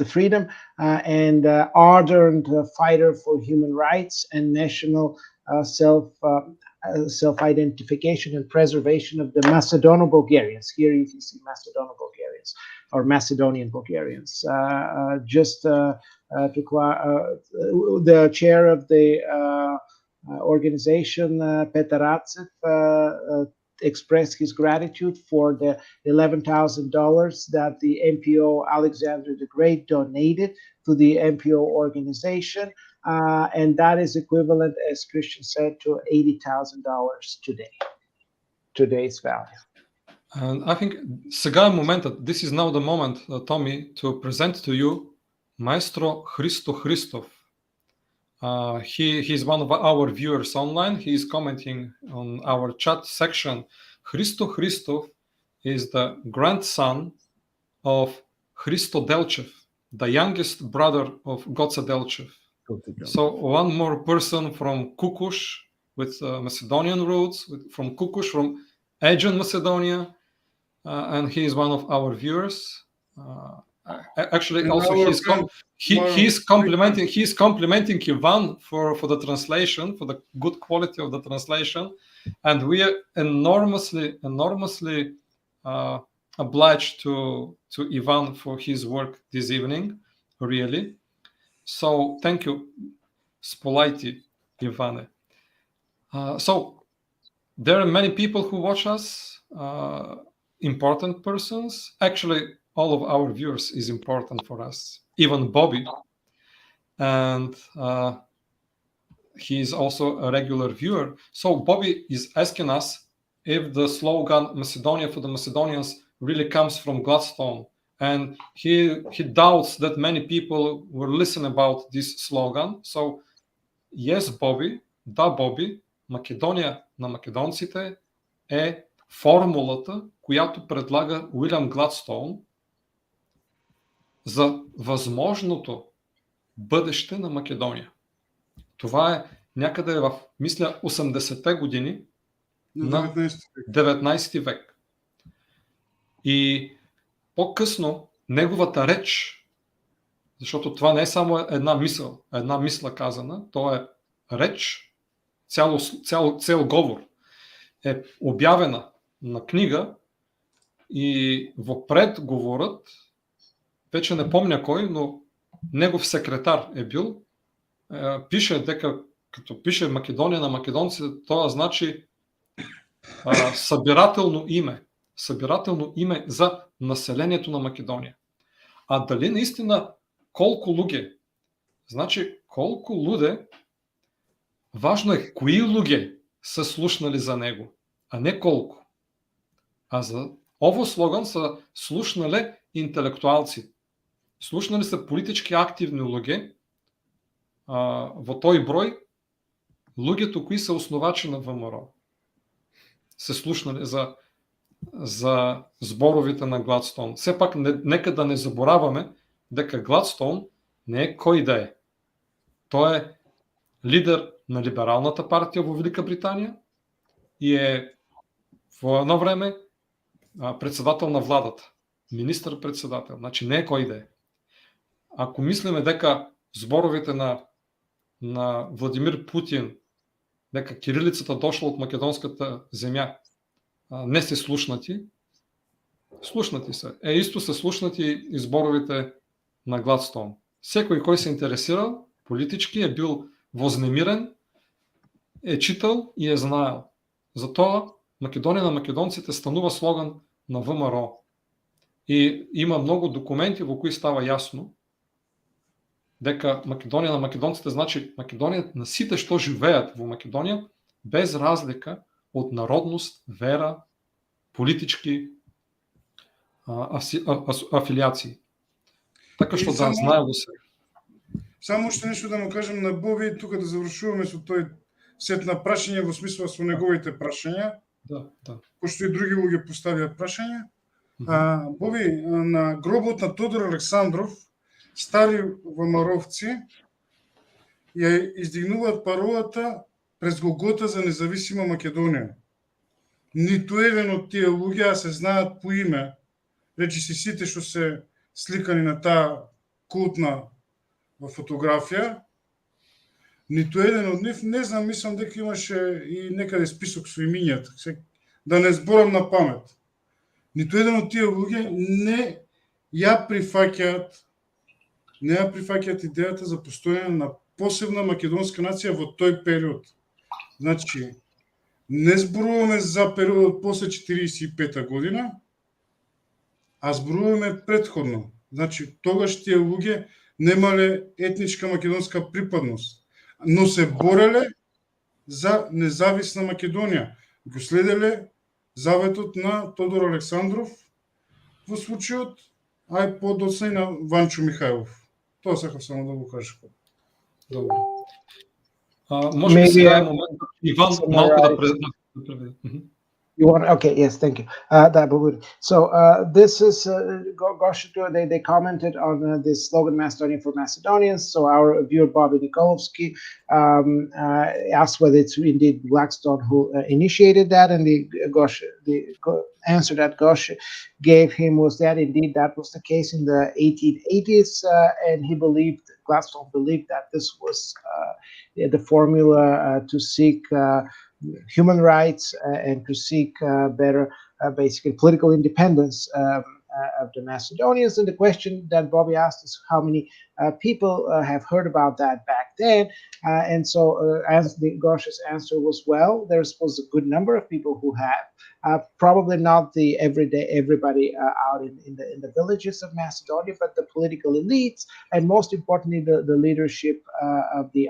the freedom and ardent fighter for human rights and national self-identification and preservation of the Macedono-Bulgarians. Here you can see Macedono-Bulgarians or Macedonian Bulgarians. The chair of the organization, Petar Atsev, expressed his gratitude for the $11,000 that the MPO Alexander the Great donated to the MPO organization, and that is equivalent, as Christian said, to $80,000 today, today's value. And I think сега е моментът, this is now the moment, Tommy, to present to you Maestro Hristo Hristov. He's one of our viewers online. He is commenting on our chat section. Hristo Hristov is the grandson of Hristo Delčev, the youngest brother of Goce Delčev. So one more person from Kukuš with Macedonian roots, from Kukuš, from Aegean Macedonia, and he is one of our viewers. Actually, And also our he's friend he's complimenting Ivan for the translation, for the good quality of the translation, and we are enormously obliged to Ivan for his work this evening, really. So thank you, Spoliti, Ivane. So there are many people who watch us, important persons. Actually, all of our viewers is important for us, even Bobby. And he is also a regular viewer. So Bobby is asking us if the slogan Macedonia for the Macedonians really comes from Gladstone. And he doubts that many people will listen about this slogan. So yes, Bobby, да, Bobby, Македония на македонците е формулата, която предлага Уилям Гладстоун за възможното бъдеще на Македония. Това е някъде в, мисля, 80-те години на 19 век. И по-късно неговата реч, защото това не е само една мисъл казана, то е реч, цял говор, е обявена на книга и въпред говорът, вече не помня кой, но негов секретар е бил, пише дека, като пише Македония на македонците, това значи събирателно име за населението на Македония. А дали наистина колко луѓе, значи колко луде, важно е кои луѓе са слушнали за него, а не колко. А за ово слоган са слушнале интелектуалци. Слушнали са политички активни луѓе, во тој број, луѓето кои са основачи на ВМРО, се слушнали за зборовите на Гладстоун. Все пак нека да не забораваме дека Гладстоун не е кој да е. Той е лидер на либералната партия во Велика Британија и е во едно време председател на владата, министър-председател. Значи не е кој да е. Ако мислиме дека зборовите на Владимир Путин, дека кирилицата дошла от македонската земя, не се слушнати са. Исто се слушнати и зборовите на Гладстоун. Секој кој се интересирал политички е бил вознемирен, е читал и е знаел. Затоа Македония на македонците станува слоган на ВМРО. И има много документи во кои става ясно дека Македония на македонците значи Македония на сите што живеат во Македонија, без разлика од народност, вера, политички афилиации. Така што да знае во се. Само уште нешто да му кажем на Боби, тука да завршуваме со тој сет на прашања во смисла со неговите прашања. Да. Пошто и други луѓе поставиат прашања. Боби, на гробот на Тодор Александров, стари ВМРО-вци ја издигнуваат паролата през Голгота за независима Македонија. Ниту еден од тие луѓе се знаат по име, речи си сите што се сликани на таа култна фотографија, ниту еден од нив, не знам, мислам дека имаше и некаде список со имињата, да не зборам на памет. Ниту еден од тие луѓе не ја прифаќаат идејата за постојање на посебна македонска нација во тој период. Значи, не зборуваме за периодот после 45 година, а зборуваме предходно. Значи, тогаш тие луѓе немале етничка македонска припадност, но се бореле за независна Македонија. Го следеле заветот на Тодор Александров во случајот, а и подоцна и на Ванчо Михајлов. Тоа сакав само да го кажам. Добро. Може би сега е момент Иван малко да преведе. You want? Okay, yes, thank you. That would. So this is they commented on this slogan "Macedonia for Macedonians." So our viewer Bobby Nikolovsky asked whether it's indeed Blackstone who initiated that, and the answer that Gosh gave him was that indeed that was the case in the 1880s, and Gladstone believed that this was the formula to seek human rights and to seek better, basically political independence of the Macedonians. And the question that Bobby asked is how many people have heard about that back then. And so as the Gosh's answer was, well, there was a good number of people who have. Probably not the everybody out in the villages of Macedonia, but the political elites, and most importantly, the leadership of the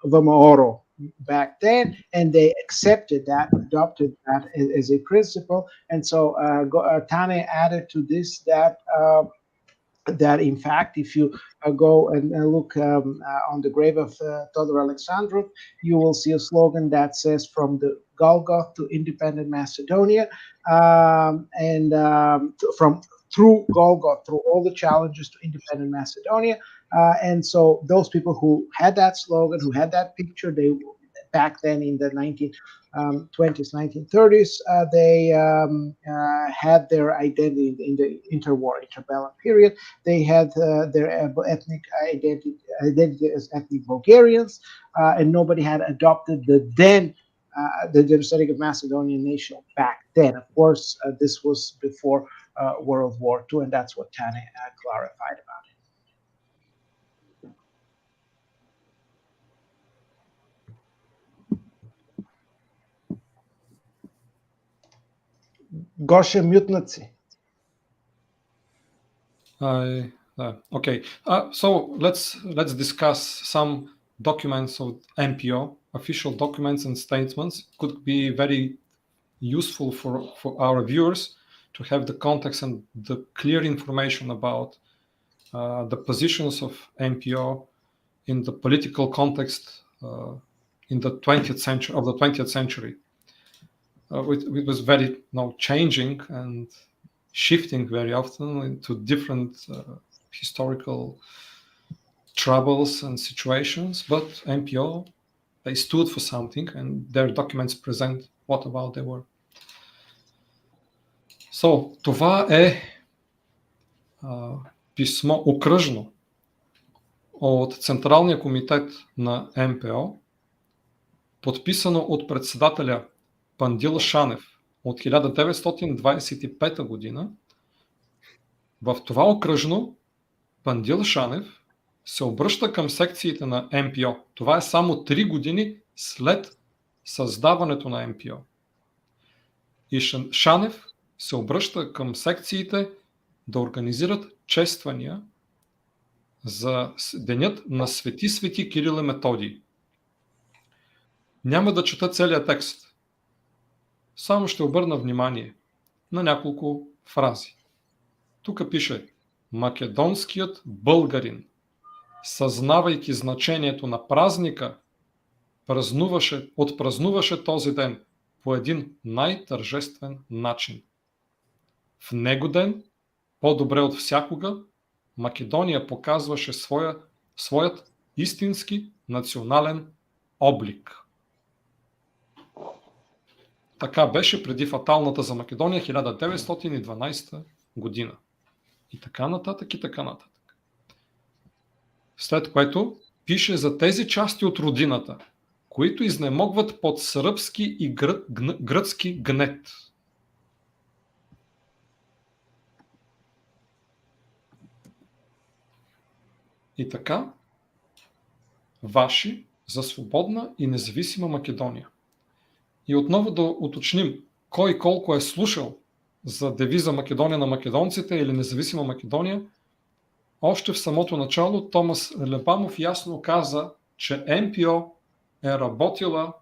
Vomoro back then, and they accepted that, adopted that as a principle. And so Tane added to this that in fact, if you go and look on the grave of Todor Alexandrov, you will see a slogan that says "From the Golgoth to independent Macedonia," through Golgoth, through all the challenges to independent Macedonia. And so those people who had that slogan, who had that picture, they back then in the 1920s, 1930s, they had their identity in the interwar, interbellum period. They had their ethnic identity as ethnic Bulgarians, and nobody had adopted the democratic of Macedonian nation back then. Of course, this was before World War II, and that's what Tane clarified about it. Goše, mutnaci. Okay. So let's discuss some documents of MPO, official documents and statements. Could be very useful for our viewers to have the context and the clear information about the positions of MPO in the political context in the 20th century. It was very changing and shifting very often into different historical troubles and situations, but MPO, they stood for something, and their documents present what about they were. So, това е писмо окръжно от Централния комитет на МПО, подписано от председателя Пандил Шанев от 1925 година. В това окръжно Пандил Шанев се обръща към секциите на МПО. Това е само 3 години след създаването на МПО. И Шанев се обръща към секциите да организират чествания за денят на Свети Кирил и Методий. Няма да чета целият текст. Само ще обърна внимание на няколко фрази. Тук пише: македонският българин, съзнавайки значението на празника, отпразнуваше този ден по един най-тържествен начин. В него ден, по-добре от всякога, Македония показваше своят истински национален облик. Така беше преди фаталната за Македония 1912 година. И така нататък, и така нататък. След което пише за тези части от родината, които изнемогват под сръбски и гръцки гнет. И така, ваши за свободна и независима Македония. И отново да уточним, кой колко е слушал за девиза Македония на македонците или независима Македония. Още в самото начало Томас Лебамов ясно каза, че МПО е работила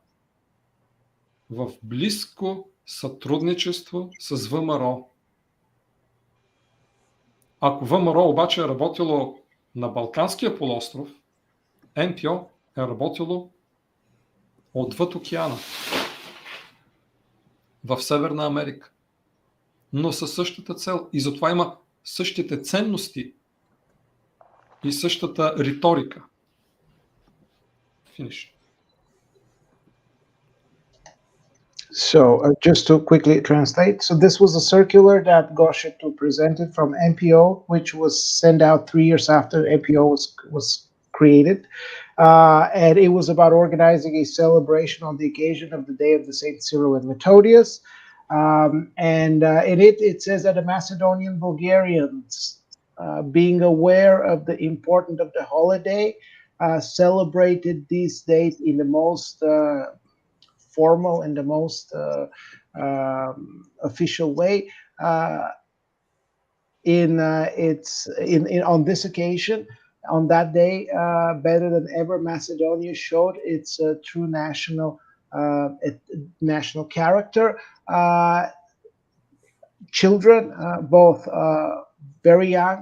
в близко сътрудничество с ВМРО. Ако ВМРО обаче е работило на Балканския полуостров, МПО е работило отвъд океана. в Северна Америка, но със същата цел и затова има същите ценности и същата риторика. Finish. So just to quickly translate, so this was a circular that Goshetu presented from NPO, which was sent out 3 years after NPO was created, and it was about organizing a celebration on the occasion of the day of the Saint Cyril and Methodius, and in it says that the Macedonian Bulgarians, being aware of the importance of the holiday, celebrated this date in the most formal and the most official way. On this occasion, on that day, better than ever, Macedonia showed its true national character. Children, both very young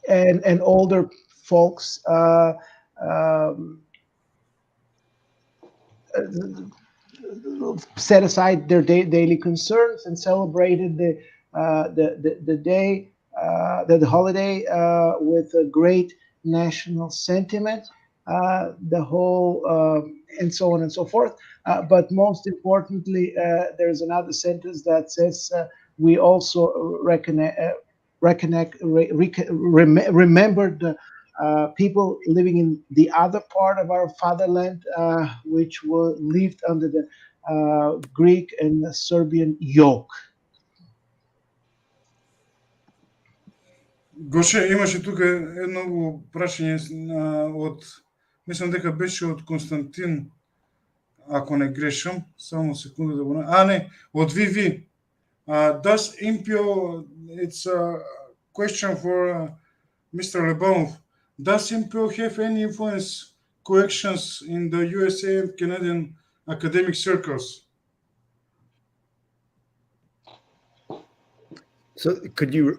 and older folks, set aside their daily concerns and celebrated the day, the holiday, with a great national sentiment, the whole, and so on and so forth. But most importantly, there's another sentence that says we also remembered the people living in the other part of our fatherland, which lived under the Greek and Serbian yoke. Гоше, имаше тук едно прашање од, мислам дека беше од Константин, ако не грешам, само секунда да го... не, од ВВ. Does MPO, it's a question for Mr. Lebonov. Does MPO have any influence corrections in the USA and Canadian academic circles? So could you,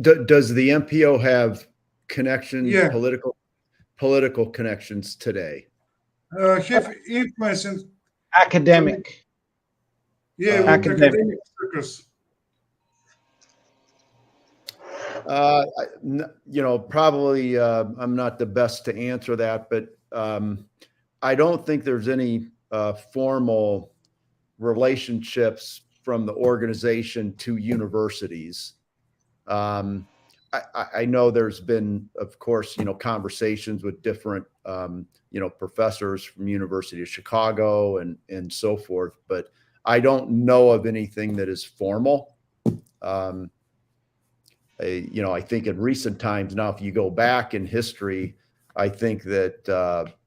does the MPO have connections, Yeah. political connections today? Have influence in Academic. academic circles. Probably I'm not the best to answer that, but I don't think there's any formal relationships from the organization to universities. I know there's been, of course, conversations with different, professors from University of Chicago and so forth, but I don't know of anything that is formal. I think in recent times now, if you go back in history, I think that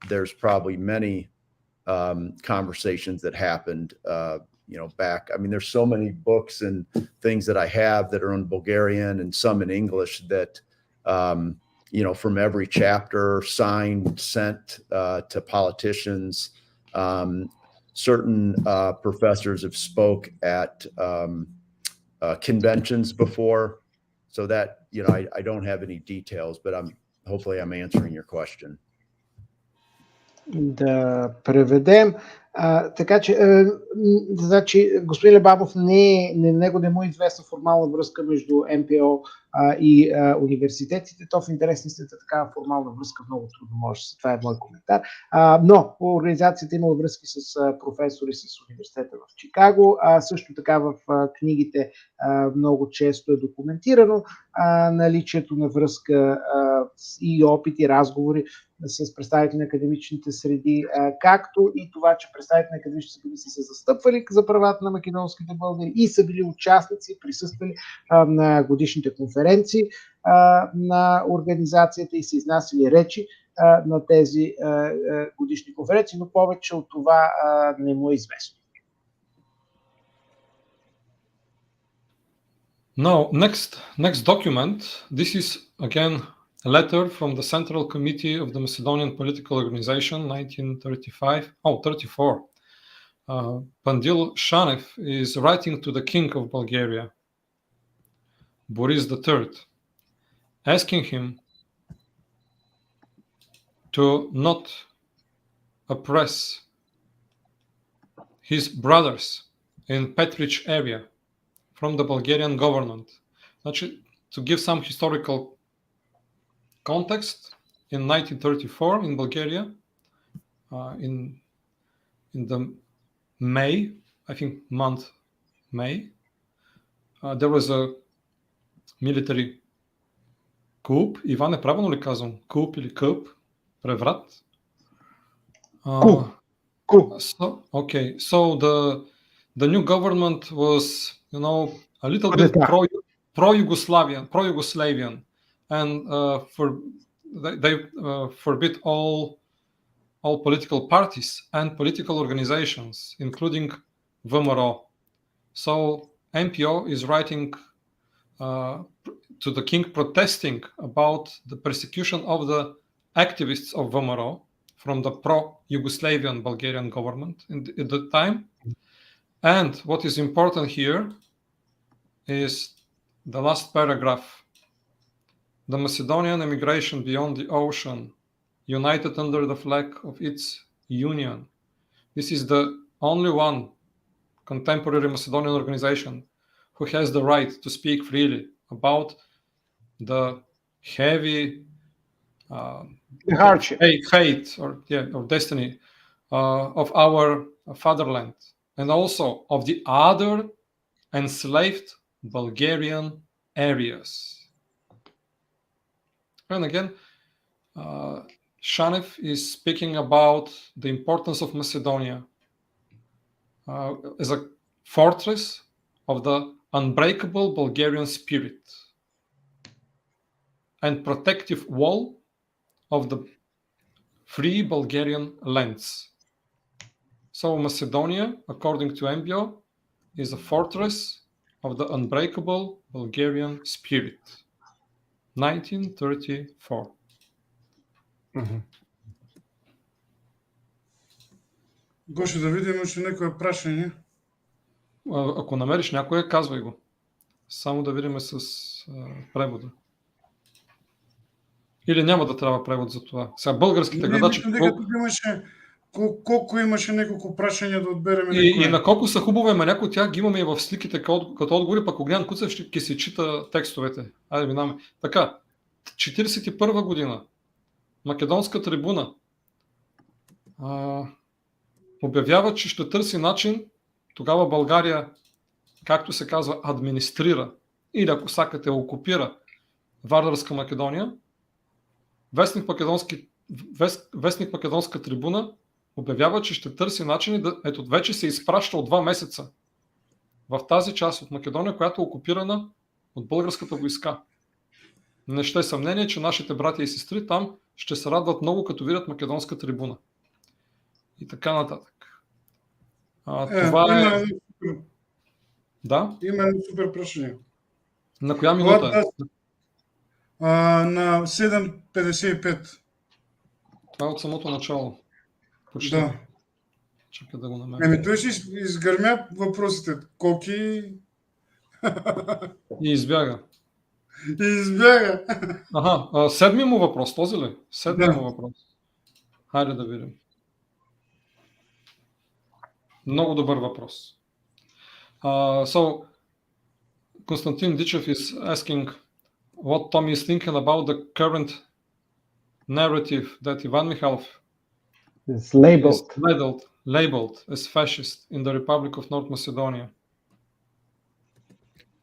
there's probably many conversations that happened, back. I mean, there's so many books and things that I have that are in Bulgarian and some in English that, from every chapter signed, sent to politicians. Certain professors have spoke at conventions before. So that, I don't have any details, but hopefully I'm answering your question. Да преведем. Така че, значи, господин Лебабов, него не му е известна формална връзка между МПО и университетите. То в интерес истината такава формална връзка много трудно може. Това е мой коментар. Но организацията има връзки с професори с университета в Чикаго. Също така в книгите много често е документирано наличието на връзка и опити, разговори с представители на академичните среди, както и това, че представители на академичните среди са се застъпвали за правата на македонските българи и са били участници, присъствали на годишните конференции на организацията и са изнасяли речи на тези годишни конференции, но повече от това не му е известно. Now, next document, this is again a letter from the Central Committee of the Macedonian Political Organization, 1934. Pandil Shanev is writing to the King of Bulgaria, Boris III, asking him to not oppress his brothers in Petric area from the Bulgarian government. Значи, to give some historical context, in 1934 in Bulgaria, in the May, I think month May, there was a military coup. Иване, правилно ли казвам? Coup или къп? Преврат? Coup. So the new government was, a little bit pro-Yugoslavian, and they forbid all political parties and political organizations, including ВМРО. So NPO is writing to the king protesting about the persecution of the activists of ВМРО from the pro-Yugoslavian Bulgarian government at the time. And what is important here is the last paragraph. The Macedonian emigration beyond the ocean, united under the flag of its union. This is the only one contemporary Macedonian organization who has the right to speak freely about the heavy hardship, fate or destiny of our fatherland, and also of the other enslaved Bulgarian areas. And again, Shanev is speaking about the importance of Macedonia as a fortress of the unbreakable Bulgarian spirit and protective wall of the free Bulgarian lands. So Macedonia, according to MBO, is a fortress of the unbreakable Bulgarian spirit. 1934. Гоше да видим още някое прашање. Ако намериш някое, казвай го. Само да видим с превода. Или няма да трябва превод за това. Сега българските гледачи... Колко имаше неколко прашања да одбереме. И на колко са хубави, ама някои от тях ги имаме и в сликите като отговори, пък Огнян Куцев ще си чита текстовете. Айде минаме. Така, 1941 година Македонска трибуна обявява, че ще търси начин, тогава България, както се казва, администрира или ако сакате окупира Вардарска Македония. Вестник Македонска трибуна обявява, че ще търси начини ето вече се изпраща от 2 месеца в тази част от Македония, която е окупирана от българската войска. Не ще е съмнение, че нашите братя и сестри там ще се радват много, като видят Македонска трибуна. И така нататък. Това е... Да? Има едно супер прашање. На коя минута е? На 7:55. Това е от самото начало. Почти. Да. Чакай да го намеря. Той си изгърмя въпросите. Колки... И избяга. Аха, седми му въпрос, този ли? Седми му въпрос. Хайде да видим. Много добър въпрос. So, Константин Дичев is asking what Tommy is thinking about the current narrative that Ivan Mikhailov is labeled as fascist in the Republic of North Macedonia.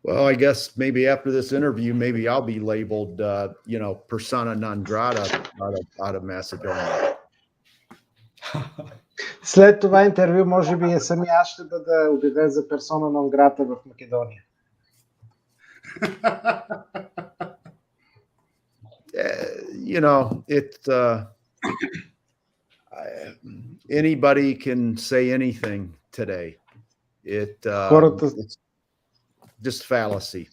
Well, I guess maybe after this interview, maybe I'll be labeled, persona non grata out of Macedonia. След това интервю, може би сами аз ще бъда обявен за персона нон грата в Македония. Anybody can say anything today. It's just fallacy.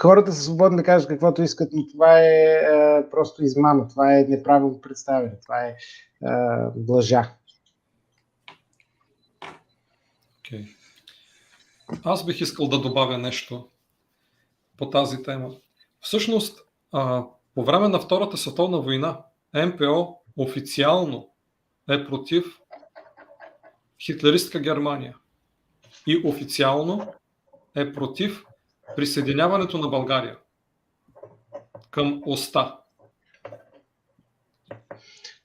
Хората са свободни да кажат каквото искат, но това е просто измама, това е неправилно представяне, това е лъжа. Okay. Аз бих искал да добавя нещо по тази тема. Всъщност, по време на Втората световна война, МПО официално е против хитлеристка Германия и официално е против присъединяването на България към ОСТА.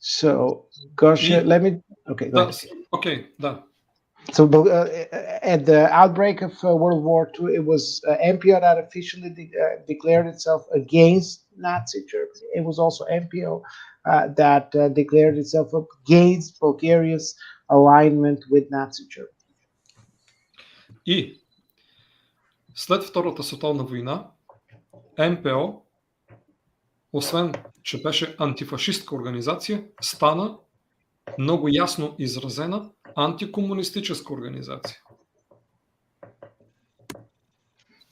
So, Gosha, let me. Okay, go Да, ahead. окей, да. So, at the outbreak of World War II, it was MPO that officially declared itself against Nazi Germany. It was also MPO that declared itself against Bulgaria's alignment with Nazi Germany. И след Втората световна война, МПО, освен че беше антифашистка организация, стана много ясно изразена антикомунистическа организация.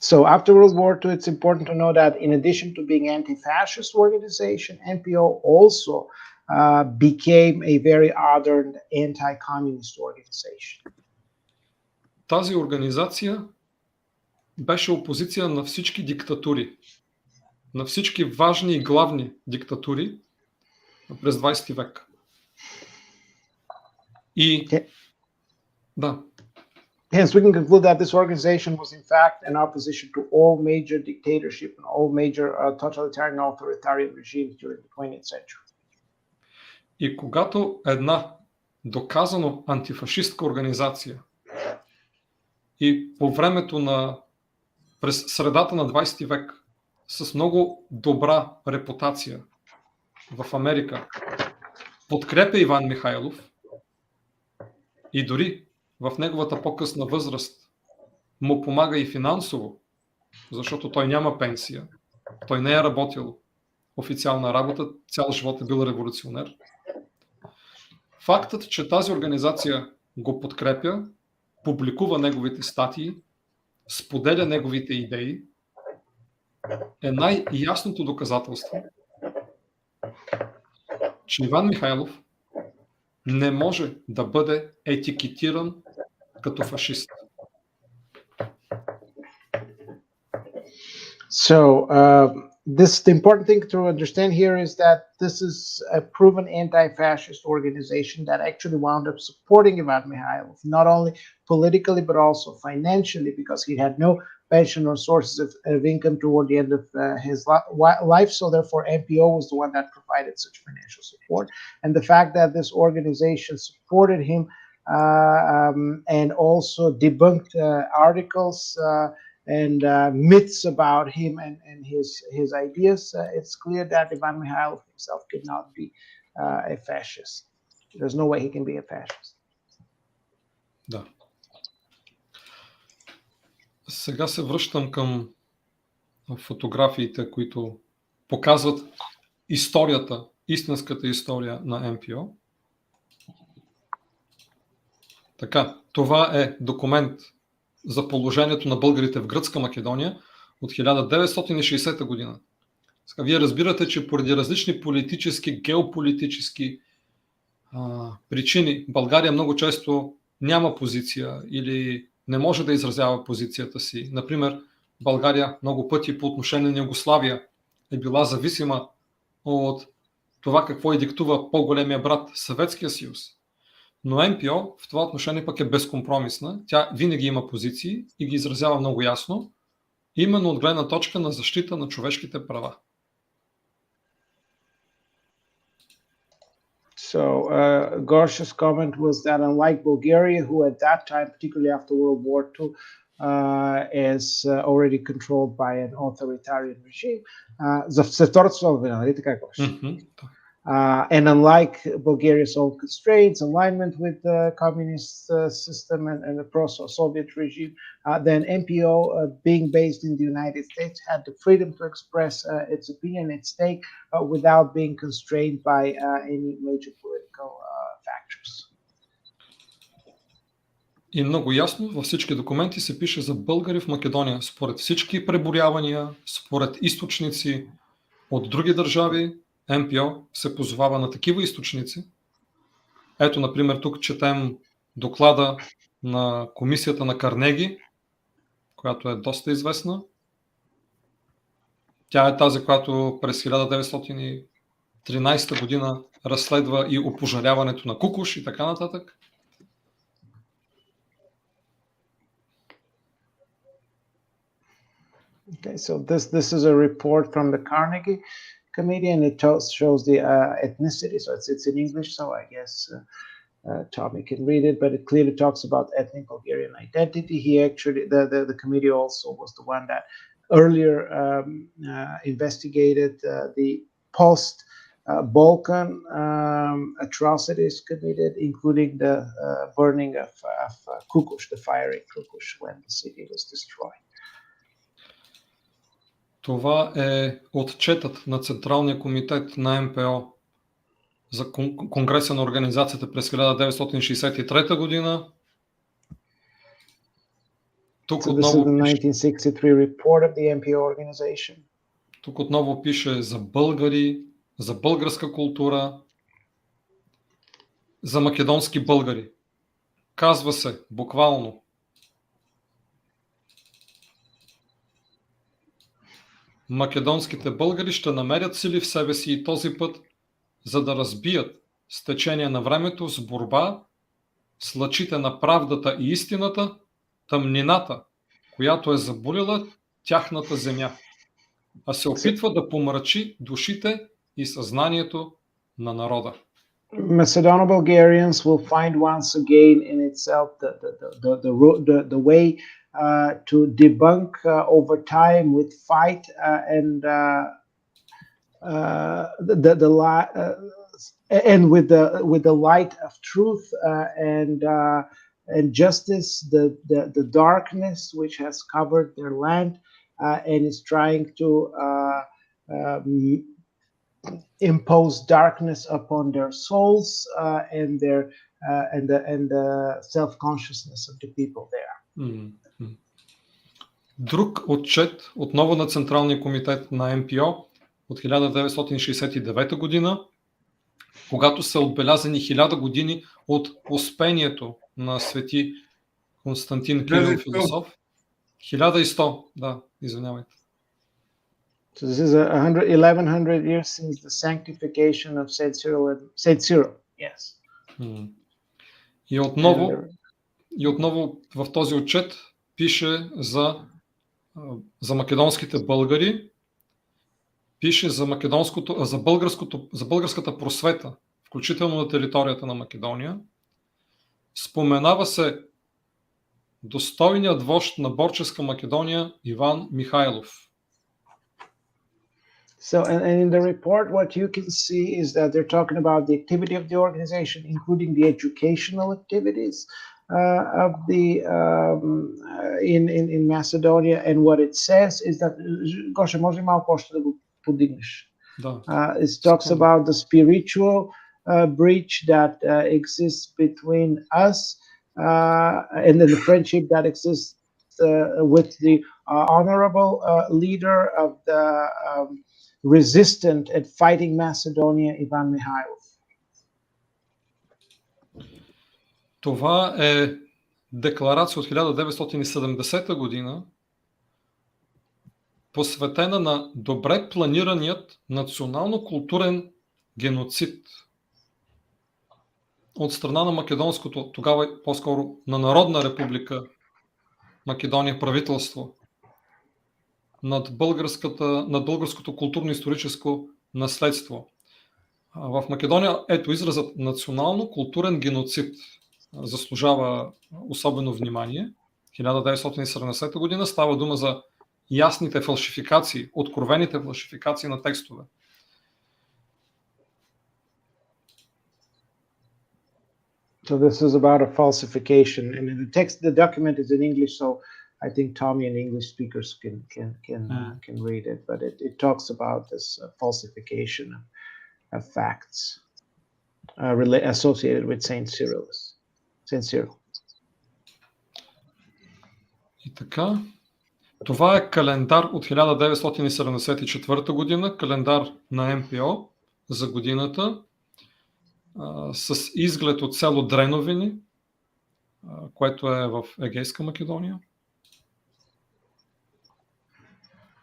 So after World War II, it's important to know that in addition to being anti-fascist organization, MPO also became a very modern anti-communist organization. Тази организация беше опозиция на всички диктатури, на всички важни и главни диктатури през 20 век. И да. Hence, we can conclude that this organization was in fact an opposition to all major dictatorship and all major totalitarian and authoritarian regimes during the 20th century. И когато една доказано антифашистка организация и по времето на през средата на 20 век с много добра репутация в Америка подкрепя Иван Михайлов и дори в неговата по-късна възраст му помага и финансово, защото той няма пенсия, той не е работил официална работа, цял живот е бил революционер. Фактът, че тази организация го подкрепя, публикува неговите статии, споделя неговите идеи, е най-ясното доказателство, че Иван Михайлов не може да бъде етикетиран като фашист. So, the important thing to understand here is that this is a proven anti-fascist organization that actually wound up supporting Ivan Mikhailov, not only politically but also financially, because he had no pension or sources of income toward the end of his life. So therefore, MPO was the one that provided such financial support. And the fact that this organization supported him and also debunked articles and myths about him and his ideas, it's clear that Ivan Mikhailov himself could not be a fascist. There's no way he can be a fascist. Да. Сега се връщам към фотографиите, които показват историята, истинската история на МПО. Така, това е документ за положението на българите в Гръцка Македония от 1960 година. Сега, вие разбирате, че поради различни политически, геополитически причини България много често няма позиция или не може да изразява позицията си. Например, България много пъти по отношение на Югославия е била зависима от това какво и диктува по-големия брат Съветския съюз. Но МПО в това отношение пък е безкомпромисна. Тя винаги има позиции и ги изразява много ясно, именно от гледна точка на защита на човешките права. So Gorsha's comment was that unlike Bulgaria, who at that time, particularly after World War II, is already controlled by an authoritarian regime, за Втората световна война, нали така, Гоша? And unlike Bulgaria's own constraints, alignment with the communist system and the pro-Soviet regime, then MPO, being based in the United States, had the freedom to express its opinion, its take, without being constrained by any major political factors. И много ясно във всички документи се пише за българи в Македония. Според всички преброявания, според източници от други държави, МПО се позовава на такива източници. Ето, например, тук четем доклада на комисията на Карнеги, която е доста известна. Тя е тази, която през 1913 година разследва и опожаряването на Кукуш и така нататък. Okay, so this is a report from the Carnegie Committee, and it shows the ethnicity. So it's in English, so I guess Tommy can read it, but it clearly talks about ethnic Bulgarian identity. He actually, the committee also was the one that earlier investigated the post-Balkan atrocities committed, including the burning of Kukush, the firing Kukush, when the city was destroyed. Това е отчетът на Централния комитет на МПО за Конгреса на организацията през 1963 година. Тук So this is the 1963 report of the MPO organization. Тук отново пише за българи, за българска култура, за македонски българи. Казва се буквално: македонските българи ще намерят сили в себе си и този път, за да разбият с течение на времето с борба с лъчите на правдата и истината, тъмнината, която е заболила тяхната земя, а се опитва да помрачи душите и съзнанието на народа. Macedono-Bulgarians will find once again in itself the way to debunk over time with fight and and with the light of truth and justice, the darkness which has covered their land and is trying to impose darkness upon their souls and their and the self-consciousness of the people there. Друг отчет, отново на Централния комитет на МПО от 1969 година, когато са отбелязани 1000 години от успението на свети Константин Кирил философ. 1100, да, извинявайте. So this is 1100 years since the sanctification of Saint Cyril. Yes. И отново в този отчет пише за македонските българи, пише за българската просвета, включително на територията на Македония. Споменава се достойният вожд на борческа Македония Иван Михайлов. So, and in the report, what you can see is that they're talking about the activity of the organization, including the educational activities of the in Macedonia. And what it says is that Goша, може ли малко още да го подигнеш? It talks about the spiritual breach that exists between us and then the friendship that exists with the honorable leader of the resistant and fighting Macedonia, Ivan Mikhailov. Това е декларация от 1970 година, посветена на добре планираният национално-културен геноцид от страна на македонското, тогава по-скоро на Народна република Македония правителство, над българското културно-историческо наследство. В Македония, ето, изразът национално-културен геноцид заслужава особено внимание. 1970 година става дума за ясните фалшификации, откровените фалшификации на текстове. So this is about a falsification, and in the document is in English, so I think Tommy and English speakers can read it, but it talks about this falsification of facts associated with Saint Cyril. И така, това е календар от 1974 година, календар на МПО за годината, с изглед от село Дреновини, което е в Егейска Македония.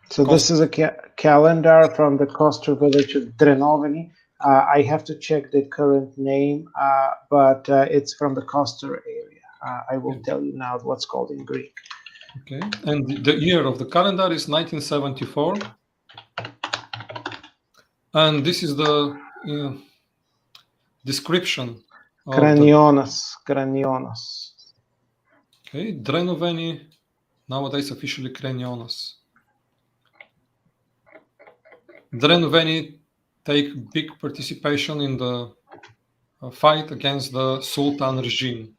So this is a calendar from the coastal village of Drenovini. I have to check the current name, but it's from the coastal area. I will tell you now what's called in Greek. Okay, and the year of the calendar is 1974. And this is the description of Cranionas. Okay, Drenoveni, nowadays officially Cranionas. Drenoveni take big participation in the fight against the Sultan regime.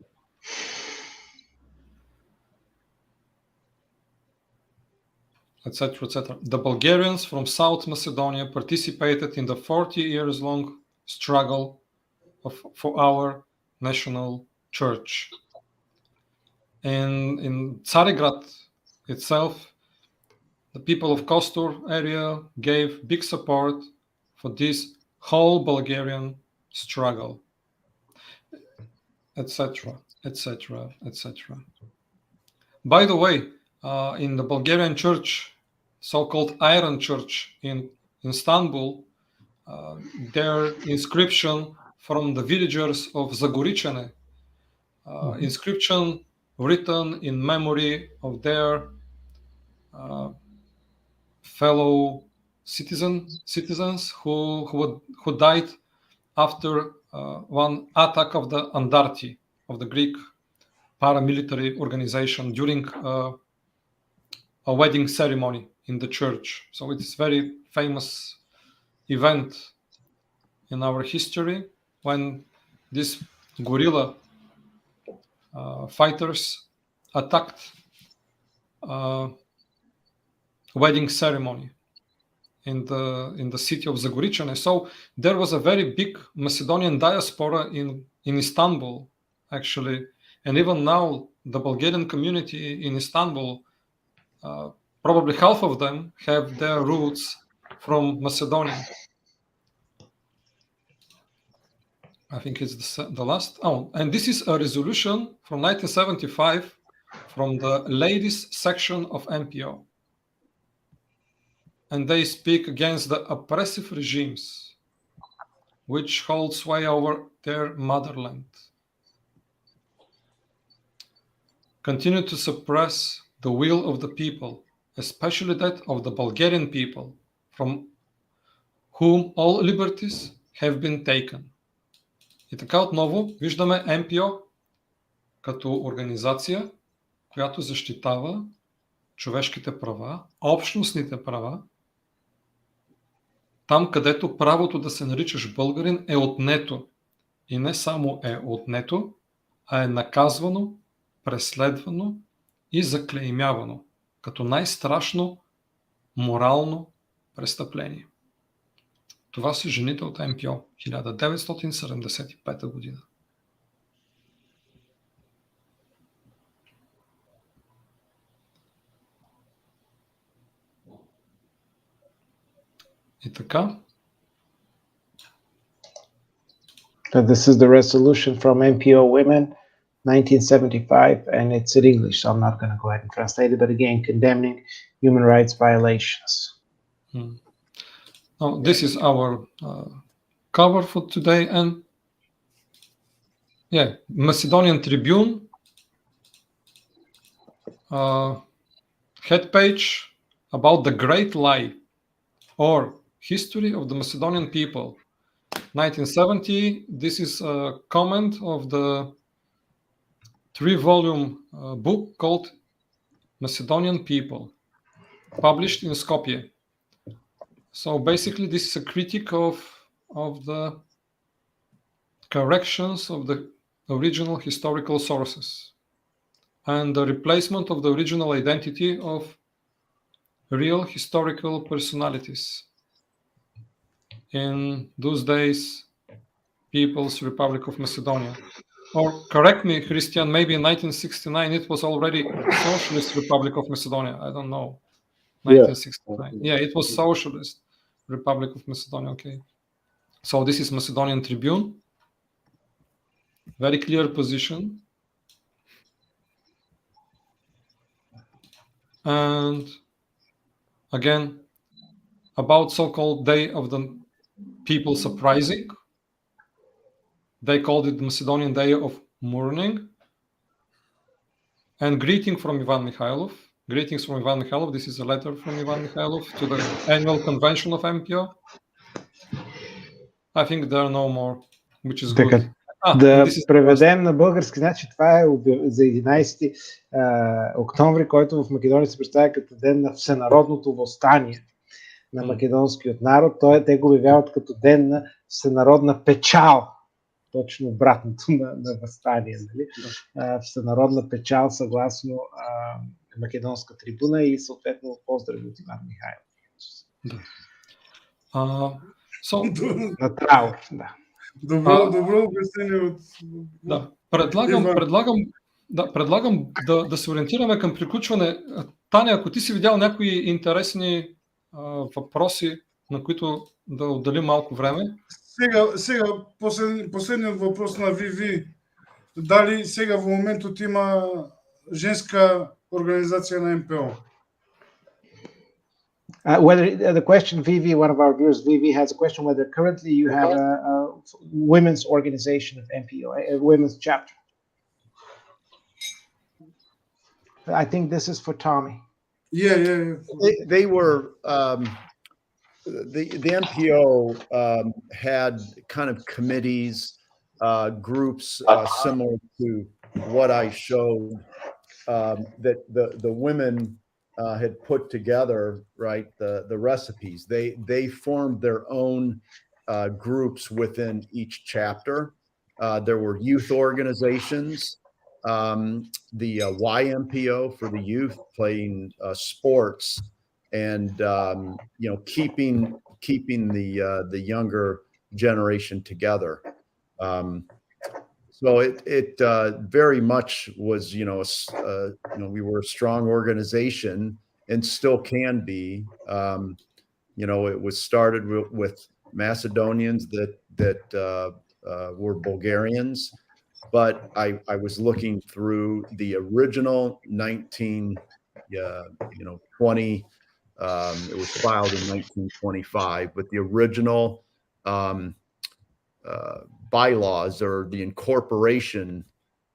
Etc., etc. The Bulgarians from South Macedonia participated in the 40 years long struggle for our national church. And in Tsarigrad itself, the people of Kostur area gave big support for this whole Bulgarian struggle, etc., etc., etc. By the way, in the Bulgarian church, so-called Iron Church in Istanbul, their inscription from the villagers of Zagoričane, inscription written in memory of their fellow citizens who died after one attack of the Andarti, of the Greek paramilitary organization, during a wedding ceremony in the church. So it's very famous event in our history when these guerrilla fighters attacked wedding ceremony in the city of Zagoričane. So there was a very big Macedonian diaspora in Istanbul, actually, and even now the Bulgarian community in Istanbul, probably half of them have their roots from Macedonia. I think it's the last. Oh, and this is a resolution from 1975 from the ladies section of MPO. And they speak against the oppressive regimes which hold sway over their motherland, continue to suppress the will of the people, especially that of the Bulgarian people, from whom all liberties have been taken. И така отново виждаме МПО като организация, която защитава човешките права, общностните права, там където правото да се наричаш българин е отнето. И не само е отнето, а е наказвано, преследвано и заклеймявано като най-страшно морално престъпление. Това са жените от МПО 1975 година. И така. So this is the resolution from MPO Women, 1975, and it's in English, so I'm not going to go ahead and translate it, but again, condemning human rights violations. Now, this is our cover for today, and yeah, Macedonian Tribune head page about the Great Lie or History of the Macedonian People. 1970, this is a comment of the 3-volume book called Macedonian People, published in Skopje. So basically, this is a critique of the corrections of the original historical sources and the replacement of the original identity of real historical personalities. In those days, People's Republic of Macedonia. Or correct me, Christian, maybe in 1969 it was already Socialist Republic of Macedonia. I don't know. 1969. Yeah, it was Socialist Republic of Macedonia. Okay. So this is Macedonian Tribune. Very clear position. And again, about so-called Day of the People's Uprising. They called it the Macedonian Day of Mourning. And greeting from Ivan Mikhailov. Greetings from Ivan Mikhailov. This is a letter from Ivan Mikhailov to the annual convention of MPO. I think there are no more, which is good. Да преведем на български, значи това е за 11 октомври, който в Македония се представя като ден на всенародното въстание на македонският народ. Те го обявяват като ден на всенародна печал. Точно обратното на въстание. Нали? Всенародна печал съгласно македонска трибуна и съответно поздрави от Иван Михайлов. Направо, да. Добро обяснение от... Да, предлагам да се ориентираме към приключване. Таня, ако ти си видял някои интересни въпроси, на които да отделим малко време. Сега последният въпрос на ВВ. Дали сега в момента има женска организация на МПО? Whether the question, VV, one of our viewers, VV, has a question whether currently you have a women's organization of MPO, a women's chapter. I think this is for Tommy. Yeah. They were, the MPO had kind of committees, groups similar to what I showed, that the women had put together, right, the recipes. They formed their own groups within each chapter. There were youth organizations, the YMPO for the youth, playing sports and keeping the younger generation together. So it very much was, we were a strong organization and still can be. It was started with Macedonians that were Bulgarians, but I was looking through the original 1920. It was filed in 1925, but the original bylaws or the incorporation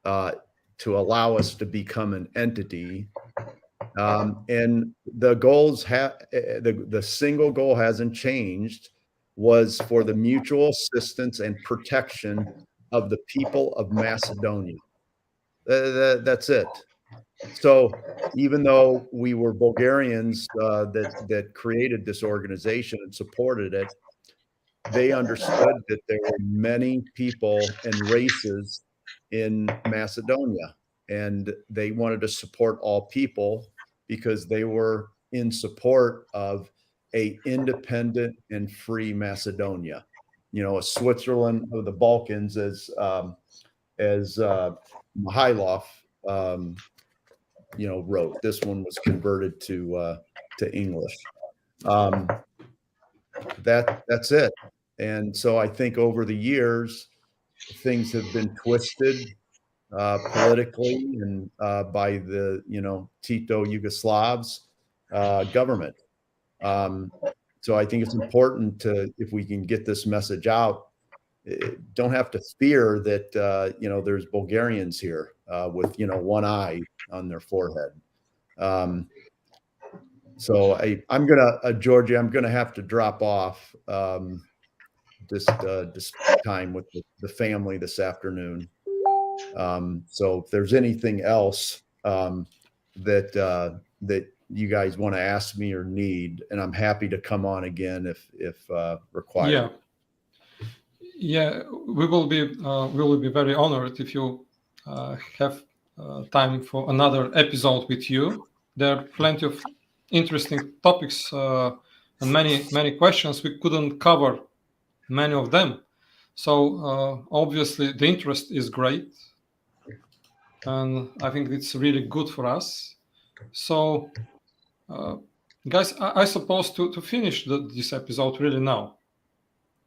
to allow us to become an entity. And the goals the single goal hasn't changed, was for the mutual assistance and protection of the people of Macedonia. That's it. So even though we were Bulgarians that created this organization and supported it, they understood that there were many people and races in Macedonia, and they wanted to support all people because they were in support of a independent and free Macedonia. A Switzerland of the Balkans, as Mihailov wrote. This one was converted to English. That's it. And so I think over the years, things have been twisted politically and by the Tito Yugoslavs government. So I think it's important to, if we can get this message out, don't have to fear that there's Bulgarians here with one eye on their forehead. So I'm gonna Georgia, I'm gonna have to drop off this time with the family this afternoon. So if there's anything else that you guys want to ask me or need, and I'm happy to come on again if required. Yeah, we will be very honored if you have time for another episode with you. There are plenty of interesting topics and many questions. We couldn't cover many of them. So obviously the interest is great, and I think it's really good for us. So guys, I suppose to finish this episode really now.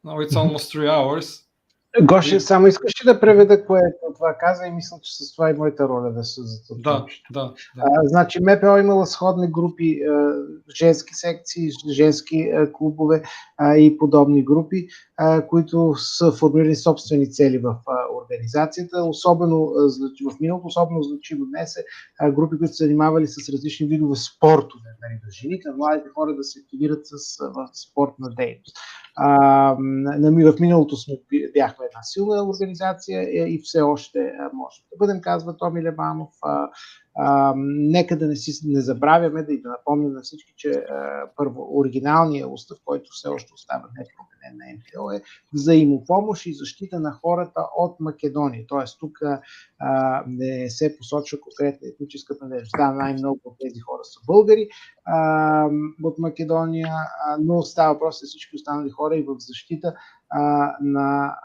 Now it's almost 3 hours. Гоше, само искаш да преведа което това каза и мисля, че с това е моята роля да се заточи. Да. Значи МПО имала сходни групи женски секции, женски клубове и подобни групи, които са формирали собствени цели в организацията. Особено в миналото, особено значимо днес е групи, които се занимавали с различни видове спортове, нали, да жените, младите хора да се активират в спортна дейност. В миналото бяхме една силна организация и все още можем да бъдем, казва Томи Лебанов. Нека да не забравяме и да напомним на всички, че първо оригиналният устав, който все още остава непроменен на НПО, е взаимопомощ и защита на хората от Македония. Тоест тук не се посочва конкретна етническа принадлежност. Най-много от тези хора са българи от Македония, но става въпрос за всички останали хора и в защита на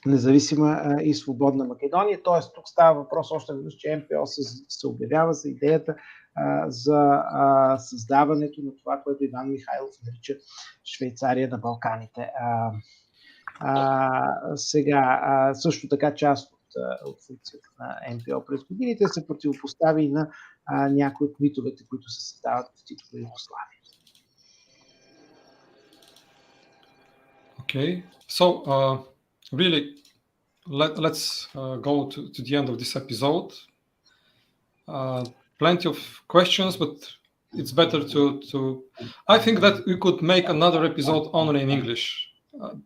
независима и свободна Македония. Т.е. тук става въпрос още веднъж, че НПО се обявява за идеята за създаването на това, което Иван Михайлов нарича Швейцария на Балканите. Сега, също така част от функцията на НПО през годините се противопостави и на някои от митовете, които се създават в Титова Югославия. Okay, so really, let's go to the end of this episode. Plenty of questions, but it's better to. I think that we could make another episode only in English.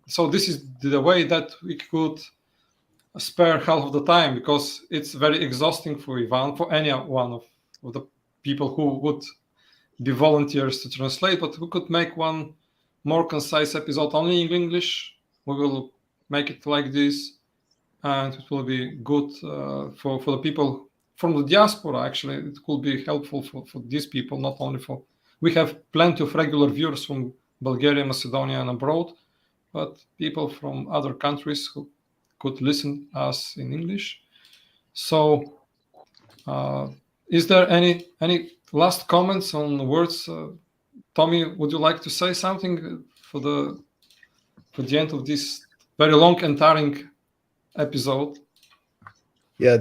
So this is the way that we could spare half of the time, because it's very exhausting for Ivan, for any one of the people who would be volunteers to translate. But we could make one more concise episode only in English. We will make it like this, and it will be good for the people from the diaspora. Actually, it could be helpful for these people, not only for. We have plenty of regular viewers from Bulgaria, Macedonia, and abroad, but people from other countries who could listen us in English. So, is there any last comments on words? Tommy, would you like to say something for the end of this very long and tiring episode? Yeah,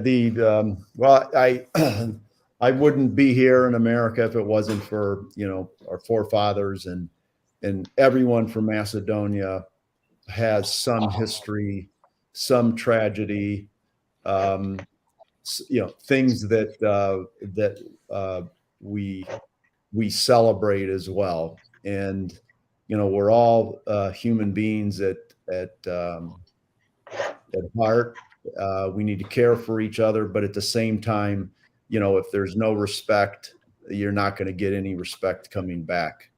well, I wouldn't be here in America if it wasn't for, our forefathers, and everyone from Macedonia has some history, some tragedy, things that we celebrate as well. And we're all human beings at heart. We need to care for each other, but at the same time, if there's no respect, you're not going to get any respect coming back.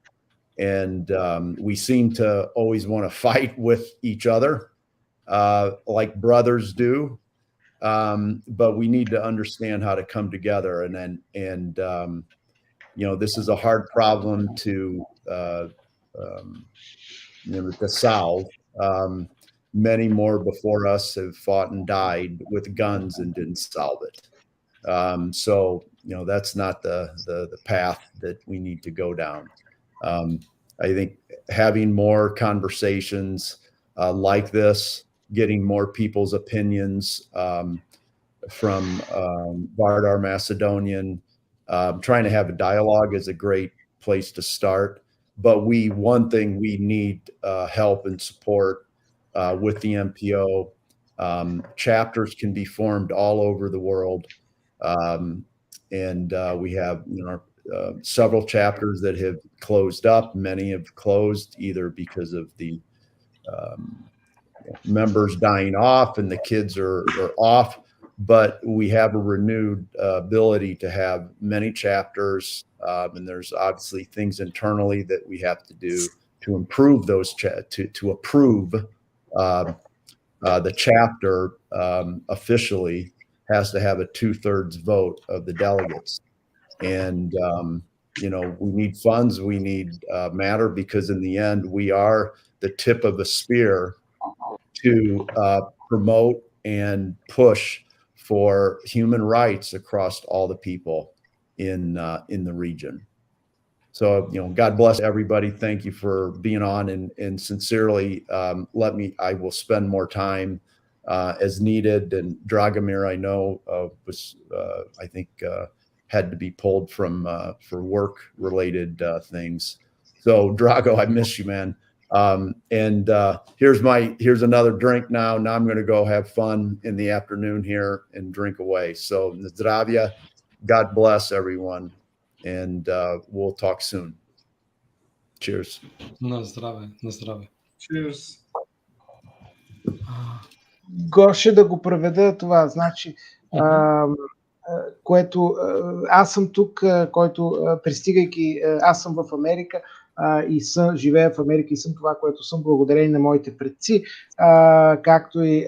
And we seem to always want to fight with each other, like brothers do. But we need to understand how to come together, and this is a hard problem to solve. Many more before us have fought and died with guns and didn't solve it. So that's not the path that we need to go down. I think having more conversations like this, getting more people's opinions from Vardar Macedonian, trying to have a dialogue is a great place to start. But one thing we need help and support with the MPO. Chapters can be formed all over the world. And we have several chapters that have closed up. Many have closed either because of the members dying off and the kids are off. But we have a renewed ability to have many chapters. And there's obviously things internally that we have to do to improve those, to approve the chapter officially has to have a 2/3 vote of the delegates. And, we need funds, we need matter, because in the end, we are the tip of a spear to promote and push for human rights across all the people in the region. So, God bless everybody. Thank you for being on, and sincerely, I will spend more time as needed. And Dragomir, I know, was, I think, had to be pulled from for work-related things. So, Drago, I miss you, man. And here's another drink now. Now I'm going to go have fun in the afternoon here and drink away. So, zdravia, God bless everyone, and we'll talk soon. Cheers. На здраве, на здраве. Cheers. Гоше да го преведа това, значи, което аз съм тук, който пристигайки, аз съм в Америка и живея в Америка и съм това, което съм, благодарение на моите предци, както и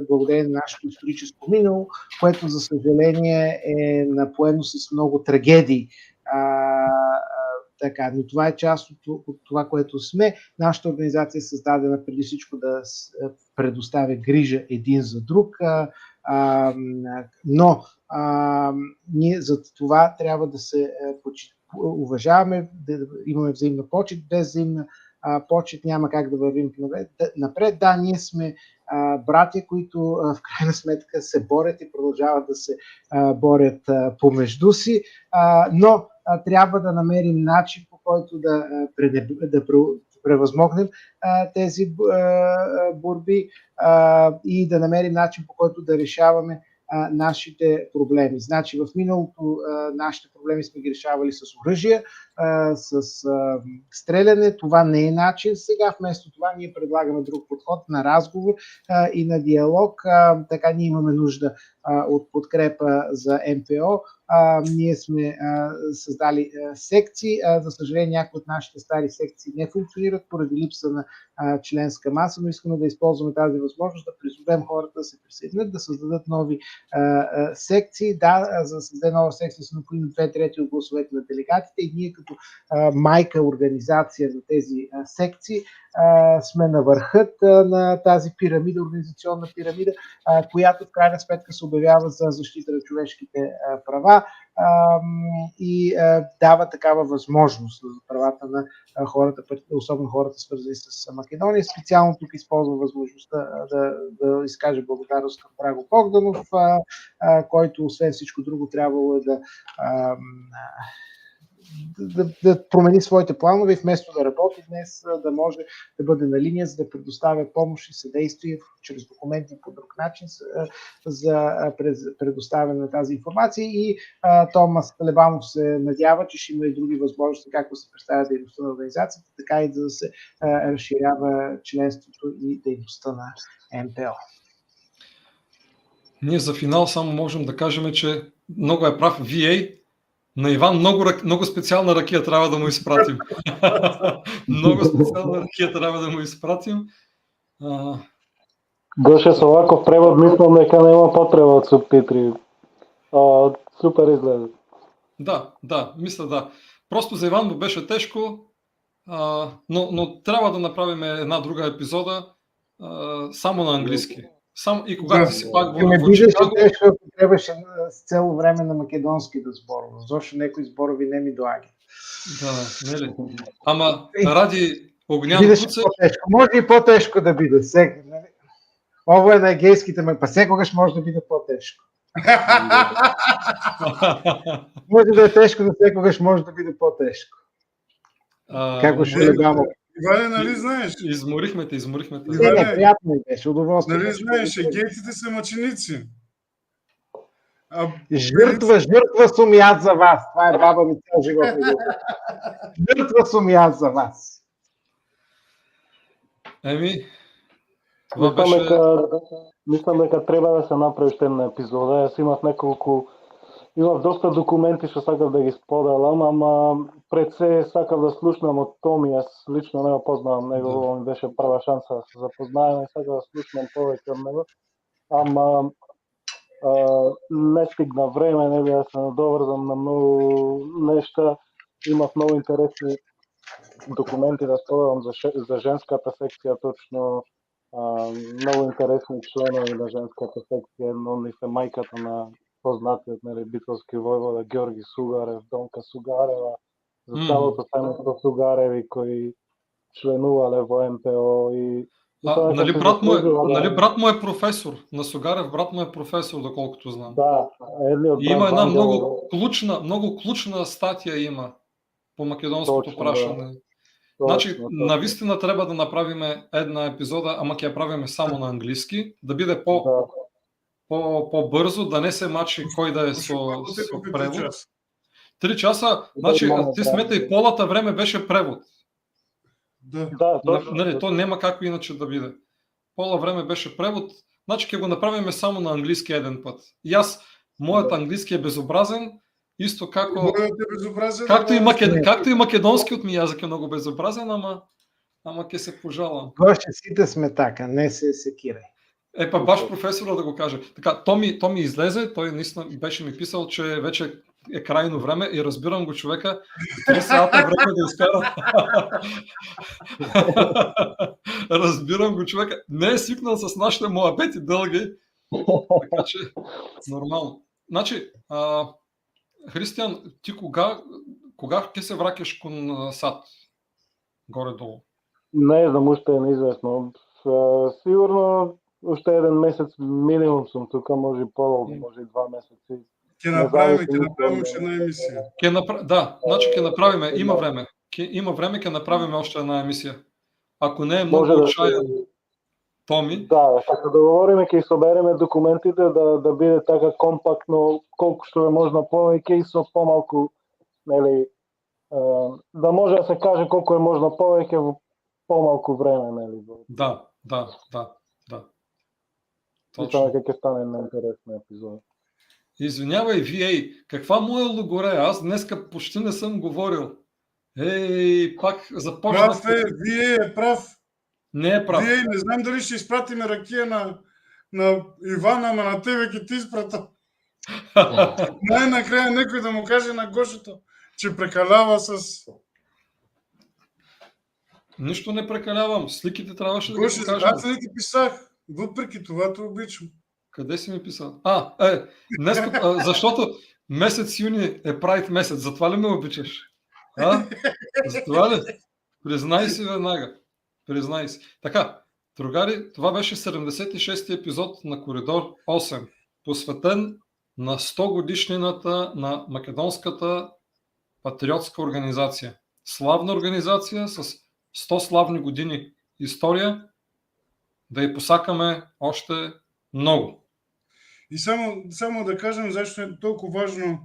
благодарение на нашето историческо минало, което за съжаление е напоено с много трагедии. Така, но това е част от това, което сме. Нашата организация е създадена преди всичко да предоставя грижа един за друг, но ние за това трябва да се уважаваме, да имаме взаимна почет. Без взаимна почет няма как да вървим напред. Да, ние сме братя, които в крайна сметка се борят и продължават да се борят помежду си, но трябва да намерим начин, по който да превъзмогнем тези борби и да намерим начин, по който да решаваме нашите проблеми. Значи в миналото нашите проблеми сме ги решавали с оръжие, с стреляне. Това не е начин. Сега вместо това ние предлагаме друг подход на разговор и на диалог. Така ние имаме нужда от подкрепа за МПО. Ние сме създали секции. За съжаление, някои от нашите стари секции не функционират поради липса на членска маса, но искаме да използваме тази възможност да призовем хората да се присъединят, да създадат нови секции. Да, за да създаде нова секция са необходими 2/3 от гласовете на делегатите и ние като майка организация за тези секции сме на върхът на тази пирамида, организационна пирамида, която в крайна сметка се обявява за защита на човешките права и дава такава възможност за правата на хората, особено хората свързани с Македония. Специално тук използвам възможността да изкажа благодарност към Драго Богданов, който освен всичко друго трябвало е да промени своите планове и вместо да работи днес, да може да бъде на линия, за да предоставя помощ и съдействие чрез документи по друг начин за предоставяне на тази информация. И Томас Талебанов се надява, че ще има и други възможности, както се представя дейността на организацията, така и да се разширява членството и дейността на МПО. Ние за финал само можем да кажем, че много е прав VA. На Иван много специална ракия трябва да му изпратим. Много специална ракия трябва да му изпратим. Гоше со оваков превод мислам дека нема потреба од субтитри. Супер изгледа. Да, мисля да. Просто за Иван му беше тежко, но трябва да направим една друга епизода само на английски. И когато си пак в Чикаго... Тежко, трябваше с цяло време на македонски да зборувам. Зошто некои зборови не ми доаѓаат. Да, нели? Ама ради Огнян Куцев... Може и по-тежко да биде. Ово е на егейските ме, па секогаш може да биде по-тежко. Може да е тежко, но секогаш може да биде по-тежко. Како ще легамо. Иване, нали знаеш? Изморихме те. Не, приятно ми беше, удоволствие. Нали знаеш, егейтите са мъченици. Жертва сум и аз за вас. Това е баба ми цял живот. Жертва сум и аз за вас. Това беше... Мислам дека треба да се направи уште една епизода. Јас имав доста документи што сакав да ги споделам, ама пред се сакав да слушнам од Томи. Јас лично не го познавам него, ова ми беше прва шанса да се запознаеме и сакав да слушнам повеќе од него. Ама не стигна време, не би да се надоврзам на многу нешта. Имав многу интересни документи да споделам за женската секција, точно многу интересни членови на женската секција. Едно од нив е мајката на познатиот битолски војвода Ѓорги Сугарев, Донка Сугарева, за цялото семејство Сугареви кои членувале во МПО и Нали брат му е професор? На Сугарев брат му е професор, доколкото знам. Да, Има една много клучна статия има по македонското прашане. Да. Значи, навистина трябва да направим една епизода, ама ќе ја правиме само на английски, да биде по-бързо, да не се мачи кой да е со превод. 3 часа, значи ти сметай, полата време беше превод. Да. Нали, то нема како иначе да биде. Пола време беше превод, значи ќе го направиме само на английски еден път. И аз, моят английски е безобразен, исто како както и македонскиот ми јазик е много безобразен, ама ќе се пожалам. Гоше, сите сме така, не се секирај. Баш професора да го каже. Така, то ми излезе, той наистина беше ми писал, че вече е крайно време и разбирам го човека, 3 сата време да изкара. Разбирам го човека. Не е свикнал с нашите моабети дълги, така че нормално. Значи, Християн, ти кога ќе се вракеш кон САД? Горе-долу. Не знам, уште е неизвестно. Сигурно уште еден месец минимум сум тука, може и по-долго, може и 2 месеци. Ќе направиме уште една емисија. Да, значи ќе направиме, има време. Има време, ќе направиме още една емисија. Ако не е много отчаян, Томи. Да, како договориме, ќе собереме документите да биде така компактно, колку што е можно повеќе и со помалку, нели, да може да се каже колку е можно повеќе во помалку време, нели. Да. Точно како ќе стане неинтересна епизода. Извинявай, VA, каква му е логоре? Аз днеска почти не съм говорил. Пак започнах. Прав е, VA е прав. Не е прав. VA, не знам дали ще изпратиме ракия на Ивана, ама на тебе ќе ти изпрата. Най-накрая некој да му каже на Гошето, че прекалява с... Нищо не прекалявам. Сликите трябваше да ги Гоше, покажем. аз не ти писах. Въпреки това те обичам. Къде си ми писал? Днес, защото месец юни е Прайд месец. Затова ли ме обичаш? Затова ли? Признай си веднага. Признай си. Така, другари, това беше 76-ти епизод на Коридор 8, посветен на 100 годишнината на Македонската патриотска организация. Славна организация с 100 славни години история, да й посакаме още много. И само да кажем защо е толкова важно,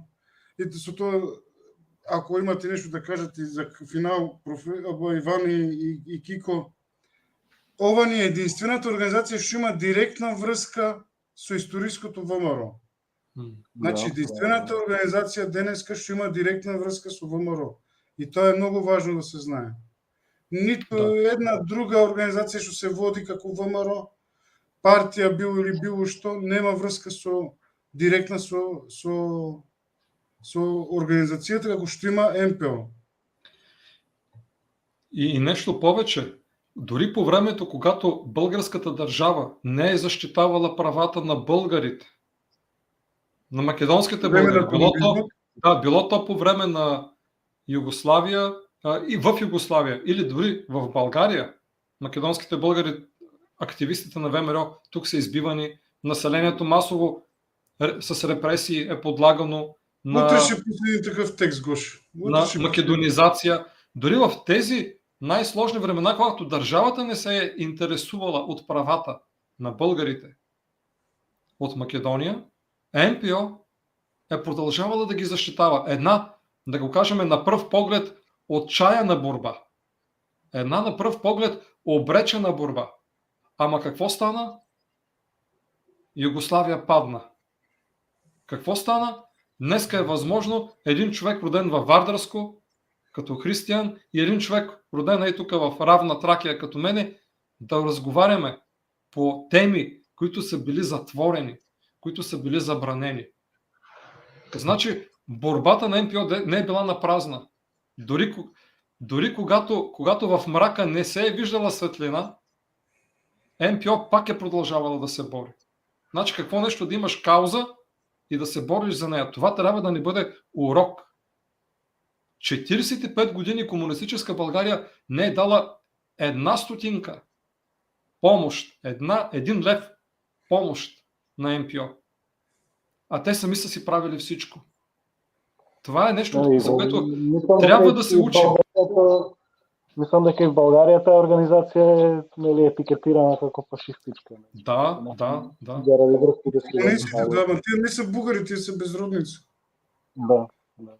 ако имате нещо да кажете за финал, Иван и Кико, ова ни е единствената организация, што има директна връзка со историското ВМРО. Значи, единствената организация денеска што има директна връзка со ВМРО. И тоа е много важно да се знае. Нито една друга организация што се води како ВМРО, партија било или било што, нема връзка директна со организацијата како што има МПО. И нещо повече, дори по времето, когато българската държава не е защитавала правата на българите, на македонските българи, било то по време на Югославия и в Югославия, или дори в България, македонските българи, активистите на ВМРО, тук са избивани, населението масово с репресии е подлагано Утре ще последи такъв текст, Гош. На македонизация. Дори в тези най-сложни времена, когато държавата не се е интересувала от правата на българите от Македония, МПО е продължавала да ги защитава. Една, да го кажем на пръв поглед, отчаяна борба. Една на пръв поглед обречена борба. Ама какво стана? Югославия падна. Какво стана? Днеска е възможно един човек роден във Вардарско, като християн, и един човек роден и тук в равна Тракия като мене, да разговаряме по теми, които са били затворени, които са били забранени. Значи, борбата на МПО не е била напразна. Дори когато в мрака не се е виждала светлина, МПО пак е продължавала да се бори. Значи, какво нещо да имаш кауза и да се бориш за нея. Това трябва да ни бъде урок. 45 години комунистическа България не е дала една стотинка помощ, 1 лев помощ на МПО. А те сами са си правили всичко. Това е нещо, за което трябва да се учим. Мислам дека и в България таа организација е етикетирана како фашистичка. Да. Заради връзките си. Комунистите, да, ма тие не са бугари, тие са безродници. Да.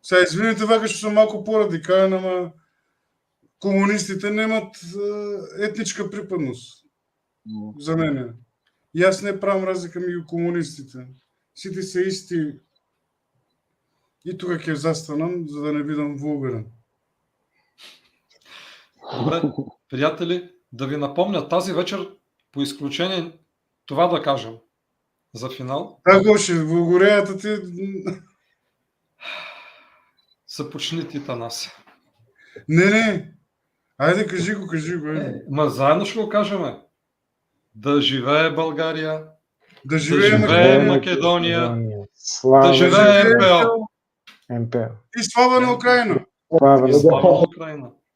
Сега, извините, вака, што сум малко по-радикален, ама комунистите немат етничка припадност. За мене. И аз не правам разлика меѓу комунистите. Сите се исти. И тука ќе застанам, за да не бидам вулгарен. Добре, приятели, да ви напомня тази вечер, по изключение, това да кажем за финал. Да, Гоше, вулгореята ти... Започни ти, Танаси. Не. Айде, кажи го. Ма заедно ще го кажем. Да живее България, Да да живее Македония, Слава да живее МПО. МПО. и слава на Украина! Слава И слава на Украина.